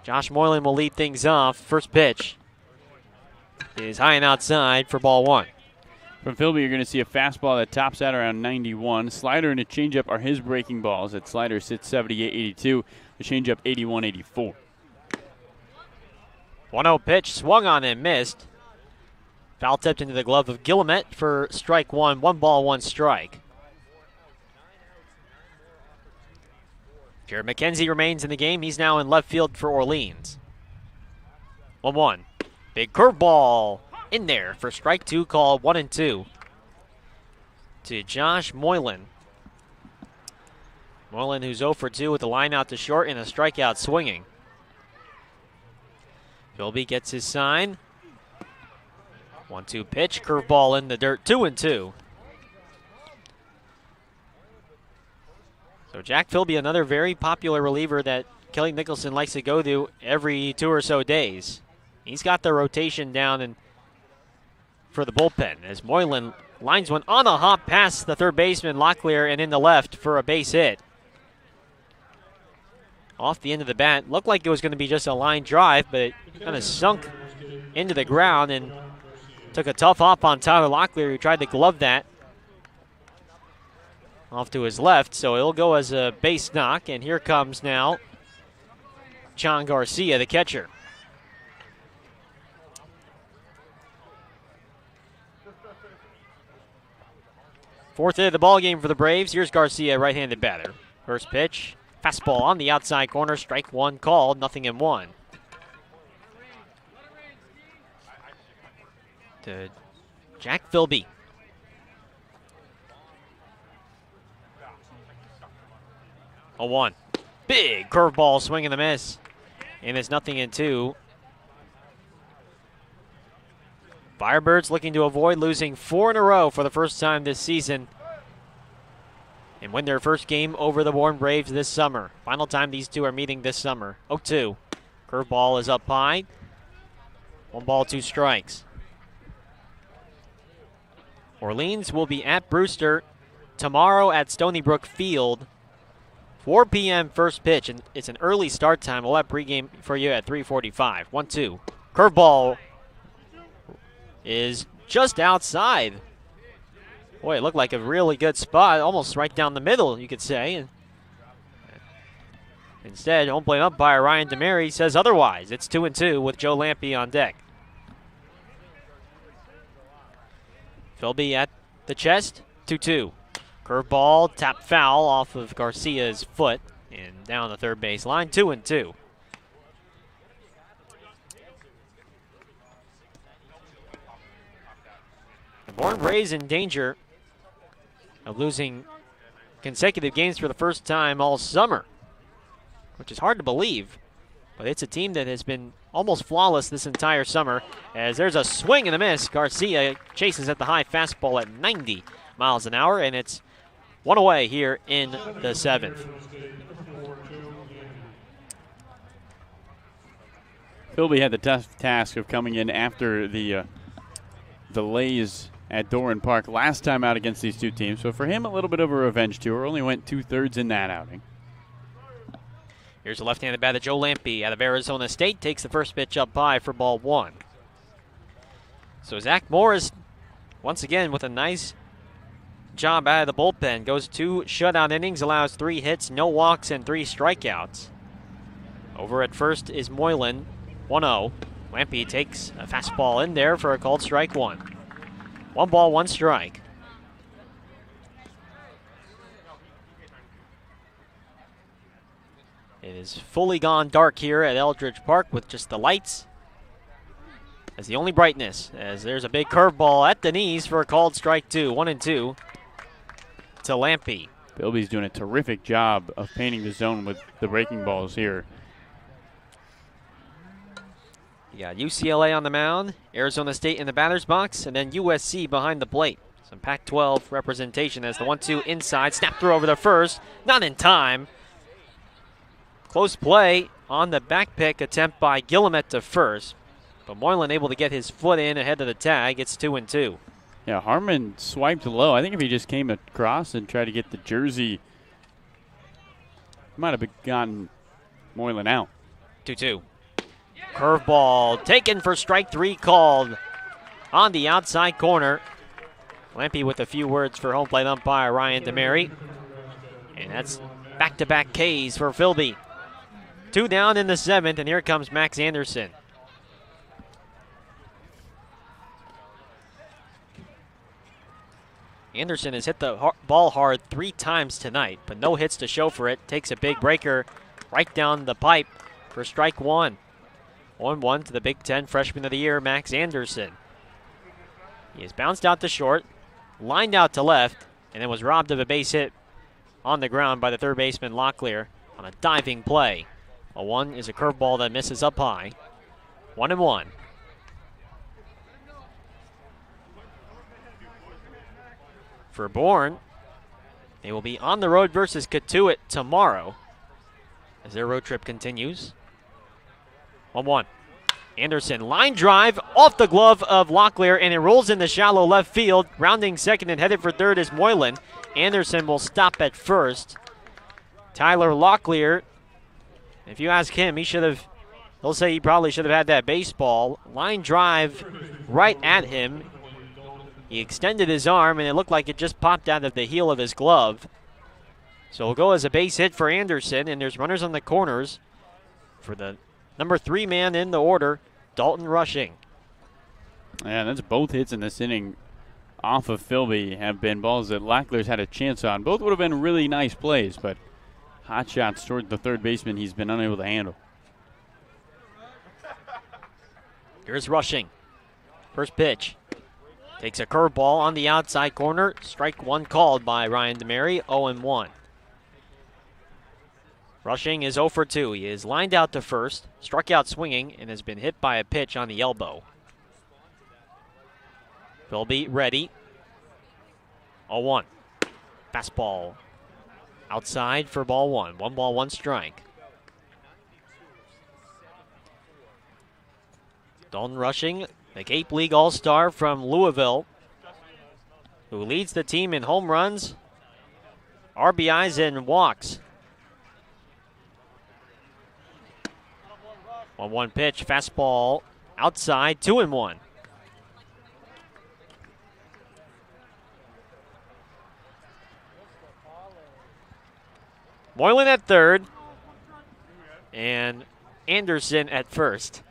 Josh Moylan will lead things off. First pitch is high and outside for ball 1. From Philby, you're going to see a fastball that tops out around 91. Slider and a changeup are his breaking balls. That slider sits 78-82. The changeup 81-84. 1-0 pitch swung on and missed. Foul tipped into the glove of Guillemette for strike 1. 1 ball, 1 strike. Jared McKenzie remains in the game. He's now in left field for Orleans. 1-1. Big curveball in there for strike 2, called 1-2 to Josh Moylan. Moylan, who's 0 for 2 with the line out to short and a strikeout swinging. Philby gets his sign. 1-2 pitch, curveball in the dirt, 2-2. So Jack Philby, another very popular reliever that Kelly Nicholson likes to go to every 2 or so days. He's got the rotation down and for the bullpen as Moylan lines one on a hop past the third baseman Locklear and in the left for a base hit. Off the end of the bat, looked like it was going to be just a line drive, but it kind of sunk into the ground and took a tough hop on Tyler Locklear, who tried to glove that off to his left, so it'll go as a base knock, and here comes now John Garcia, the catcher. Fourth hit of the ball game for the Braves. Here's Garcia, right-handed batter. First pitch, fastball on the outside corner, strike 1 called, 0-1. To Jack Philby. A 1. Big curveball, swing and a miss. And it's 0-2. Firebirds looking to avoid losing 4 in a row for the first time this season and win their first game over the Bourne Braves this summer. Final time these two are meeting this summer. 0-2. Curveball is up high. 1 ball, 2 strikes. Orleans will be at Brewster tomorrow at Stony Brook Field. 4 p.m. first pitch, and it's an early start time. We'll have pregame for you at 3:45. 1-2. Curveball is just outside. Boy, it looked like a really good spot, almost right down the middle, you could say. And instead, home plate umpire Ryan DeMary says otherwise. It's 2-2 with Joe Lampe on deck. Philby at the chest, 2-2. Curveball, tap foul off of Garcia's foot and down the third base line, 2-2. The Bourne Braves in danger of losing consecutive games for the first time all summer, which is hard to believe. But it's a team that has been almost flawless this entire summer, as there's a swing and a miss. Garcia chases at the high fastball at 90 miles an hour, and it's one away here in the seventh. Philby had the tough task of coming in after the delays at Doran Park last time out against these two teams. So for him, a little bit of a revenge tour. Only went 2/3 in that outing. Here's a left-handed batter, Joe Lampe out of Arizona State. Takes the first pitch up high for ball one. So Zach Morris, once again, with a nice job out of the bullpen. Goes 2 shutout innings, allows 3 hits, no walks, and 3 strikeouts. Over at first is Moylan, 1-0. Lampe takes a fastball in there for a called strike one. 1 ball, 1 strike. It is fully gone dark here at Eldridge Park with just the lights as the only brightness, as there's a big curveball at the knees for a called strike two. 1-2 to Lampe. Philby's doing a terrific job of painting the zone with the breaking balls here. You got UCLA on the mound, Arizona State in the batter's box, and then USC behind the plate. Some Pac-12 representation as the 1-2 inside. Snap throw over the first, not in time. Close play on the back pick attempt by Guillemette to first, but Moylan able to get his foot in ahead of the tag. It's 2-2. Yeah, Harmon swiped low. I think if he just came across and tried to get the jersey, he might have gotten Moylan out. 2-2. Curveball taken for strike 3 called on the outside corner. Lampe with a few words for home plate umpire Ryan DeMary. And that's back-to-back Ks for Philby. 2 down in the 7th, and here comes Max Anderson. Anderson has hit the ball hard 3 times tonight, but no hits to show for it. Takes a big breaker right down the pipe for strike 1. 1-1 to the Big Ten Freshman of the Year, Max Anderson. He has bounced out to short, lined out to left, and then was robbed of a base hit on the ground by the third baseman Locklear on a diving play. A 1 is a curveball that misses up high. 1-1. For Bourne, they will be on the road versus Catuit tomorrow as their road trip continues. 1-1. Anderson, line drive off the glove of Locklear, and it rolls in the shallow left field. Rounding second and headed for third is Moylan. Anderson will stop at first. Tyler Locklear, if you ask him, he'll say he probably should have had that baseball. Line drive right at him. He extended his arm, and it looked like it just popped out of the heel of his glove. So it'll go as a base hit for Anderson, and there's runners on the corners for the number 3 man in the order, Dalton Rushing. Yeah, that's both hits in this inning off of Philby have been balls that Locklear's had a chance on. Both would have been really nice plays, but hot shots toward the third baseman he's been unable to handle. Here's Rushing. First pitch. Takes a curveball on the outside corner. Strike 1 called by Ryan DeMary, 0-1. Rushing is 0 for 2. He is lined out to first, struck out swinging, and has been hit by a pitch on the elbow. Philby ready. 0-1. Fastball outside for ball 1. 1 ball, 1 strike. Dalton Rushing, the Cape League All-Star from Louisville, who leads the team in home runs, RBIs, and walks. 1-1 pitch, fastball outside, 2-1. Moylan at third, and Anderson at first.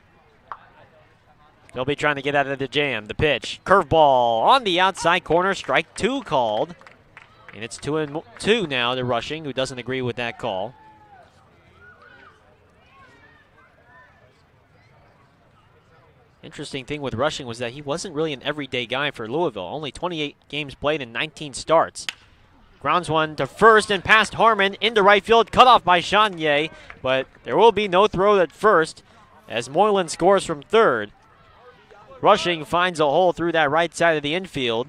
They'll be trying to get out of the jam. The pitch. Curveball on the outside corner. Strike 2 called. And it's 2-2 now to Rushing, who doesn't agree with that call. Interesting thing with Rushing was that he wasn't really an everyday guy for Louisville. Only 28 games played and 19 starts. Grounds one to first and past Harmon into right field. Cut off by Chanier, but there will be no throw at first as Moylan scores from third. Rushing finds a hole through that right side of the infield.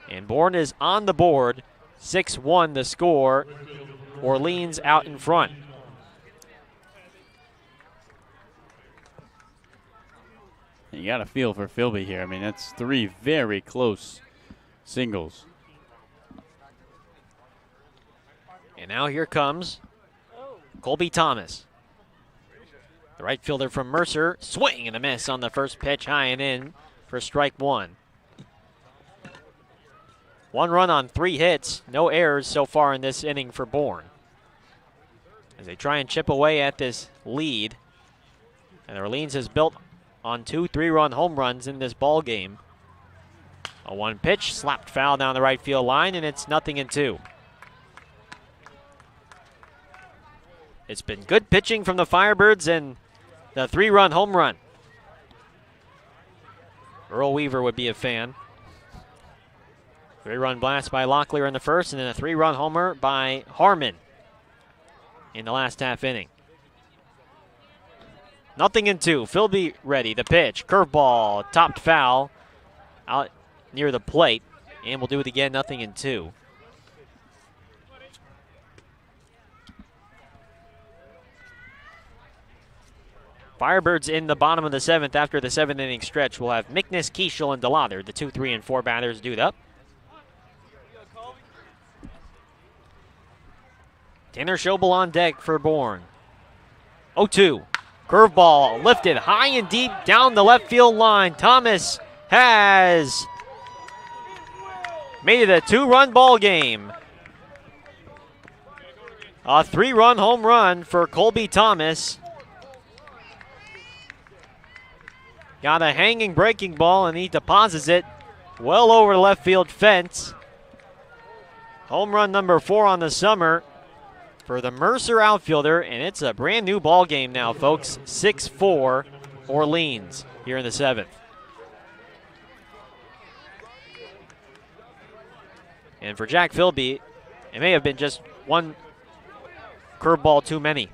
And Bourne is on the board. 6-1 the score. Orleans out in front. You got a feel for Philby here. I mean, that's 3 very close singles. And now here comes Colby Thomas. The right fielder from Mercer. Swing and a miss on the first pitch, high and in for strike 1. 1 run on 3 hits. No errors so far in this inning for Bourne. As they try and chip away at this lead. And Orleans has built on 2 3-run home runs in this ball game. A 1 pitch, slapped foul down the right field line, and it's 0-2. It's been good pitching from the Firebirds and the 3-run home run. Earl Weaver would be a fan. 3-run blast by Locklear in the first, and then a 3-run homer by Harmon in the last half inning. 0-2. Philby ready. The pitch. Curveball. Topped foul. Out near the plate. And we'll do it again. 0-2. Firebirds in the bottom of the 7th after the 7th inning stretch. We'll have Mickness, Keishel, and DeLauder, the 2, 3, and 4 batters, due up. Tanner Schobel on deck for Bourne. 0-2. Curveball lifted high and deep down the left field line. Thomas has made it a 2-run ball game. A 3-run home run for Colby Thomas. Got a hanging breaking ball and he deposits it well over the left field fence. Home run number 4 on the summer for the Mercer outfielder, and it's a brand new ball game now, folks. 6-4 Orleans here in the 7th. And for Jack Philby, it may have been just 1 curveball too many.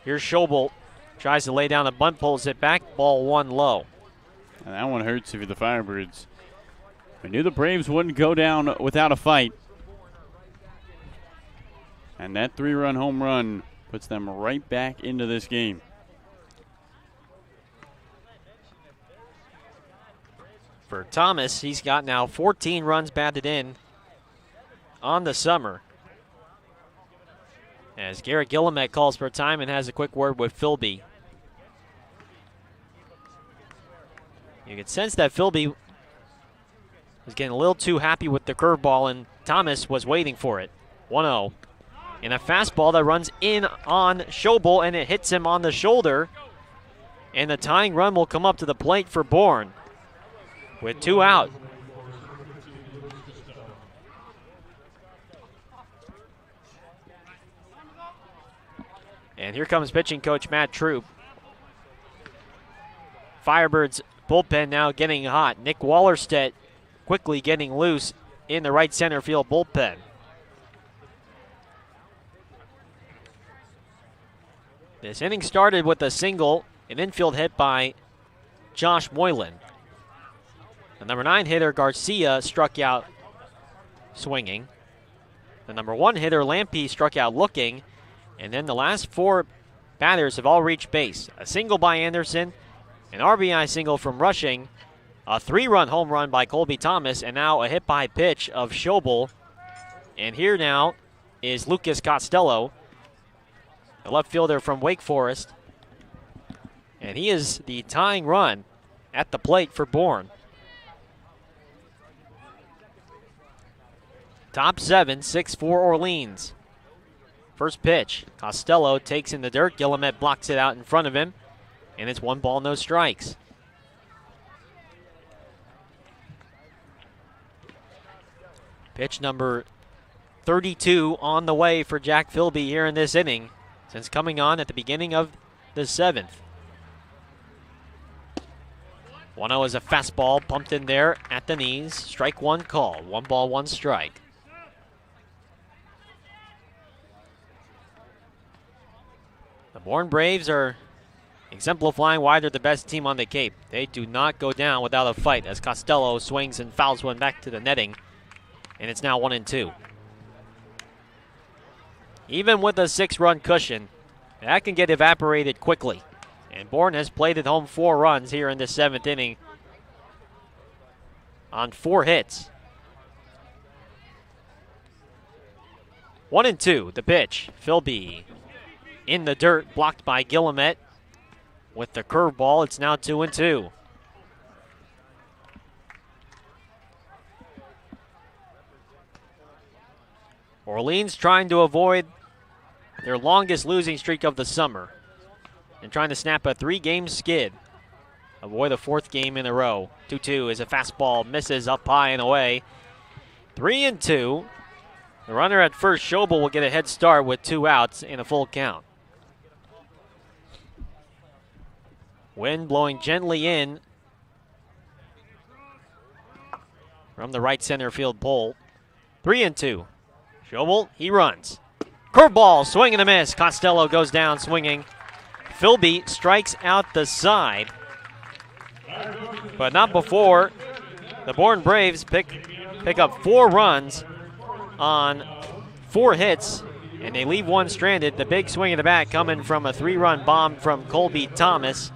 Here's Schobel. Tries to lay down a bunt, pulls it back, ball 1 low. And that one hurts if you're the Firebirds. We knew the Braves wouldn't go down without a fight. And that 3-run home run puts them right back into this game. For Thomas, he's got now 14 runs batted in on the summer. As Garrett Gillimet calls for time and has a quick word with Philby. You can sense that Philby was getting a little too happy with the curveball, and Thomas was waiting for it. 1-0. And a fastball that runs in on Schobel, and it hits him on the shoulder. And the tying run will come up to the plate for Bourne with 2 out. And here comes pitching coach Matt Troop. Firebirds bullpen now getting hot. Nick Wallerstedt quickly getting loose in the right center field bullpen. This inning started with a single, an infield hit by Josh Moylan. The number 9 hitter Garcia struck out swinging. The number 1 hitter Lampe struck out looking. And then the last 4 batters have all reached base. A single by Anderson, an RBI single from Rushing, a 3-run home run by Colby Thomas, and now a hit by pitch of Schobel. And here now is Lucas Costello, the left fielder from Wake Forest. And he is the tying run at the plate for Bourne. Top 7, 6-4 Orleans. First pitch, Costello takes in the dirt. Guillemette blocks it out in front of him, and it's 1 ball, no strikes. Pitch number 32 on the way for Jack Philby here in this inning, since coming on at the beginning of the 7th. 1-0 is a fastball pumped in there at the knees. Strike 1 call. 1 ball, 1 strike. The Bourne Braves are exemplifying why they're the best team on the Cape. They do not go down without a fight as Costello swings and fouls one back to the netting, and it's now 1-2. Even with a 6-run cushion, that can get evaporated quickly. And Bourne has played at home 4 runs here in the 7th inning on 4 hits. 1-2, the pitch. Philby in the dirt, blocked by Guillemette. With the curveball, it's now 2-2. Orleans trying to avoid their longest losing streak of the summer and trying to snap a 3-game skid. Avoid a 4th game in a row. 2-2 is a fastball, misses up high and away. 3-2. The runner at first, Schobel, will get a head start with 2 outs and a full count. Wind blowing gently in from the right center field pole. 3-2. Schobel, he runs. Curveball, swing and a miss. Costello goes down swinging. Philby strikes out the side, but not before the Bourne Braves pick up 4 runs on 4 hits, and they leave 1 stranded. The big swing of the bat coming from a 3-run bomb from Colby Thomas,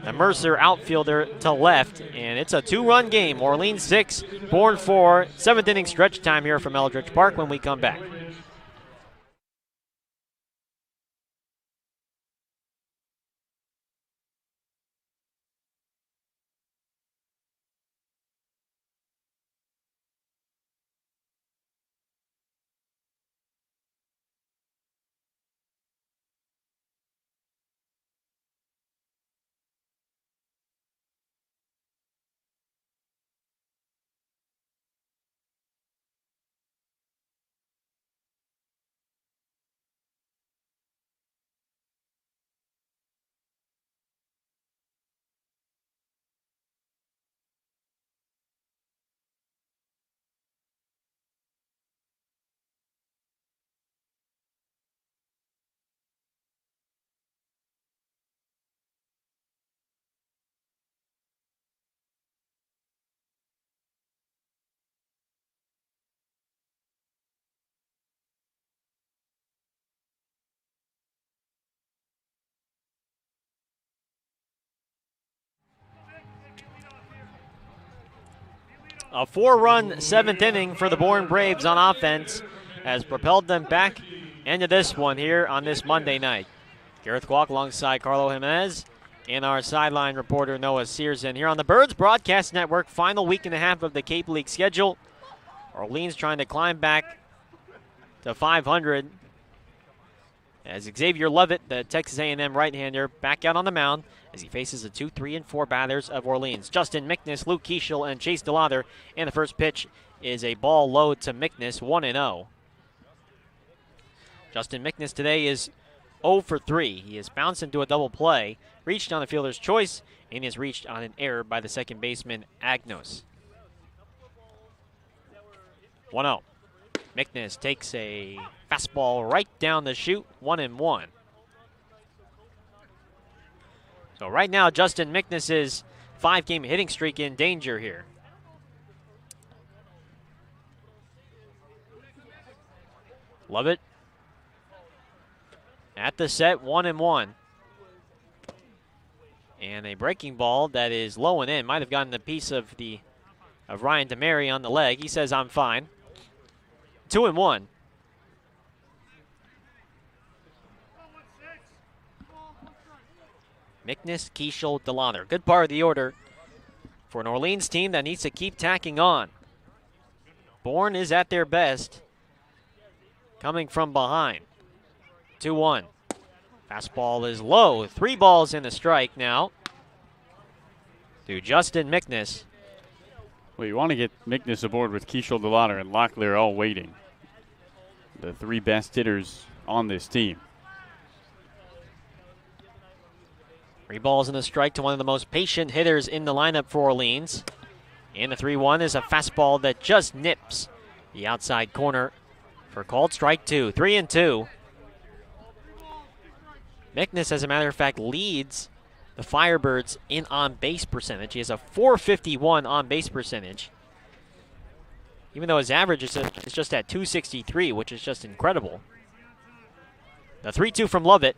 the Mercer outfielder to left, and it's a 2-run game. Orleans 6, Bourne 4. 7th inning stretch time here from Eldridge Park when we come back. A 4-run 7th inning for the Bourne Braves on offense has propelled them back into this one here on this Monday night. Gareth Kwok alongside Carlo Jimenez and our sideline reporter Noah Searson here on the Birds Broadcast Network. Final week and a half of the Cape League schedule. Orleans trying to climb back to 500 as Xavier Lovett, the Texas A&M right-hander, back out on the mound as he faces the 2, 3, and 4 batters of Orleans. Justin Mickness, Luke Keishel, and Chase DeLather. And the first pitch is a ball low to Mickness, 1-0. Justin Mickness today is 0 for 3. He has bounced into a double play, reached on the fielder's choice, and is reached on an error by the second baseman, Agnos. 1-0. Mickness takes a fastball right down the chute, 1-1. So right now, Justin Mickness's 5-game hitting streak in danger here. Lovett at the set, 1-1. And a breaking ball that is low and in. Might have gotten a piece of Ryan DeMary on the leg. He says, I'm fine. 2-1. Mickness, Keishel, DeLather. Good part of the order for an Orleans team that needs to keep tacking on. Bourne is at their best, coming from behind. 2-1. Fastball is low. 3 balls and a strike now to Justin Mickness. Well, you want to get Mickness aboard with Keishel, DeLauder, and Locklear all waiting. The 3 best hitters on this team. 3 balls and a strike to one of the most patient hitters in the lineup for Orleans. And the 3-1 is a fastball that just nips the outside corner for called strike 2. 3-2. Mickness, as a matter of fact, leads the Firebirds in on-base percentage. He has a .451 on-base percentage, even though his average is just at .263, which is just incredible. The 3-2 from Lovett,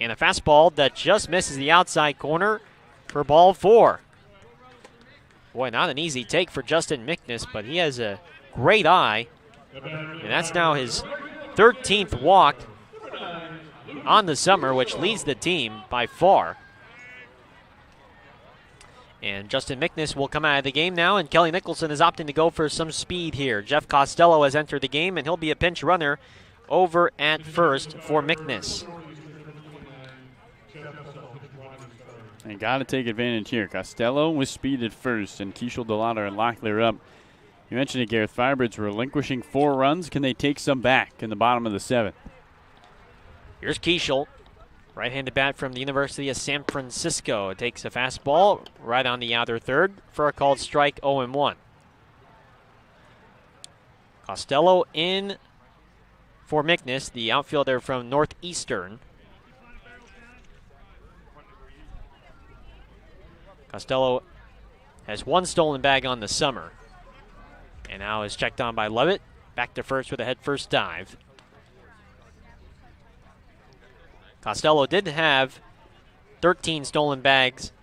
and a fastball that just misses the outside corner for ball 4. Boy, not an easy take for Justin Mickness, but he has a great eye, and that's now his 13th walk on the summer, which leads the team by far. And Justin Mickness will come out of the game now, and Kelly Nicholson is opting to go for some speed here. Jeff Costello has entered the game, and he'll be a pinch runner over at first for Mickness. And got to take advantage here. Costello with speed at first, and Keishel, DeLauder, and Locklear up. You mentioned it, Gareth. Firebirds relinquishing 4 runs. Can they take some back in the bottom of the 7th? Here's Keishel, right-handed bat from the University of San Francisco. It takes a fastball right on the outer third for a called strike, 0-1. Costello in for Mickness, the outfielder from Northeastern. Costello has 1 stolen bag on the summer, and now is checked on by Lovett. Back to first with a head-first dive. Costello did have 13 stolen bags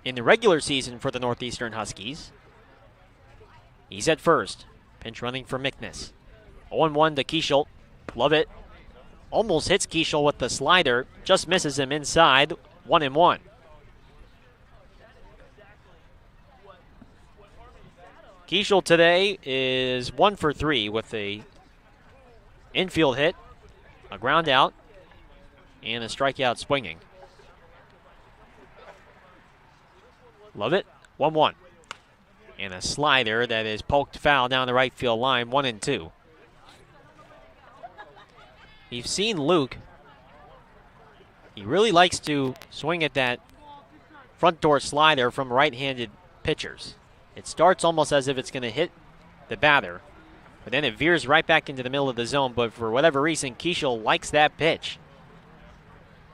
in the regular season for the Northeastern Huskies. He's at first. Pinch running for Mickness. 0-1 to Keishel. Lovett almost hits Keishel with the slider. Just misses him inside. 1-1. Keishel today is 1 for 3 with a infield hit, a ground out, and a strikeout swinging. Lovett, 1-1. And a slider that is poked foul down the right field line, 1-2. You've seen Luke. He really likes to swing at that front door slider from right-handed pitchers. It starts almost as if it's going to hit the batter, but then it veers right back into the middle of the zone. But for whatever reason, Keishel likes that pitch.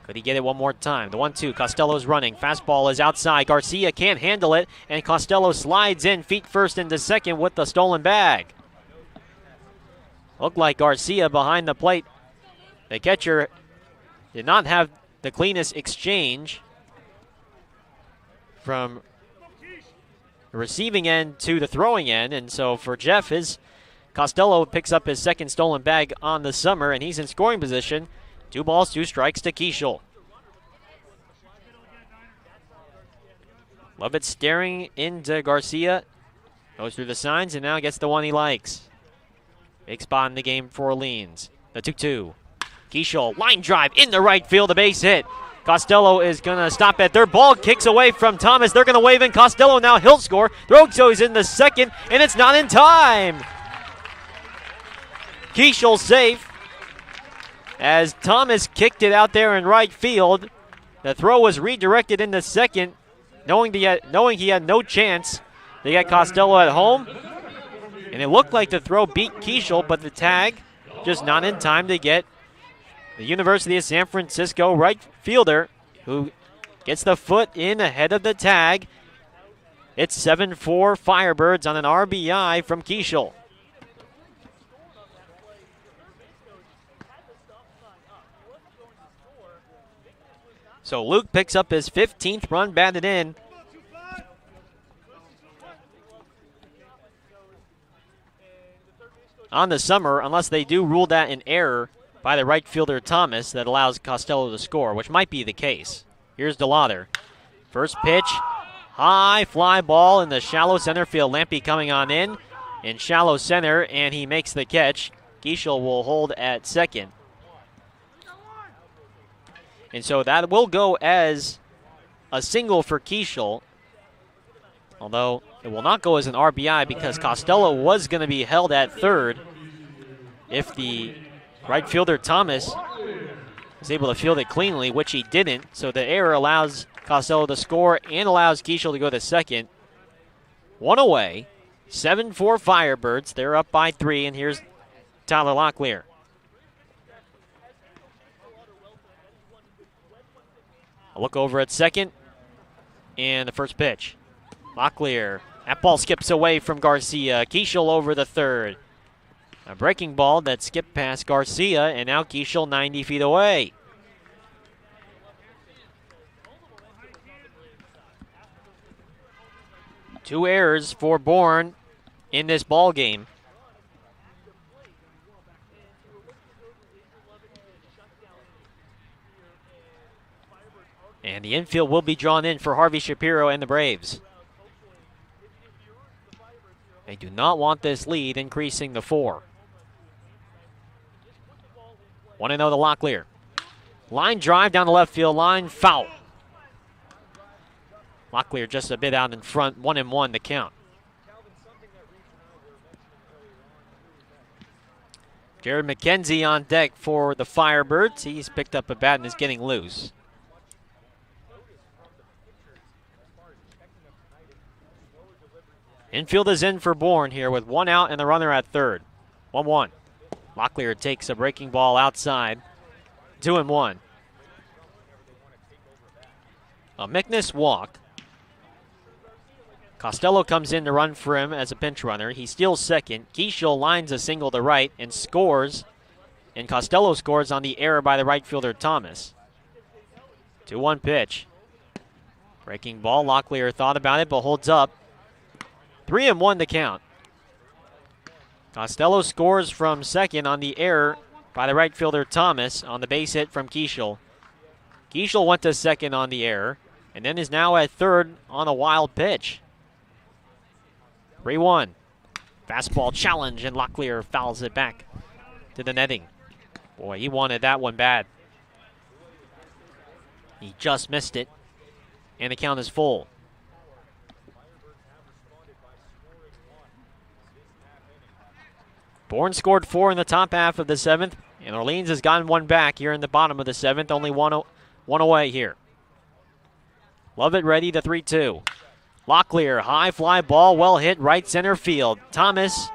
Could he get it one more time? The 1-2, Costello's running. Fastball is outside. Garcia can't handle it, and Costello slides in feet first into second with the stolen bag. Looked like Garcia behind the plate. The catcher did not have the cleanest exchange from the receiving end to the throwing end, and so for Jeff, Costello picks up his 2nd stolen bag on the summer, and he's in scoring position. 2 balls, 2 strikes to Keishel. Lovett staring into Garcia. Goes through the signs and now gets the one he likes. Big spot in the game for Orleans. The 2-2. Keishel, line drive in the right field, a base hit. Costello is going to stop at third. Ball kicks away from Thomas. They're going to wave in. Costello now, he'll score. Throw goes in the second, and it's not in time. Keishel safe as Thomas kicked it out there in right field. The throw was redirected in the second, knowing he had no chance to get Costello at home. And it looked like the throw beat Keishel, but the tag just not in time to get the University of San Francisco right fielder, who gets the foot in ahead of the tag. It's 7-4 Firebirds on an RBI from Keishel. So Luke picks up his 15th run batted in. On the summer, unless they do rule that an error by the right fielder Thomas that allows Costello to score, which might be the case. Here's DeLauder. First pitch, high fly ball in the shallow center field. Lampe coming on in shallow center, and he makes the catch. Keishel will hold at second. And so that will go as a single for Kiesel, although it will not go as an RBI because Costello was going to be held at third if the right fielder Thomas was able to field it cleanly, which he didn't. So the error allows Costello to score and allows Kiesel to go to second. One away, 7-4 Firebirds. They're up by 3, and here's Tyler Locklear. A look over at second, and the first pitch. Locklear, that ball skips away from Garcia. Kiesel over the third. A breaking ball that skipped past Garcia, and now Kiesel 90 feet away. Two errors for Bourne in this ball game. And the infield will be drawn in for Harvey Shapiro and the Braves. They do not want this lead increasing to 4. 1-0 to Locklear. Line drive down the left field line, foul. Locklear just a bit out in front, 1-1 to count. Jared McKenzie on deck for the Firebirds. He's picked up a bat and is getting loose. Infield is in for Bourne here with 1 out and the runner at third. 1-1. Locklear takes a breaking ball outside. 2-1. A Mickness walk. Costello comes in to run for him as a pinch runner. He steals second. Kiesel lines a single to right and scores. And Costello scores on the error by the right fielder Thomas. 2-1 pitch. Breaking ball. Locklear thought about it but holds up. 3-1 to count. Costello scores from second on the error by the right fielder Thomas on the base hit from Kiesel. Kiesel went to second on the error and then is now at third on a wild pitch. 3-1. Fastball challenge and Locklear fouls it back to the netting. Boy, he wanted that one bad. He just missed it and the count is full. Bourne scored 4 in the top half of the 7th, and Orleans has gotten one back here in the bottom of the 7th, only one away here. Lovett ready to 3-2. Locklear, high fly ball, well hit, right center field. Thomas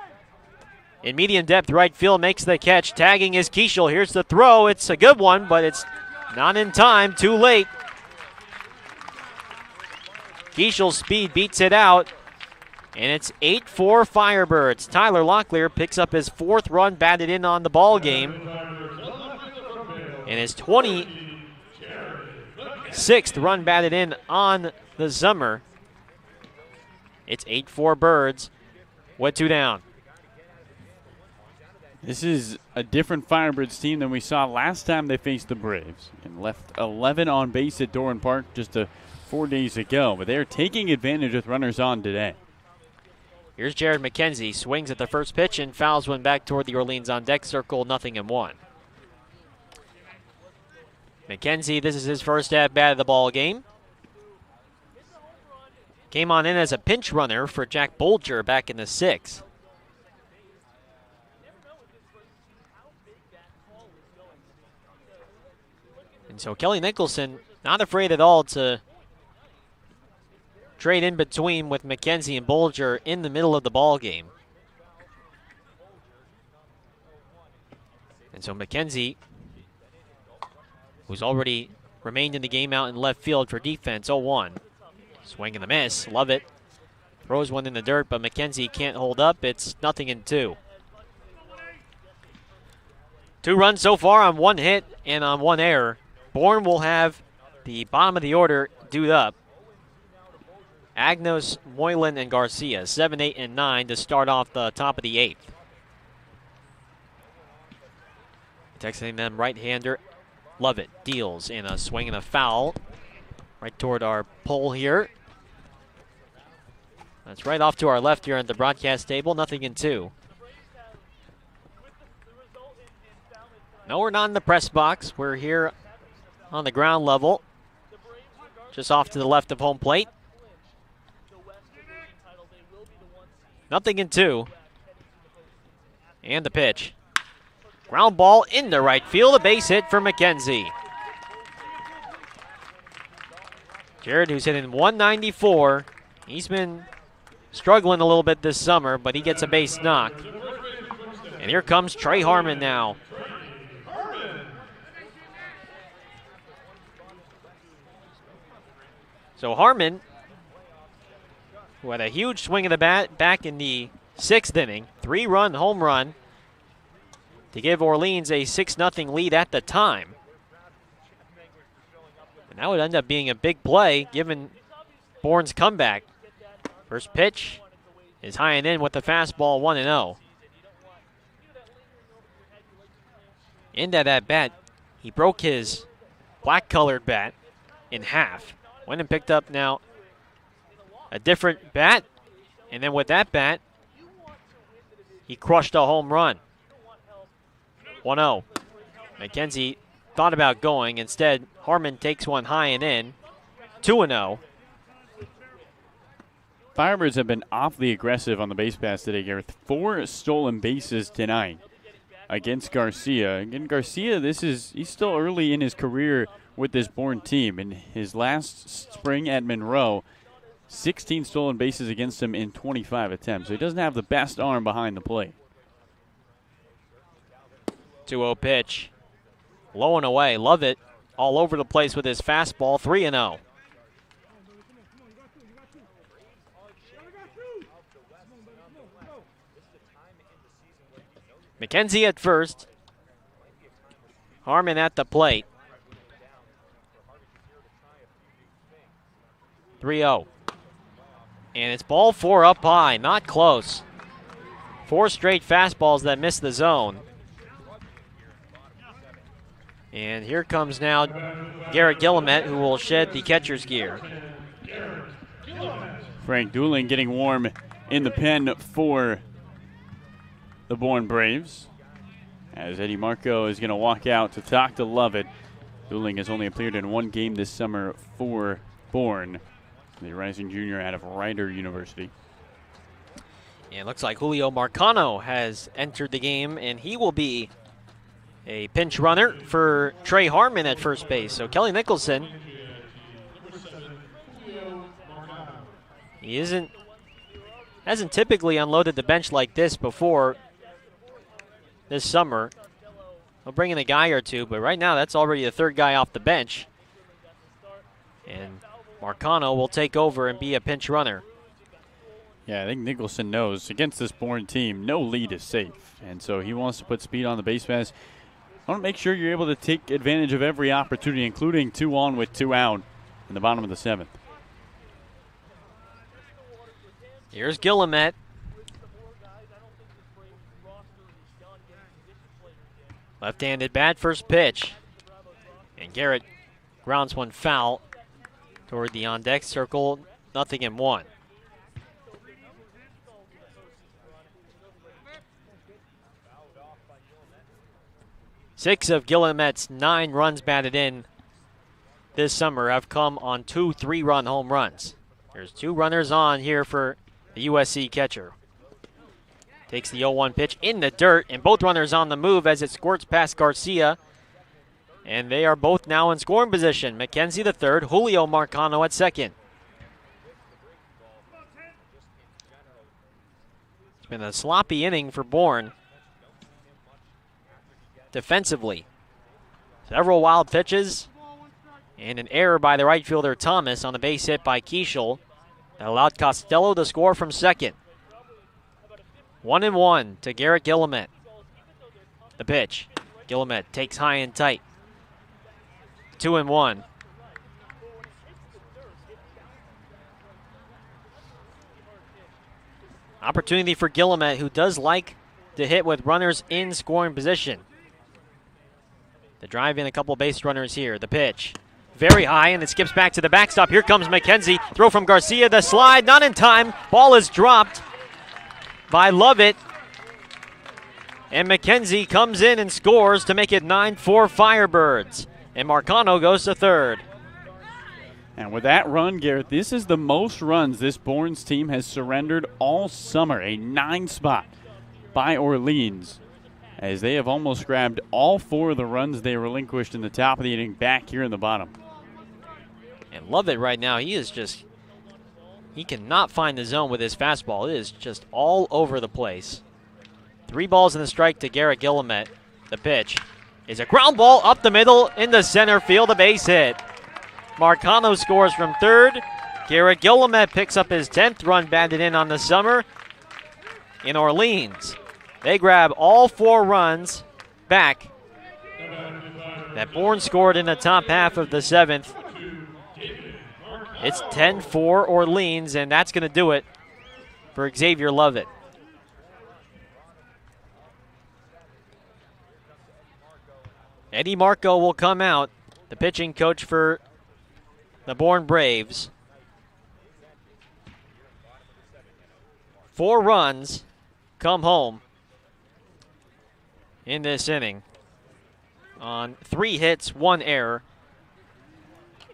in medium depth right field makes the catch. Tagging is Kiesel. Here's the throw. It's a good one, but it's not in time. Too late. Kiesel's speed beats it out. And it's 8-4 Firebirds. Tyler Locklear picks up his 4th run batted in on the ball game. And his 26th run batted in on the summer. It's 8-4 Birds with 2 down. This is a different Firebirds team than we saw last time they faced the Braves. And left 11 on base at Doran Park just 4 days ago. But they're taking advantage with runners on today. Here's Jared McKenzie, swings at the first pitch and fouls one back toward the Orleans on deck circle, 0-1. McKenzie, this is his first at-bat of the ball game. Came on in as a pinch runner for Jack Bolger back in the 6th. And so Kelly Nicholson not afraid at all to trade in between with McKenzie and Bolger in the middle of the ball game. And so McKenzie, who's already remained in the game out in left field for defense, 0-1. Swing and a miss. Lovett throws one in the dirt, but McKenzie can't hold up. It's 0-2. 2 runs so far on 1 hit and on 1 error. Bourne will have the bottom of the order due up. Agnos, Moylan, and Garcia, 7, 8, and 9 to start off the top of the 8th. Texting them right-hander. Lovett deals in a swing and a foul right toward our pole here. That's right off to our left here at the broadcast table, 0-2. No, we're not in the press box. We're here on the ground level, just off to the left of home plate. 0-2. And the pitch. Ground ball into right field, a base hit for McKenzie. Jared, who's hitting 194, he's been struggling a little bit this summer, but he gets a base knock. And here comes Trey Harmon now. So Harmon, who had a huge swing of the bat back in the 6th inning, 3-run home run to give Orleans a 6-0 lead at the time. And that would end up being a big play given Bourne's comeback. First pitch is high and in with the fastball, 1-0. Into that bat, he broke his black-colored bat in half. Went and picked up now a different bat, and then with that bat, he crushed a home run. 1-0. McKenzie thought about going. Instead, Harmon takes one high and in. 2-0. Firebirds have been awfully aggressive on the base paths today, Gareth. 4 stolen bases tonight against Garcia. Again, Garcia, he's still early in his career with this Bourne team. In his last spring at Monroe, 16 stolen bases against him in 25 attempts. So he doesn't have the best arm behind the plate. 2-0 pitch. Low and away. Lovett all over the place with his fastball. 3-0. McKenzie at first. Harmon at the plate. 3-0. And it's ball 4 up high. Not close. 4 straight fastballs that miss the zone. And here comes now Garrett Guillemette, who will shed the catcher's gear. Frank Dooling getting warm in the pen for the Bourne Braves, as Eddie Marco is going to walk out to talk to Lovett. Dooling has only appeared in 1 game this summer for Bourne, the rising junior out of Rider University. And it looks like Julio Marcano has entered the game, and he will be a pinch runner for Trey Harmon at first base. So Kelly Nicholson, he hasn't typically unloaded the bench like this before this summer. He'll bring in a guy or two, but right now that's already the 3rd guy off the bench. And Marcano will take over and be a pinch runner. Yeah, I think Nicholson knows against this Bourne team, no lead is safe. And so he wants to put speed on the base paths. I want to make sure you're able to take advantage of every opportunity, including 2 on with 2 out in the bottom of the 7th. Here's Guillemette. Left-handed bat, first pitch. And Garrett grounds one foul toward the on-deck circle. 0-1. Six of Guillemette's 9 runs batted in this summer have come on 2 3-run home runs. There's 2 runners on here for the USC catcher. Takes the 0-1 pitch in the dirt, and both runners on the move as it squirts past Garcia. And they are both now in scoring position. McKenzie the 3rd, Julio Marcano at 2nd. It's been a sloppy inning for Bourne defensively. Several wild pitches and an error by the right fielder Thomas on the base hit by Keishel that allowed Costello to score from 2nd. 1-1 to Garrett Guillemette. The pitch. Guillemette takes high and tight. 2-1. Opportunity for Guillemette, who does like to hit with runners in scoring position. The drive in a couple base runners here. The pitch. Very high, and it skips back to the backstop. Here comes McKenzie. Throw from Garcia. The slide, not in time. Ball is dropped by Lovett. And McKenzie comes in and scores to make it 9-4 Firebirds. And Marcano goes to third. And with that run, Garrett, this is the most runs this Bourne's team has surrendered all summer. A 9 spot by Orleans, as they have almost grabbed all 4 of the runs they relinquished in the top of the inning back here in the bottom. And Lovett right now, he cannot find the zone with his fastball. It is just all over the place. 3 balls and a strike to Garrett Gillimet. The pitch is a ground ball up the middle into center field, a base hit. Marcano scores from third. Garrett Gillimet picks up his 10th run batted in on the summer. In Orleans, they grab all 4 runs back that Bourne scored in the top half of the 7th. It's 10-4 Orleans, and that's going to do it for Xavier Lovett. Eddie Marco will come out, the pitching coach for the Bourne Braves. 4 runs come home in this inning on 3 hits, 1 error,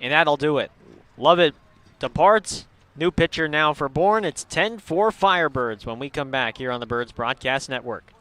and that'll do it. Lovett departs. New pitcher now for Bourne. It's 10-4 Firebirds when we come back here on the Birds Broadcast Network.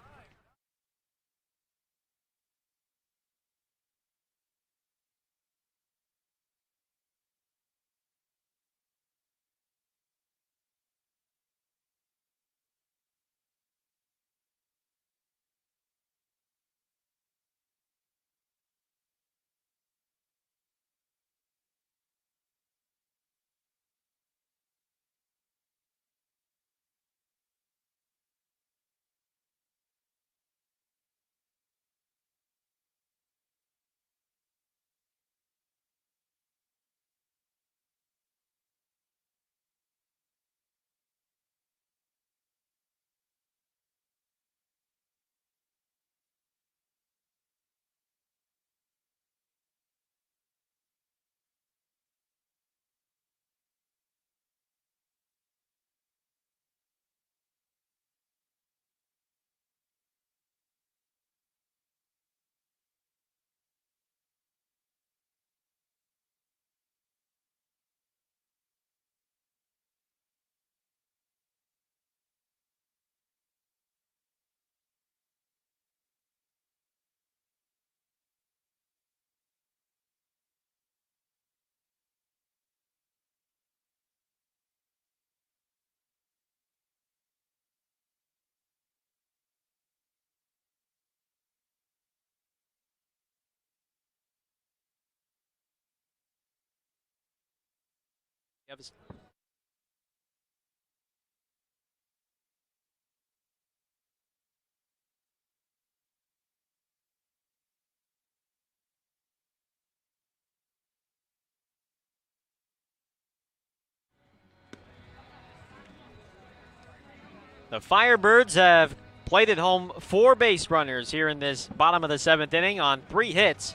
The Firebirds have played at home 4 base runners here in this bottom of the 7th inning on 3 hits.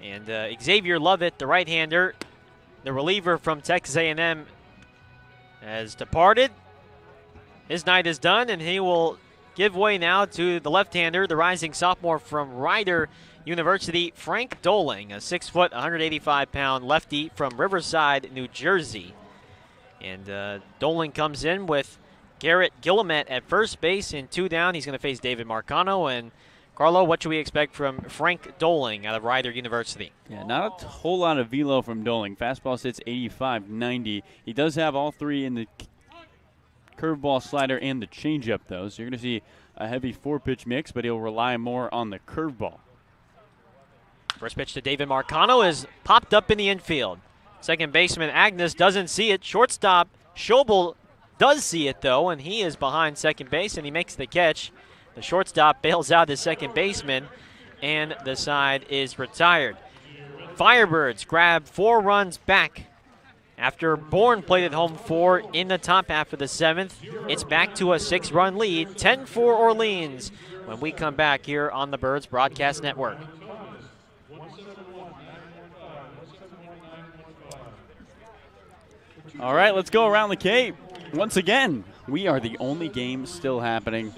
And Xavier Lovett, the right-hander, the reliever from Texas A&M, has departed. His night is done, and he will give way now to the left-hander, the rising sophomore from Rider University, Frank Doling, a 6-foot, 185-pound lefty from Riverside, New Jersey. And Doling comes in with Garrett Gillimet at first base in 2 down. He's going to face David Marcano. And Carlo, what should we expect from Frank Doling out of Rider University? Yeah, not a whole lot of velo from Doling. Fastball sits 85-90. He does have all 3 in the curveball, slider, and the changeup, though. So you're going to see a heavy 4-pitch mix, but he'll rely more on the curveball. First pitch to David Marcano is popped up in the infield. Second baseman Agnes doesn't see it. Shortstop Schobel does see it, though, and he is behind second base, and he makes the catch. The shortstop bails out the second baseman, and the side is retired. Firebirds grab 4 runs back. After Bourne played at home 4 in the top half of the 7th, it's back to a 6-run lead, 10-4 Orleans, when we come back here on the Birds Broadcast Network. All right, let's go around the Cape. Once again, we are the only game still happening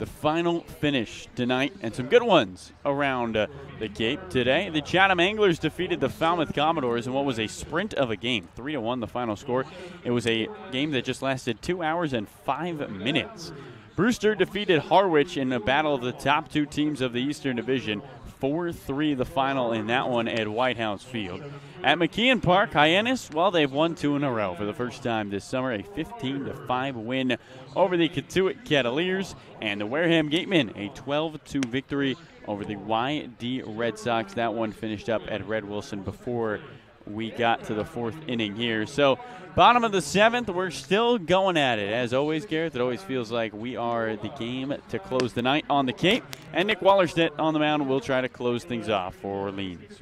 the final finish tonight, and some good ones around the Cape today. The Chatham Anglers defeated the Falmouth Commodores in what was a sprint of a game, 3-1 the final score. It was a game that just lasted 2 hours and 5 minutes. Brewster defeated Harwich in a battle of the top two teams of the Eastern Division, 4-3 the final in that one at White House Field. At McKeon Park, Hyannis, well, they've won 2 in a row for the first time this summer, a 15-5 win over the Katuitt Cavaliers, and the Wareham Gatemen, a 12-2 victory over the YD Red Sox. That one finished up at Red Wilson before we got to the 4th inning here. So bottom of the 7th, we're still going at it. As always, Garrett, it always feels like we are the game to close the night on the Cape. And Nick Wallerstedt on the mound will try to close things off for Orleans.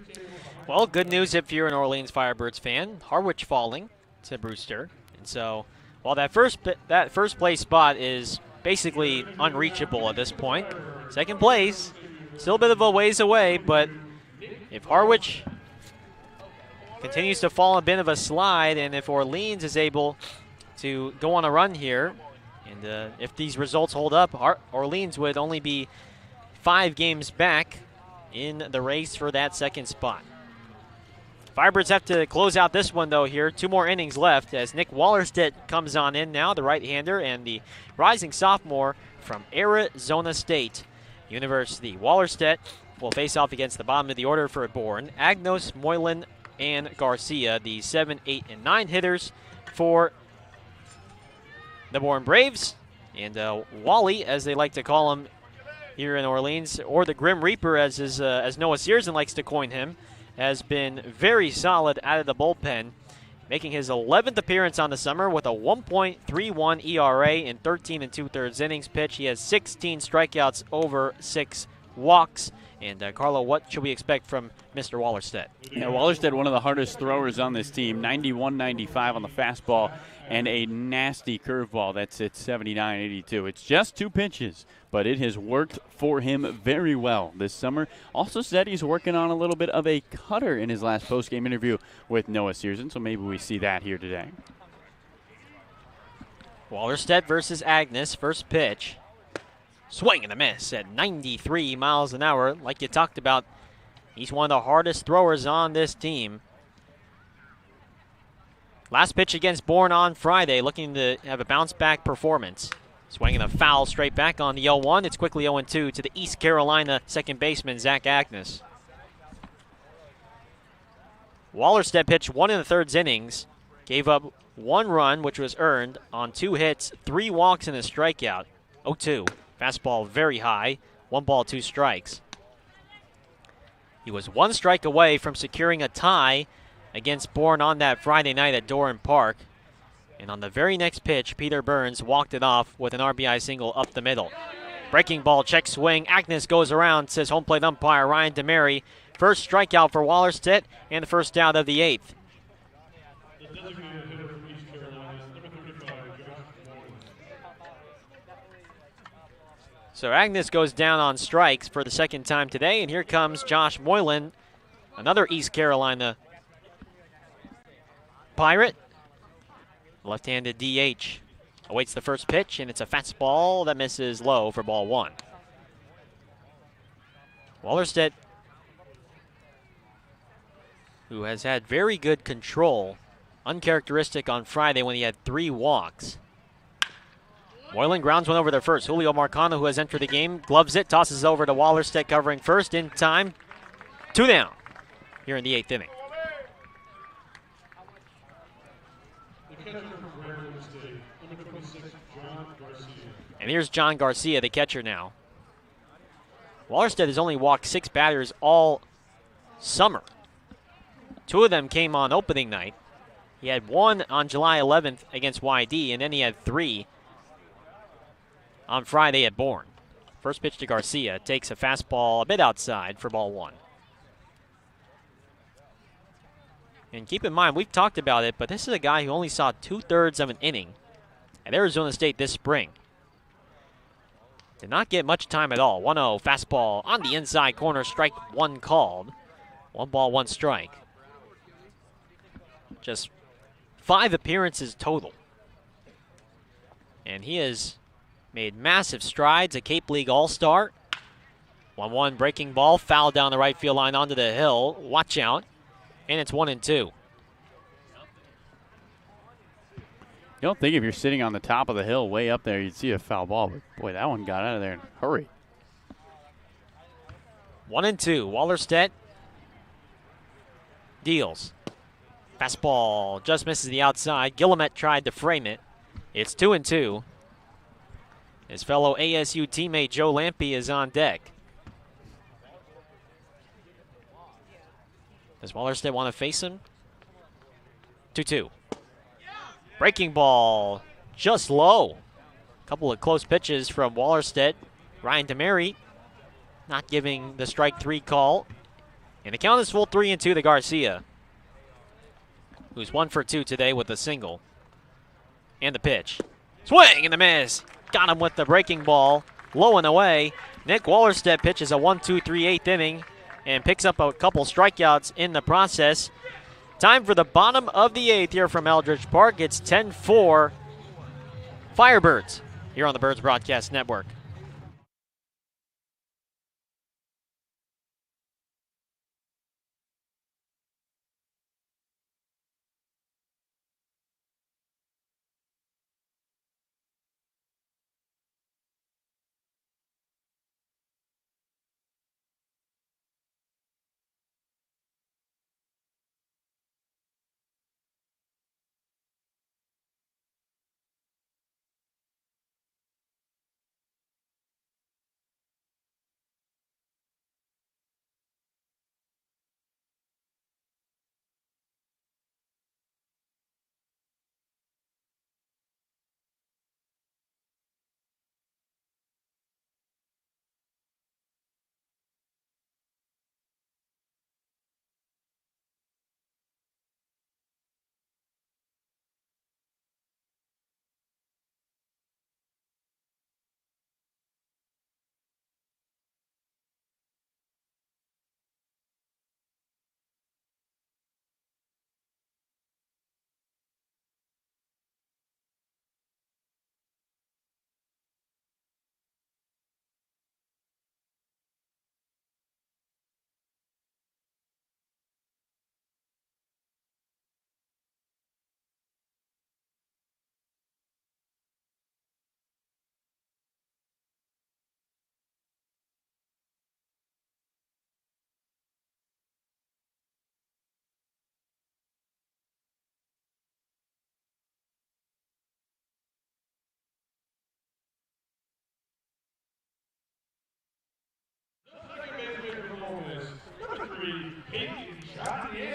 Well, good news if you're an Orleans Firebirds fan. Harwich falling to Brewster. And so while that first place spot is basically unreachable at this point, second place, still a bit of a ways away, but if Harwich continues to fall a bit of a slide, and if Orleans is able to go on a run here, and if these results hold up, Orleans would only be 5 games back in the race for that second spot. Firebirds have to close out this one, though, here. 2 more innings left as Nick Wallerstedt comes on in now, the right-hander, and the rising sophomore from Arizona State University. Wallerstedt will face off against the bottom of the order for Bourne. Agnos, Moylan, and Garcia, the 7, 8, and 9 hitters for the Bourne Braves. And Wally, as they like to call him here in Orleans, or the Grim Reaper, as Noah Searson likes to coin him, has been very solid out of the bullpen, making his 11th appearance on the summer with a 1.31 ERA in 13 2/3 innings pitched. He has 16 strikeouts over 6 walks. And, Carlo, what should we expect from Mr. Wallerstedt? Yeah, Wallerstedt, one of the hardest throwers on this team, 91-95 on the fastball, and a nasty curveball that's at 79-82. It's just 2 pitches, but it has worked for him very well this summer. Also said he's working on a little bit of a cutter in his last postgame interview with Noah Searson, so maybe we see that here today. Wallerstedt versus Agnes, first pitch. Swing and a miss at 93 miles an hour. Like you talked about, he's one of the hardest throwers on this team. Last pitch against Bourne on Friday, looking to have a bounce-back performance. Swinging a foul straight back on the 0-1. It's quickly 0-2 to the East Carolina second baseman, Zach Agnes. Wallerstedt pitched 1 1/3 innings, gave up 1 run, which was earned, on 2 hits, 3 walks, and a strikeout. 0-2. Fastball very high, 1 ball, 2 strikes. He was 1 strike away from securing a tie against Bourne on that Friday night at Doran Park. And on the very next pitch, Peter Burns walked it off with an RBI single up the middle. Breaking ball, check swing. Agnes goes around, says home plate umpire Ryan DeMary. First strikeout for Wallerstedt and the first out of the 8th. So Agnes goes down on strikes for the second time today, and here comes Josh Moylan, another East Carolina Pirate. Left-handed DH awaits the first pitch, and it's a fastball that misses low for ball 1. Wallerstedt, who has had very good control, uncharacteristic on Friday when he had 3 walks. Moylan grounds one over there first. Julio Marcano, who has entered the game, gloves it, tosses over to Wallerstedt covering first in time. 2 down here in the 8th inning. And here's John Garcia, the catcher now. Wallerstedt has only walked 6 batters all summer. 2 of them came on opening night. He had 1 on July 11th against YD, and then he had 3 on Friday at Bourne. First pitch to Garcia, takes a fastball a bit outside for ball 1. And keep in mind, we've talked about it, but this is a guy who only saw 2/3 of an inning at Arizona State this spring. Did not get much time at all. 1-0 fastball on the inside corner, strike 1 called. 1 ball, 1 strike. Just 5 appearances total. And he has made massive strides, a Cape League All-Star. 1-1 breaking ball, foul down the right field line onto the hill. Watch out. And it's 1-2. You don't think if you're sitting on the top of the hill way up there, you'd see a foul ball. But, boy, that one got out of there in a hurry. 1-2. Wallerstedt deals. Fastball just misses the outside. Guillemette tried to frame it. It's 2-2. His fellow ASU teammate Joe Lampe is on deck. Does Wallerstedt want to face him? 2-2. Breaking ball just low. Couple of close pitches from Wallerstedt. Ryan DeMary not giving the strike 3 call. And the count is full 3-2 to Garcia, who's 1 for 2 today with a single. And the pitch. Swing and the miss. Got him with the breaking ball. Low and away. Nick Wallerstedt pitches a 1-2, 3/8 inning and picks up a couple strikeouts in the process. Time for the bottom of the 8th here from Eldridge Park. It's 10-4 Firebirds here on the Birds Broadcast Network.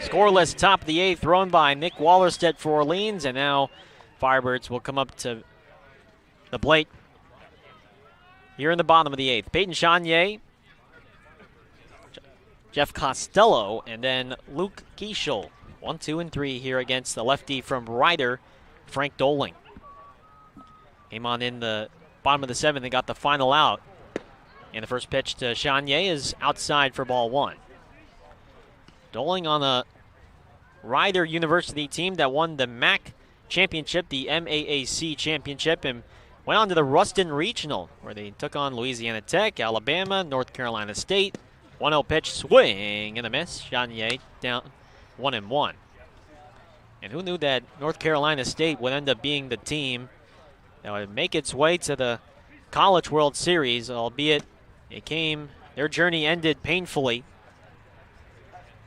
Scoreless top of the 8th, thrown by Nick Wallerstedt for Orleans, and now Firebirds will come up to the plate here in the bottom of the 8th. Peyton Chanier, Jeff Costello, and then Luke Kieschel. 1, 2, and 3 here against the lefty from Ryder, Frank Doling. Came on in the bottom of the 7th and got the final out. And the first pitch to Chanier is outside for ball 1. Doling on a Ryder University team that won the MAC championship, the MAAC championship, and went on to the Ruston Regional, where they took on Louisiana Tech, Alabama, North Carolina State. 1-0 pitch, swing and a miss. Chanier down 1-1. And who knew that North Carolina State would end up being the team that would make its way to the College World Series, albeit their journey ended painfully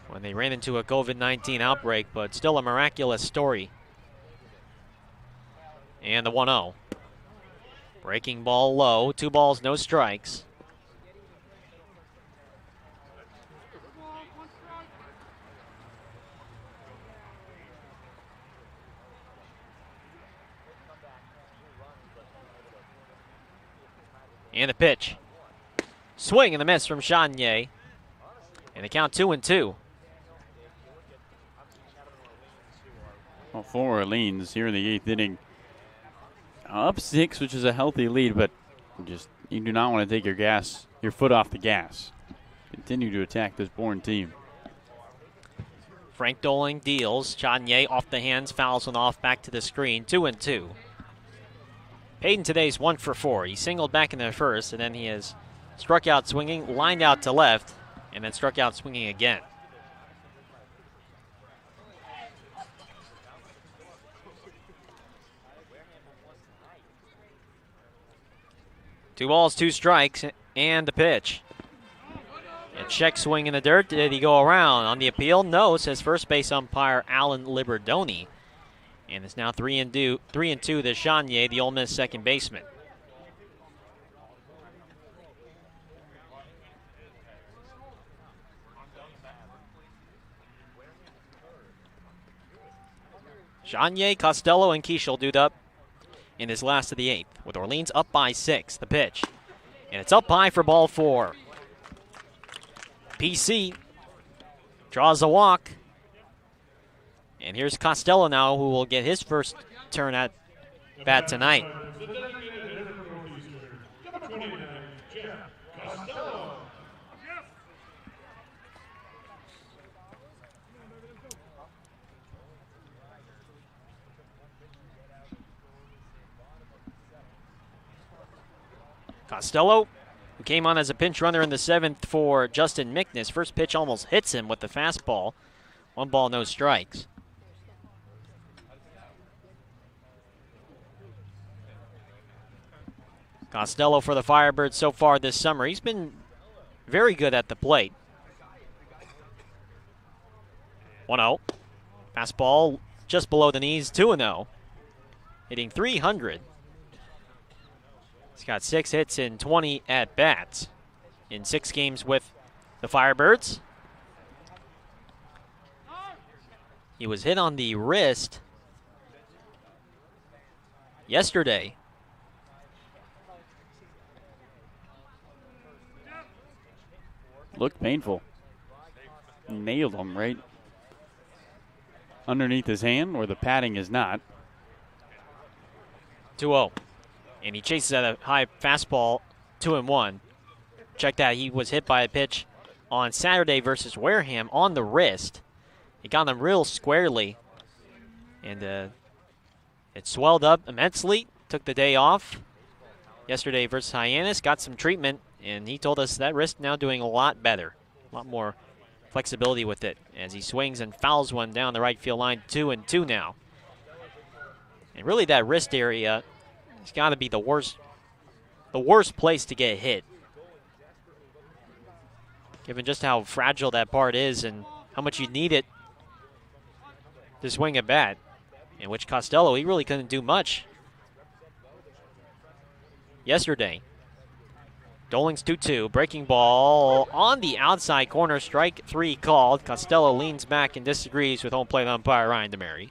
when they ran into a COVID-19 outbreak, but still a miraculous story. And the 1-0. Breaking ball low, 2 balls, no strikes. And the pitch. Swing and the miss from Chanier. And the count 2-2. Well, for Orleans here in the 8th inning. Up 6, which is a healthy lead, but you do not want to take your foot off the gas. Continue to attack this Bourne team. Frank Doling deals. Chanier off the hands, fouls one off back to the screen. 2-2. Hayden today's 1 for 4. He singled back in the first, and then he has struck out swinging, lined out to left, and then struck out swinging again. Two balls, two strikes, and the pitch. A check swing in the dirt. Did he go around on the appeal? No, says first base umpire Alan Liberdoni. And it's now 3-2 to Chanier, the Ole Miss second baseman. Chanier, Costello, and Kieshel due up in his last of the eighth, with Orleans up by 6. The pitch. And it's up high for ball 4. PC draws a walk. And here's Costello now, who will get his first turn at bat tonight. Costello, who came on as a pinch runner in the 7th for Justin Mickness. First pitch almost hits him with the fastball. 1 ball, no strikes. Costello for the Firebirds so far this summer. He's been very good at the plate. 1-0. Fastball just below the knees, 2-0. Hitting .300. He's got 6 hits in 20 at-bats in 6 games with the Firebirds. He was hit on the wrist yesterday. Looked painful. Nailed him right underneath his hand where the padding is not. 2-0. And he chases at a high fastball, 2-1. Check that. He was hit by a pitch on Saturday versus Wareham on the wrist. It got him real squarely. And it swelled up immensely. Took the day off. Yesterday versus Hyannis. Got some treatment. And he told us that wrist now doing a lot better. A lot more flexibility with it as he swings and fouls one down the right field line. 2-2 now. And really that wrist area, it's got to be the worst place to get hit, given just how fragile that part is and how much you need it to swing a bat, in which Costello, he really couldn't do much yesterday. Doling's 2-2, breaking ball on the outside corner, strike 3 called. Costello leans back and disagrees with home plate umpire Ryan DeMary.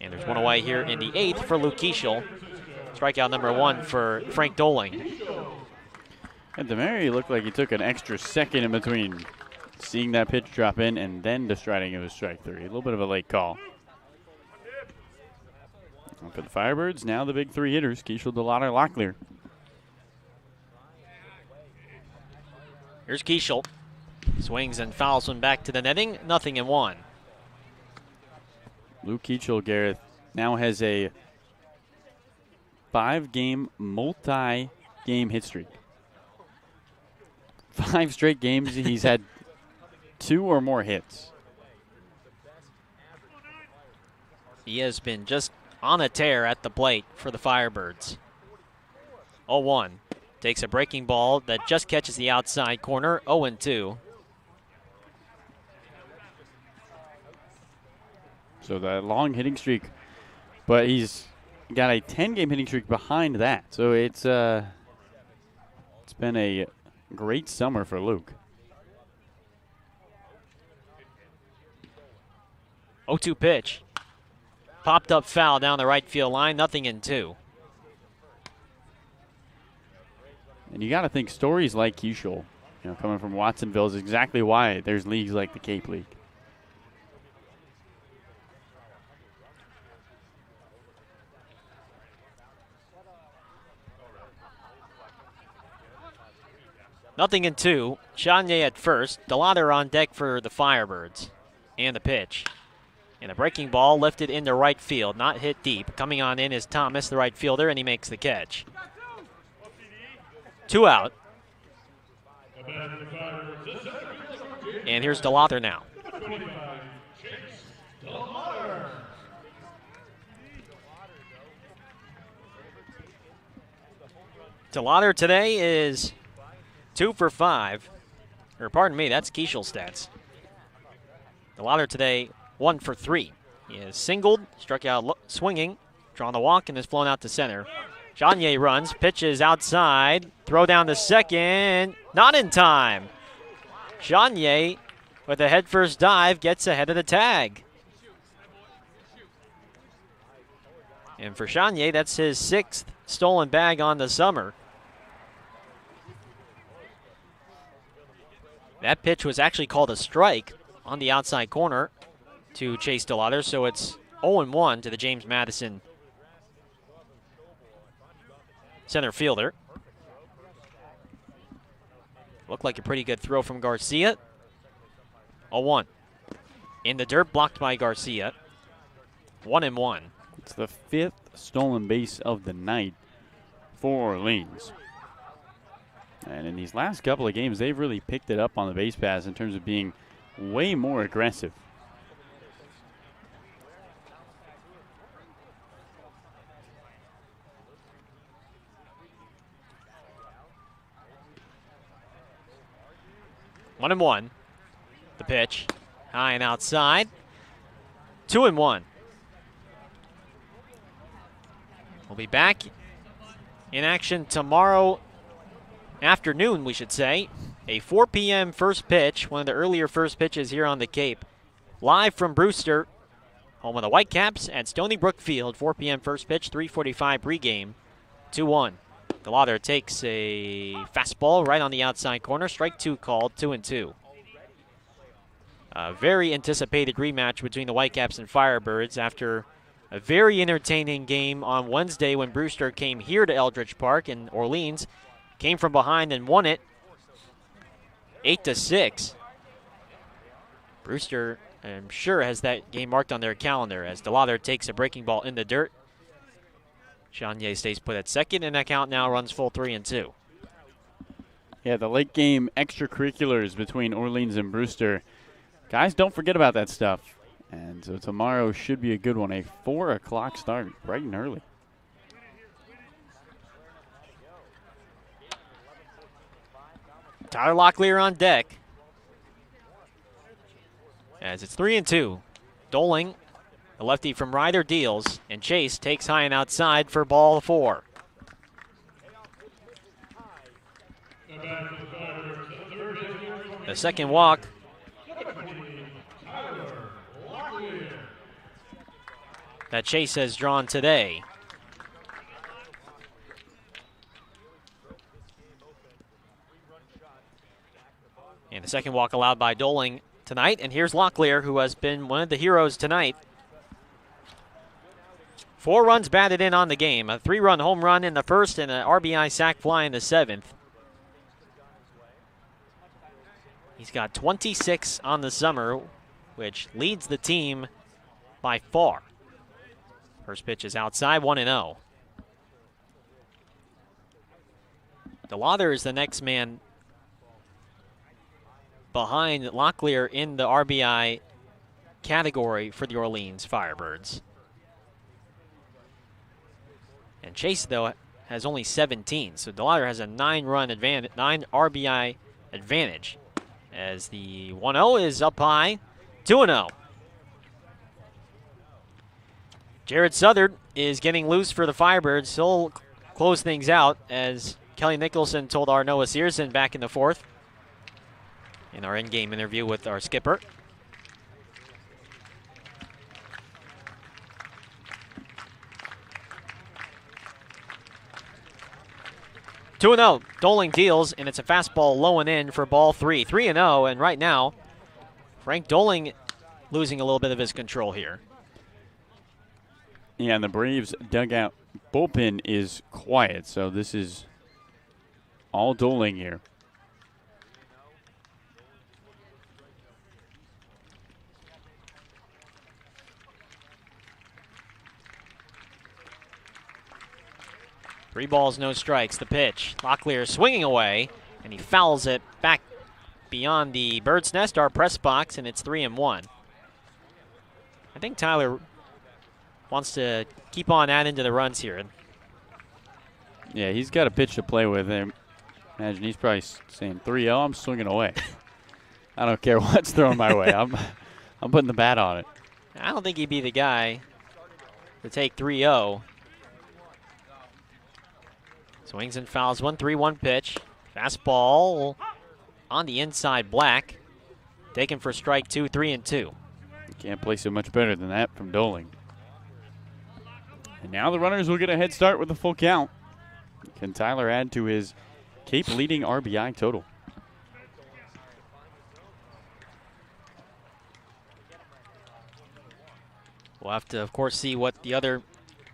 And there's one away here in the 8th for Luke Kieshel. Strikeout number 1 for Frank Doling. And DeMary looked like he took an extra second in between seeing that pitch drop in and then deciding it was strike 3. A little bit of a late call. And for the Firebirds, now the big 3 hitters, Kieshel, Delauder, Locklear. Here's Kieshel. Swings and fouls one back to the netting. 0-1. Luke Kieshel, Gareth, now has a 5-game multi-game hit streak. 5 straight games, he's had 2 or more hits. He has been just on a tear at the plate for the Firebirds. 0-1. Takes a breaking ball that just catches the outside corner. 0-2. So that long hitting streak, but he's got a 10-game hitting streak behind that. So it's been a great summer for Luke. 0-2 pitch. Popped up foul down the right field line. 0-2. And you got to think stories like Kieshel, coming from Watsonville, is exactly why there's leagues like the Cape League. Nothing in 2. Chanier at first. Delauder on deck for the Firebirds. And the pitch. And a breaking ball lifted into right field, not hit deep. Coming on in is Thomas, the right fielder, and he makes the catch. 2 out. And here's DeLather now. DeLather today is 2 for 5. Or pardon me, that's Keishel's stats. DeLather today 1 for 3. He has singled, struck out swinging, drawn the walk, and has flown out to center. Chanier runs, pitches outside, throw down to second, not in time. Chanier, with a headfirst dive, gets ahead of the tag. And for Chanier, that's his 6th stolen bag on the summer. That pitch was actually called a strike on the outside corner to Chase DeLather, so it's 0-1 to the James Madison center fielder. Looked like a pretty good throw from Garcia. 0-1. In the dirt, blocked by Garcia. 1-1. It's the 5th stolen base of the night for Orleans. And in these last couple of games, they've really picked it up on the base pass in terms of being way more aggressive. One and one. The pitch. High and outside. 2-1. We'll be back in action tomorrow afternoon, we should say. A 4 p.m. first pitch, one of the earlier first pitches here on the Cape. Live from Brewster, home of the Whitecaps at Stony Brook Field. 4 p.m. first pitch, 3:45 pregame. 2-1. DeLather takes a fastball right on the outside corner. Strike 2 called, 2-2. A very anticipated rematch between the Whitecaps and Firebirds after a very entertaining game on Wednesday when Brewster came here to Eldridge Park in Orleans. Came from behind and won it 8-6. Brewster, I'm sure, has that game marked on their calendar as DeLather takes a breaking ball in the dirt. Chanier stays put at second, and that count now runs full 3-2. Yeah, the late game extracurriculars between Orleans and Brewster. Guys, don't forget about that stuff. And so tomorrow should be a good one. A 4 o'clock start, bright and early. Tyler Locklear on deck. As it's 3-2. Doling, the lefty from Ryder, deals, and Chase takes high and outside for ball 4. The second walk that Chase has drawn today. And the second walk allowed by Doling tonight. And here's Locklear, who has been one of the heroes tonight. 4 runs batted in on the game. A 3-run home run in the first and an RBI sac fly in the 7th. He's got 26 on the summer, which leads the team by far. First pitch is outside, 1-0. DeLather is the next man behind Locklear in the RBI category for the Orleans Firebirds. And Chase, though, has only 17, so DeLather has a 9-run advantage, 9 RBI advantage. As the 1-0 is up high, 2-0. Jared Southard is getting loose for the Firebirds. He'll close things out, as Kelly Nicholson told our Noah Searson back in the 4th in our in-game interview with our skipper. Two 2-0. Doling deals, and it's a fastball low and in for ball 3. 3-0, and right now, Frank Doling losing a little bit of his control here. Yeah, and the Braves dugout bullpen is quiet, so this is all Doling here. 3 balls, no strikes. The pitch. Locklear swinging away, and he fouls it back beyond the bird's nest, our press box, and it's 3-1. I think Tyler wants to keep on adding to the runs here. Yeah, he's got a pitch to play with. I imagine he's probably saying 3-0. I'm swinging away. I don't care what's thrown my way. I'm putting the bat on it. I don't think he'd be the guy to take 3-0. Swings and fouls. 1-3-1 pitch. Fastball on the inside, Black. Taken for strike 2, 3-2. You can't play so much better than that from Doling. And now the runners will get a head start with a full count. Can Tyler add to his Cape leading RBI total? We'll have to, of course, see what the other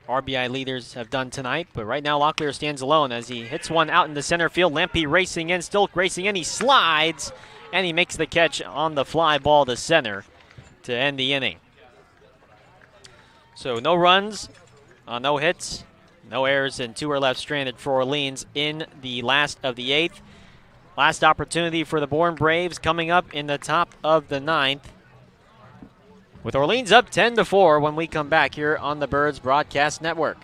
RBI leaders have done tonight. But right now, Locklear stands alone as he hits one out in the center field. Lampe racing in, still racing in. He slides, and he makes the catch on the fly ball to center to end the inning. So no runs, no hits, no errors, and 2 are left stranded for Orleans in the last of the 8th. Last opportunity for the Bourne Braves coming up in the top of the 9th. With Orleans up 10-4 when we come back here on the Birds Broadcast Network.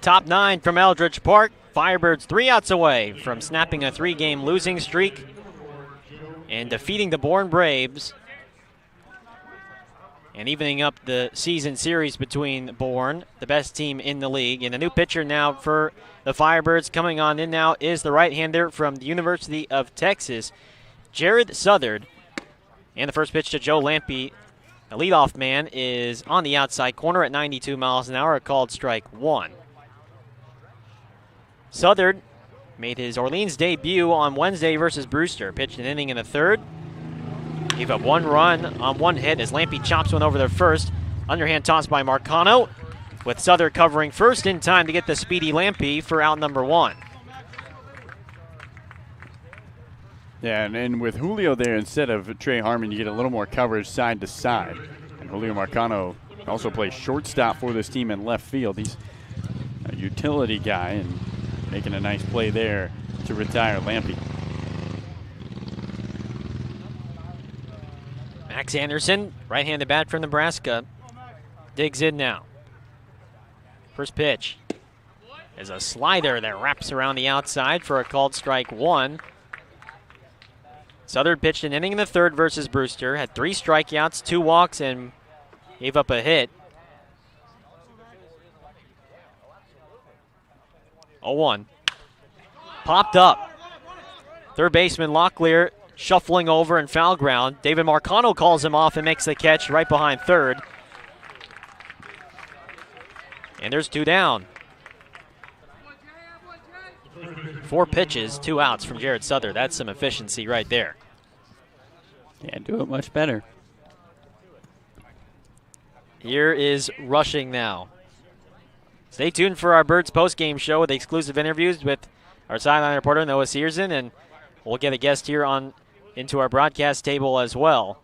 Top 9 from Eldridge Park. Firebirds 3 outs away from snapping a 3-game losing streak and defeating the Bourne Braves and evening up the season series between Bourne, the best team in the league. And a new pitcher now for the Firebirds coming on in now is the right-hander from the University of Texas, Jared Southard. And the first pitch to Joe Lampe, the leadoff man, is on the outside corner at 92 miles an hour, called strike 1. Southard made his Orleans debut on Wednesday versus Brewster. Pitched an inning and a third. Gave up 1 run on 1 hit as Lampe chops one over the first. Underhand toss by Marcano, with Southard covering first in time to get the speedy Lampe for out number 1. Yeah, and with Julio there instead of Trey Harmon, you get a little more coverage side to side. And Julio Marcano also plays shortstop for this team in left field. He's a utility guy and making a nice play there to retire Lampe. Max Anderson, right-handed bat from Nebraska, digs in now. First pitch is a slider that wraps around the outside for a called strike 1. Southern pitched an inning in the third versus Brewster, had 3 strikeouts, 2 walks, and gave up a hit. 0-1. Popped up. Third baseman Locklear shuffling over in foul ground. David Marcano calls him off and makes the catch right behind third. And there's 2 down. 4 pitches, 2 outs from Jared Souther. That's some efficiency right there. Can't do it much better. Here is Rushing now. Stay tuned for our Birds postgame show with exclusive interviews with our sideline reporter Noah Searson, and we'll get a guest here on into our broadcast table as well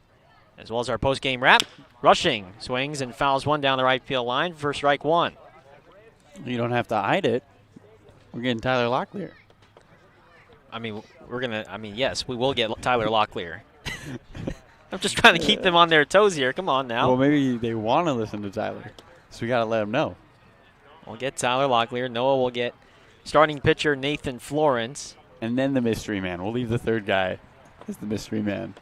as our postgame wrap. Rushing swings and fouls one down the right field line for strike 1. You don't have to hide it. We're getting Tyler Locklear. Yes, we will get Tyler Locklear. I'm just trying to keep them on their toes here. Come on now. Well, maybe they want to listen to Tyler, so we got to let them know. We'll get Tyler Locklear. Noah will get starting pitcher Nathan Florence. And then the mystery man. We'll leave the third guy as the mystery man.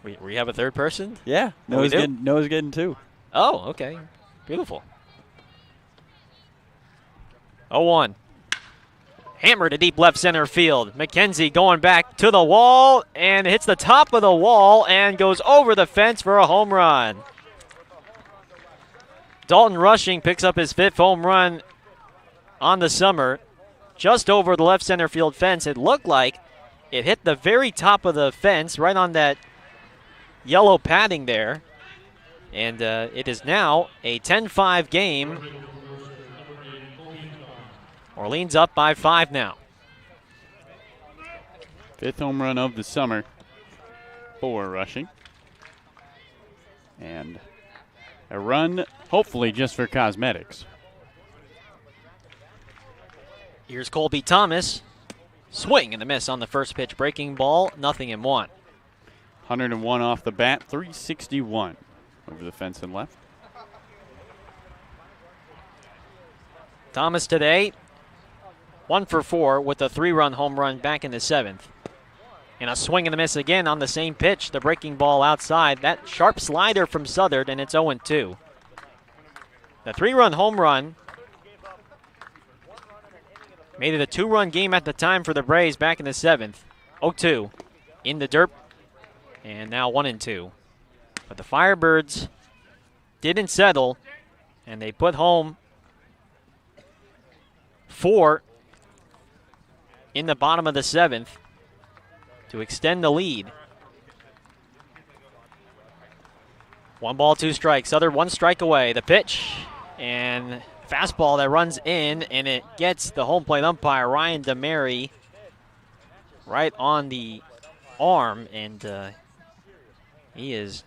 We have a third person? Yeah. Noah's getting 2. Oh, okay. Beautiful. 0-1. Hammer to deep left center field. McKenzie going back to the wall and hits the top of the wall and goes over the fence for a home run. Dalton Rushing picks up his 5th home run on the summer, just over the left center field fence. It looked like it hit the very top of the fence, right on that yellow padding there. And it is now a 10-5 game. Orleans up by 5 now. 5th home run of the summer for Rushing. And a run, hopefully just for cosmetics. Here's Colby Thomas. Swing and a miss on the first pitch. Breaking ball, 0-1. 101 off the bat, 361 over the fence and left. Thomas today, 1 for 4 with a 3-run home run back in the 7th. And a swing and a miss again on the same pitch. The breaking ball outside. That sharp slider from Southern, and it's 0-2. The 3-run home run made it a 2-run game at the time for the Braves back in the 7th. 0-2 in the dirt, and now 1-2. But the Firebirds didn't settle, and they put home 4 in the bottom of the 7th to extend the lead. 1 ball, 2 strikes. Southern 1 strike away. The pitch and fastball that runs in, and it gets the home plate umpire, Ryan DeMary, right on the arm, and he is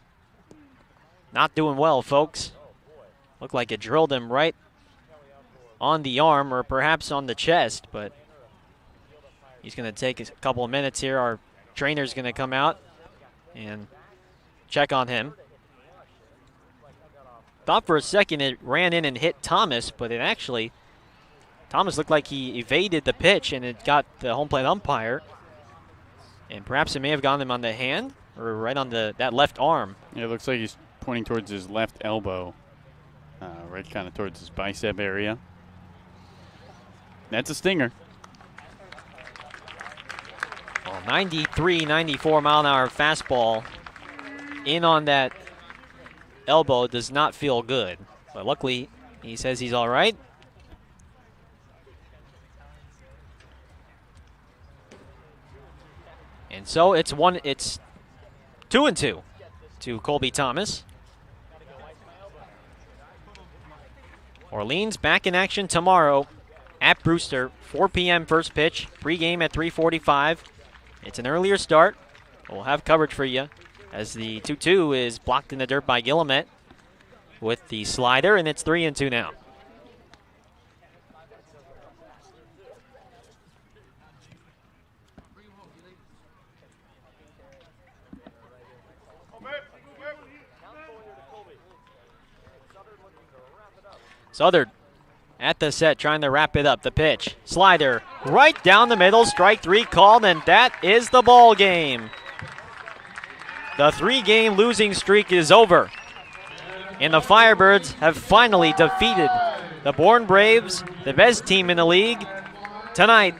not doing well, folks. Looked like it drilled him right on the arm or perhaps on the chest, but he's going to take a couple of minutes here. Our trainer's going to come out and check on him. Thought for a second it ran in and hit Thomas, but it actually, Thomas looked like he evaded the pitch and it got the home plate umpire. And perhaps it may have gone him on the hand or right on that left arm. Yeah, it looks like he's pointing towards his left elbow, right kind of towards his bicep area. That's a stinger. Well, 93, 94 mile an hour fastball in on that elbow does not feel good. But luckily, he says he's all right. And so it's 2-2 to Colby Thomas. Orleans back in action tomorrow at Brewster, 4 p.m. first pitch, pregame at 3:45. It's an earlier start. We'll have coverage for you as the 2-2 is blocked in the dirt by Guillemette with the slider, and it's 3-2 now. Southern at the set, trying to wrap it up. The pitch, slider, right down the middle, strike 3 called, and that is the ball game. The 3-game losing streak is over, and the Firebirds have finally defeated the Bourne Braves, the best team in the league, tonight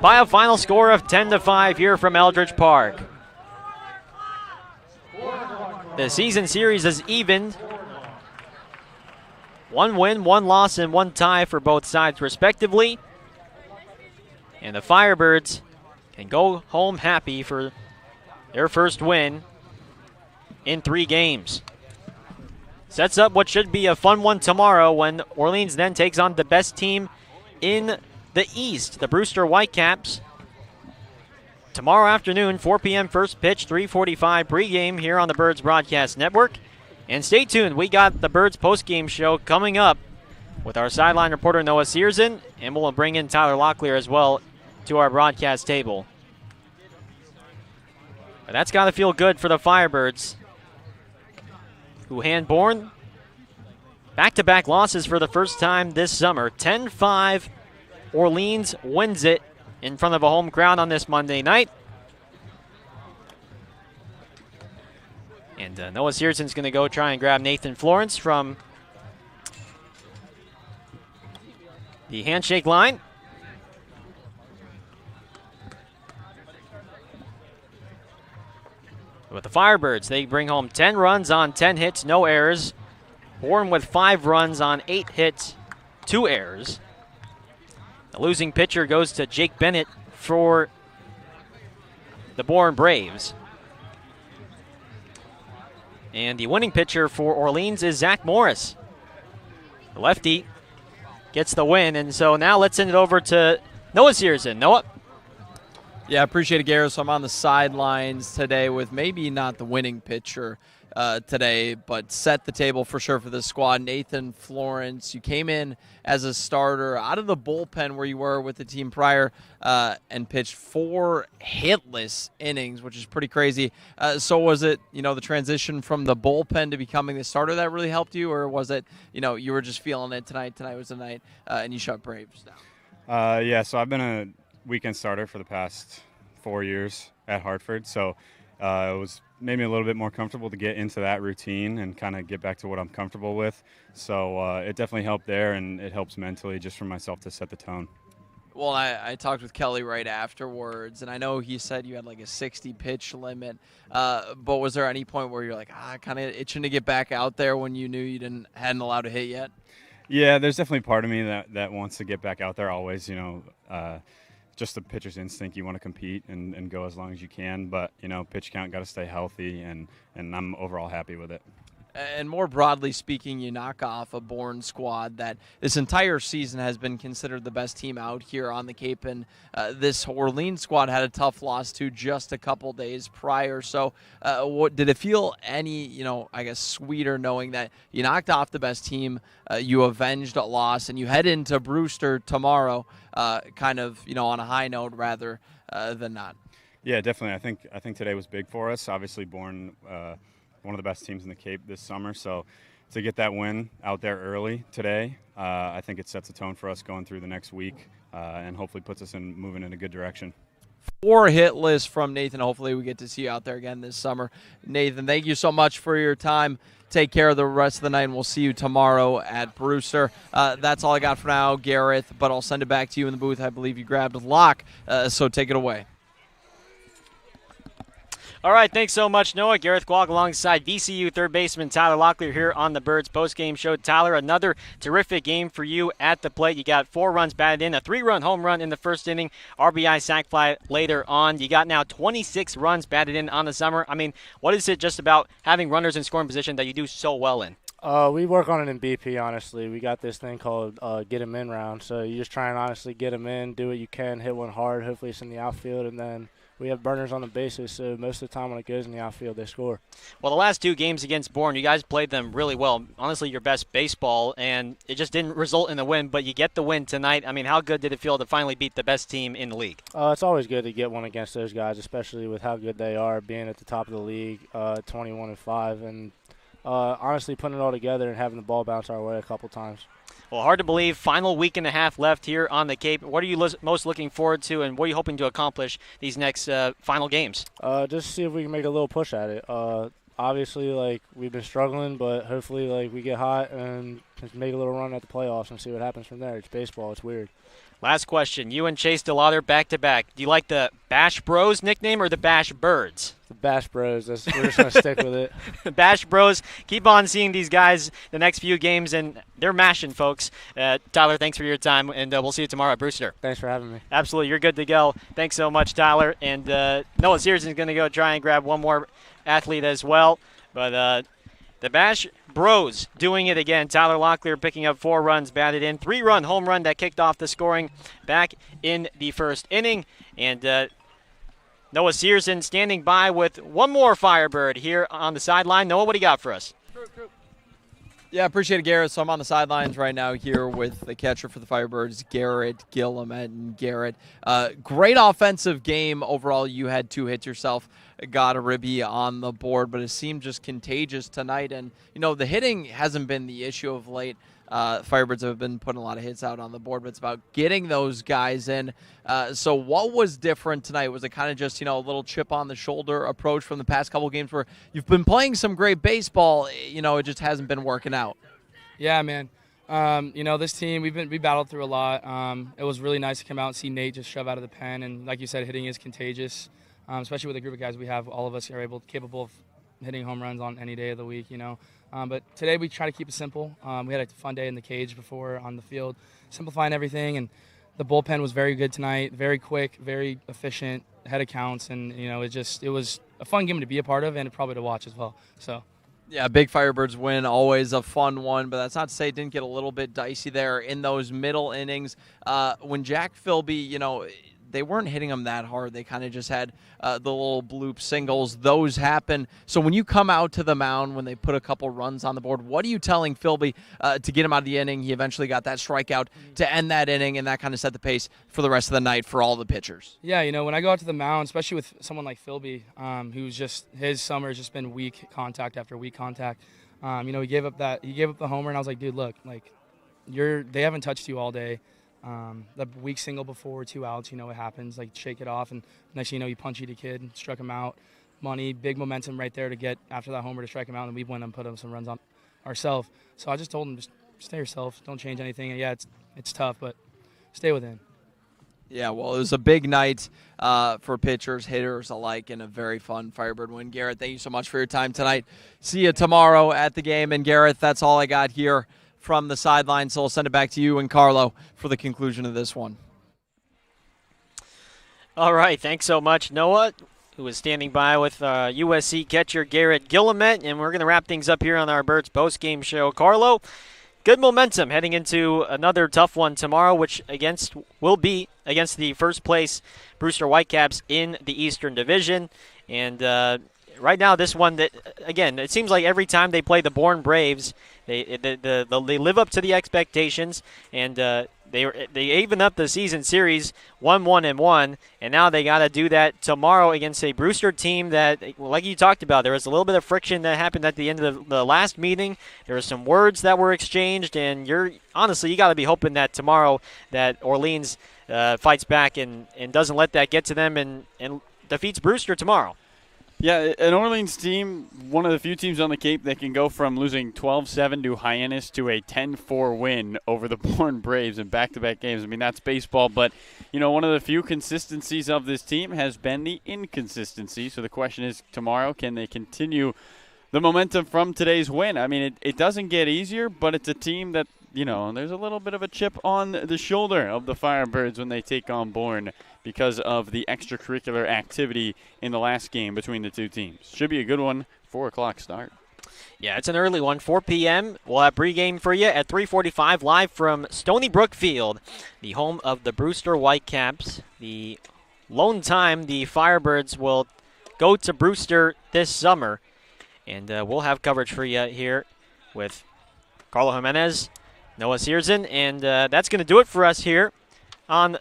by a final score of 10-5 here from Eldridge Park. The season series is evened. 1 win, 1 loss, and 1 tie for both sides respectively. And the Firebirds can go home happy for their first win in 3 games. Sets up what should be a fun one tomorrow when Orleans then takes on the best team in the East, the Brewster Whitecaps. Tomorrow afternoon, 4 p.m. first pitch, 3:45 pregame here on the Birds Broadcast Network. And stay tuned, we got the Birds postgame show coming up with our sideline reporter Noah Searson, and we'll bring in Tyler Locklear as well to our broadcast table. But that's got to feel good for the Firebirds, who hand Bourne back-to-back losses for the first time this summer. 10-5, Orleans wins it in front of a home crowd on this Monday night. And Noah Searson's going to go try and grab Nathan Florence from the handshake line. With the Firebirds, they bring home 10 runs on 10 hits, no errors. Bourne with 5 runs on 8 hits, 2 errors. The losing pitcher goes to Jake Bennett for the Bourne Braves. And the winning pitcher for Orleans is Zach Morris. The lefty gets the win, and so now let's send it over to Noah Searson. Noah? Yeah, I appreciate it, Garrett. So I'm on the sidelines today with maybe not the winning pitcher today, but set the table for sure for this squad. Nathan Florence, you came in as a starter out of the bullpen where you were with the team prior and pitched 4 hitless innings, which is pretty crazy. So was it, the transition from the bullpen to becoming the starter that really helped you, or was it, you were just feeling it tonight? Tonight was the night, and you shut Braves down? Yeah, so I've been a weekend starter for the past 4 years at Hartford, so it made me a little bit more comfortable to get into that routine and kind of get back to what I'm comfortable with. So it definitely helped there, and it helps mentally just for myself to set the tone. Well, I talked with Kelly right afterwards, and I know he said you had like a 60 pitch limit, but was there any point where you're like, kind of itching to get back out there when you knew you hadn't allowed to hit yet? Yeah, there's definitely part of me that wants to get back out there always, just the pitcher's instinct. You want to compete and go as long as you can, but pitch count got to stay healthy, and I'm overall happy with it. And more broadly speaking, you knock off a Bourne squad that this entire season has been considered the best team out here on the Cape, and this Orleans squad had a tough loss to just a couple days prior. So what did it feel any, sweeter knowing that you knocked off the best team, you avenged a loss, and you head into Brewster tomorrow on a high note rather than not? Yeah, definitely. I think today was big for us. Obviously, Bourne one of the best teams in the Cape this summer. So to get that win out there early today, I think it sets a tone for us going through the next week and hopefully puts us moving in a good direction. 4 hitless from Nathan. Hopefully we get to see you out there again this summer. Nathan, thank you so much for your time. Take care of the rest of the night, and we'll see you tomorrow at Brewster. That's all I got for now, Gareth, but I'll send it back to you in the booth. I believe you grabbed a lock, so take it away. All right, thanks so much, Noah. Gareth Kwok alongside VCU third baseman Tyler Locklear here on the Birds postgame show. Tyler, another terrific game for you at the plate. You got 4 runs batted in, a 3-run home run in the first inning, RBI sac fly later on. You got now 26 runs batted in on the summer. I mean, what is it just about having runners in scoring position that you do so well in? We work on it in BP, honestly. We got this thing called get 'em in round. So you just try and honestly get 'em in, do what you can, hit one hard. Hopefully it's in the outfield, and then we have burners on the bases, so most of the time when it goes in the outfield, they score. Well, the last 2 games against Bourne, you guys played them really well. Honestly, your best baseball, and it just didn't result in the win, but you get the win tonight. I mean, how good did it feel to finally beat the best team in the league? It's always good to get one against those guys, especially with how good they are, being at the top of the league, 21-5, and honestly putting it all together and having the ball bounce our way a couple times. Well, hard to believe. Final week and a half left here on the Cape. What are you most looking forward to, and what are you hoping to accomplish these next final games? Just see if we can make a little push at it. Obviously, we've been struggling, but hopefully, we get hot and just make a little run at the playoffs and see what happens from there. It's baseball. It's weird. Last question. You and Chase DeLauder back-to-back. Do you like the Bash Bros nickname or the Bash Birds? The Bash Bros. We're just going to stick with it. Bash Bros. Keep on seeing these guys the next few games, and they're mashing, folks. Tyler, thanks for your time, and we'll see you tomorrow at Brewster. Thanks for having me. Absolutely. You're good to go. Thanks so much, Tyler. And Noah Sears is going to go try and grab one more athlete as well. But the Bash Bros doing it again. Tyler Locklear picking up 4 runs, batted in. 3-run home run that kicked off the scoring back in the first inning. And Noah Searson standing by with one more Firebird here on the sideline. Noah, what do you got for us? Yeah, appreciate it, Garrett. So I'm on the sidelines right now here with the catcher for the Firebirds, Garrett Gillimet. And Garrett, great offensive game overall. You had 2 hits yourself, got a ribby on the board, but it seemed just contagious tonight. And, the hitting hasn't been the issue of late. Firebirds have been putting a lot of hits out on the board, but it's about getting those guys in. So what was different tonight? Was it kind of just, a little chip on the shoulder approach from the past couple games where you've been playing some great baseball, it just hasn't been working out? Yeah, man. This team, we battled through a lot. It was really nice to come out and see Nate just shove out of the pen. And like you said, hitting is contagious, especially with the group of guys we have. All of us are capable of hitting home runs on any day of the week, But today we try to keep it simple. We had a fun day in the cage before on the field, simplifying everything. And the bullpen was very good tonight, very quick, very efficient, head of counts. And, it was a fun game to be a part of and probably to watch as well. So. Yeah, big Firebirds win, always a fun one, but that's not to say it didn't get a little bit dicey there in those middle innings. When Jack Philby, they weren't hitting them that hard. They kind of just had the little bloop singles. Those happen. So when you come out to the mound, when they put a couple runs on the board, what are you telling Philby to get him out of the inning? He eventually got that strikeout to end that inning, and that kind of set the pace for the rest of the night for all the pitchers. Yeah, when I go out to the mound, especially with someone like Philby, who's just his summer has just been weak contact after weak contact. He gave up the homer, and I was like, dude, look, they haven't touched you all day. The weak single before 2 outs, it happens, shake it off, and next thing you know, you punchy the kid, struck him out. Money, big momentum right there to get after that homer to strike him out, and we went and put him some runs on ourselves. So I just told him, just stay yourself, don't change anything. And yeah, it's tough, but stay within. Yeah, well, it was a big night for pitchers, hitters alike, and a very fun Firebird win. Garrett, thank you so much for your time tonight. See you tomorrow at the game. And Garrett, that's all I got here from the sideline, so I'll send it back to you and Carlo for the conclusion of this one. All right, thanks so much, Noah, who is standing by with USC catcher Garrett Gillimet, and we're going to wrap things up here on our Birds post-game show. Carlo, good momentum heading into another tough one tomorrow, which will be against the first-place Brewster Whitecaps in the Eastern Division, and right now, this one that again, it seems like every time they play the Bourne Braves, they live up to the expectations, and they even up the season series 1-1-1, and now they got to do that tomorrow against a Brewster team that, like you talked about, there was a little bit of friction that happened at the end of the last meeting. There were some words that were exchanged, and you got to be hoping that tomorrow that Orleans fights back and doesn't let that get to them and defeats Brewster tomorrow. Yeah, an Orleans team, one of the few teams on the Cape that can go from losing 12-7 to Hyannis to a 10-4 win over the Bourne Braves in back-to-back games. I mean, that's baseball, but, one of the few consistencies of this team has been the inconsistency. So the question is, tomorrow, can they continue the momentum from today's win? I mean, it doesn't get easier, but it's a team that, there's a little bit of a chip on the shoulder of the Firebirds when they take on Bourne because of the extracurricular activity in the last game between the two teams. Should be a good one, 4 o'clock start. Yeah, it's an early one, 4 p.m. We'll have pregame for you at 3:45 live from Stony Brook Field, the home of the Brewster Whitecaps. The lone time the Firebirds will go to Brewster this summer, and we'll have coverage for you here with Carlo Jimenez, Noah Searson, and that's going to do it for us here on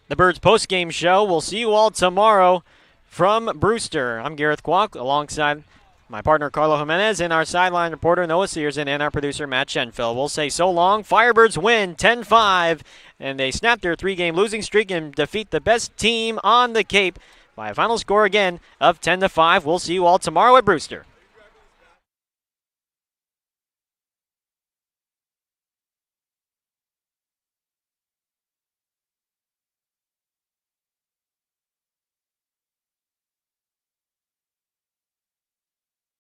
the Birds postgame show. We'll see you all tomorrow from Brewster. I'm Gareth Kwok alongside my partner Carlo Jimenez and our sideline reporter Noah Searson and our producer Matt Schenfeld. We'll say so long. Firebirds win 10-5, and they snap their 3-game losing streak and defeat the best team on the Cape by a final score again of 10-5. We'll see you all tomorrow at Brewster.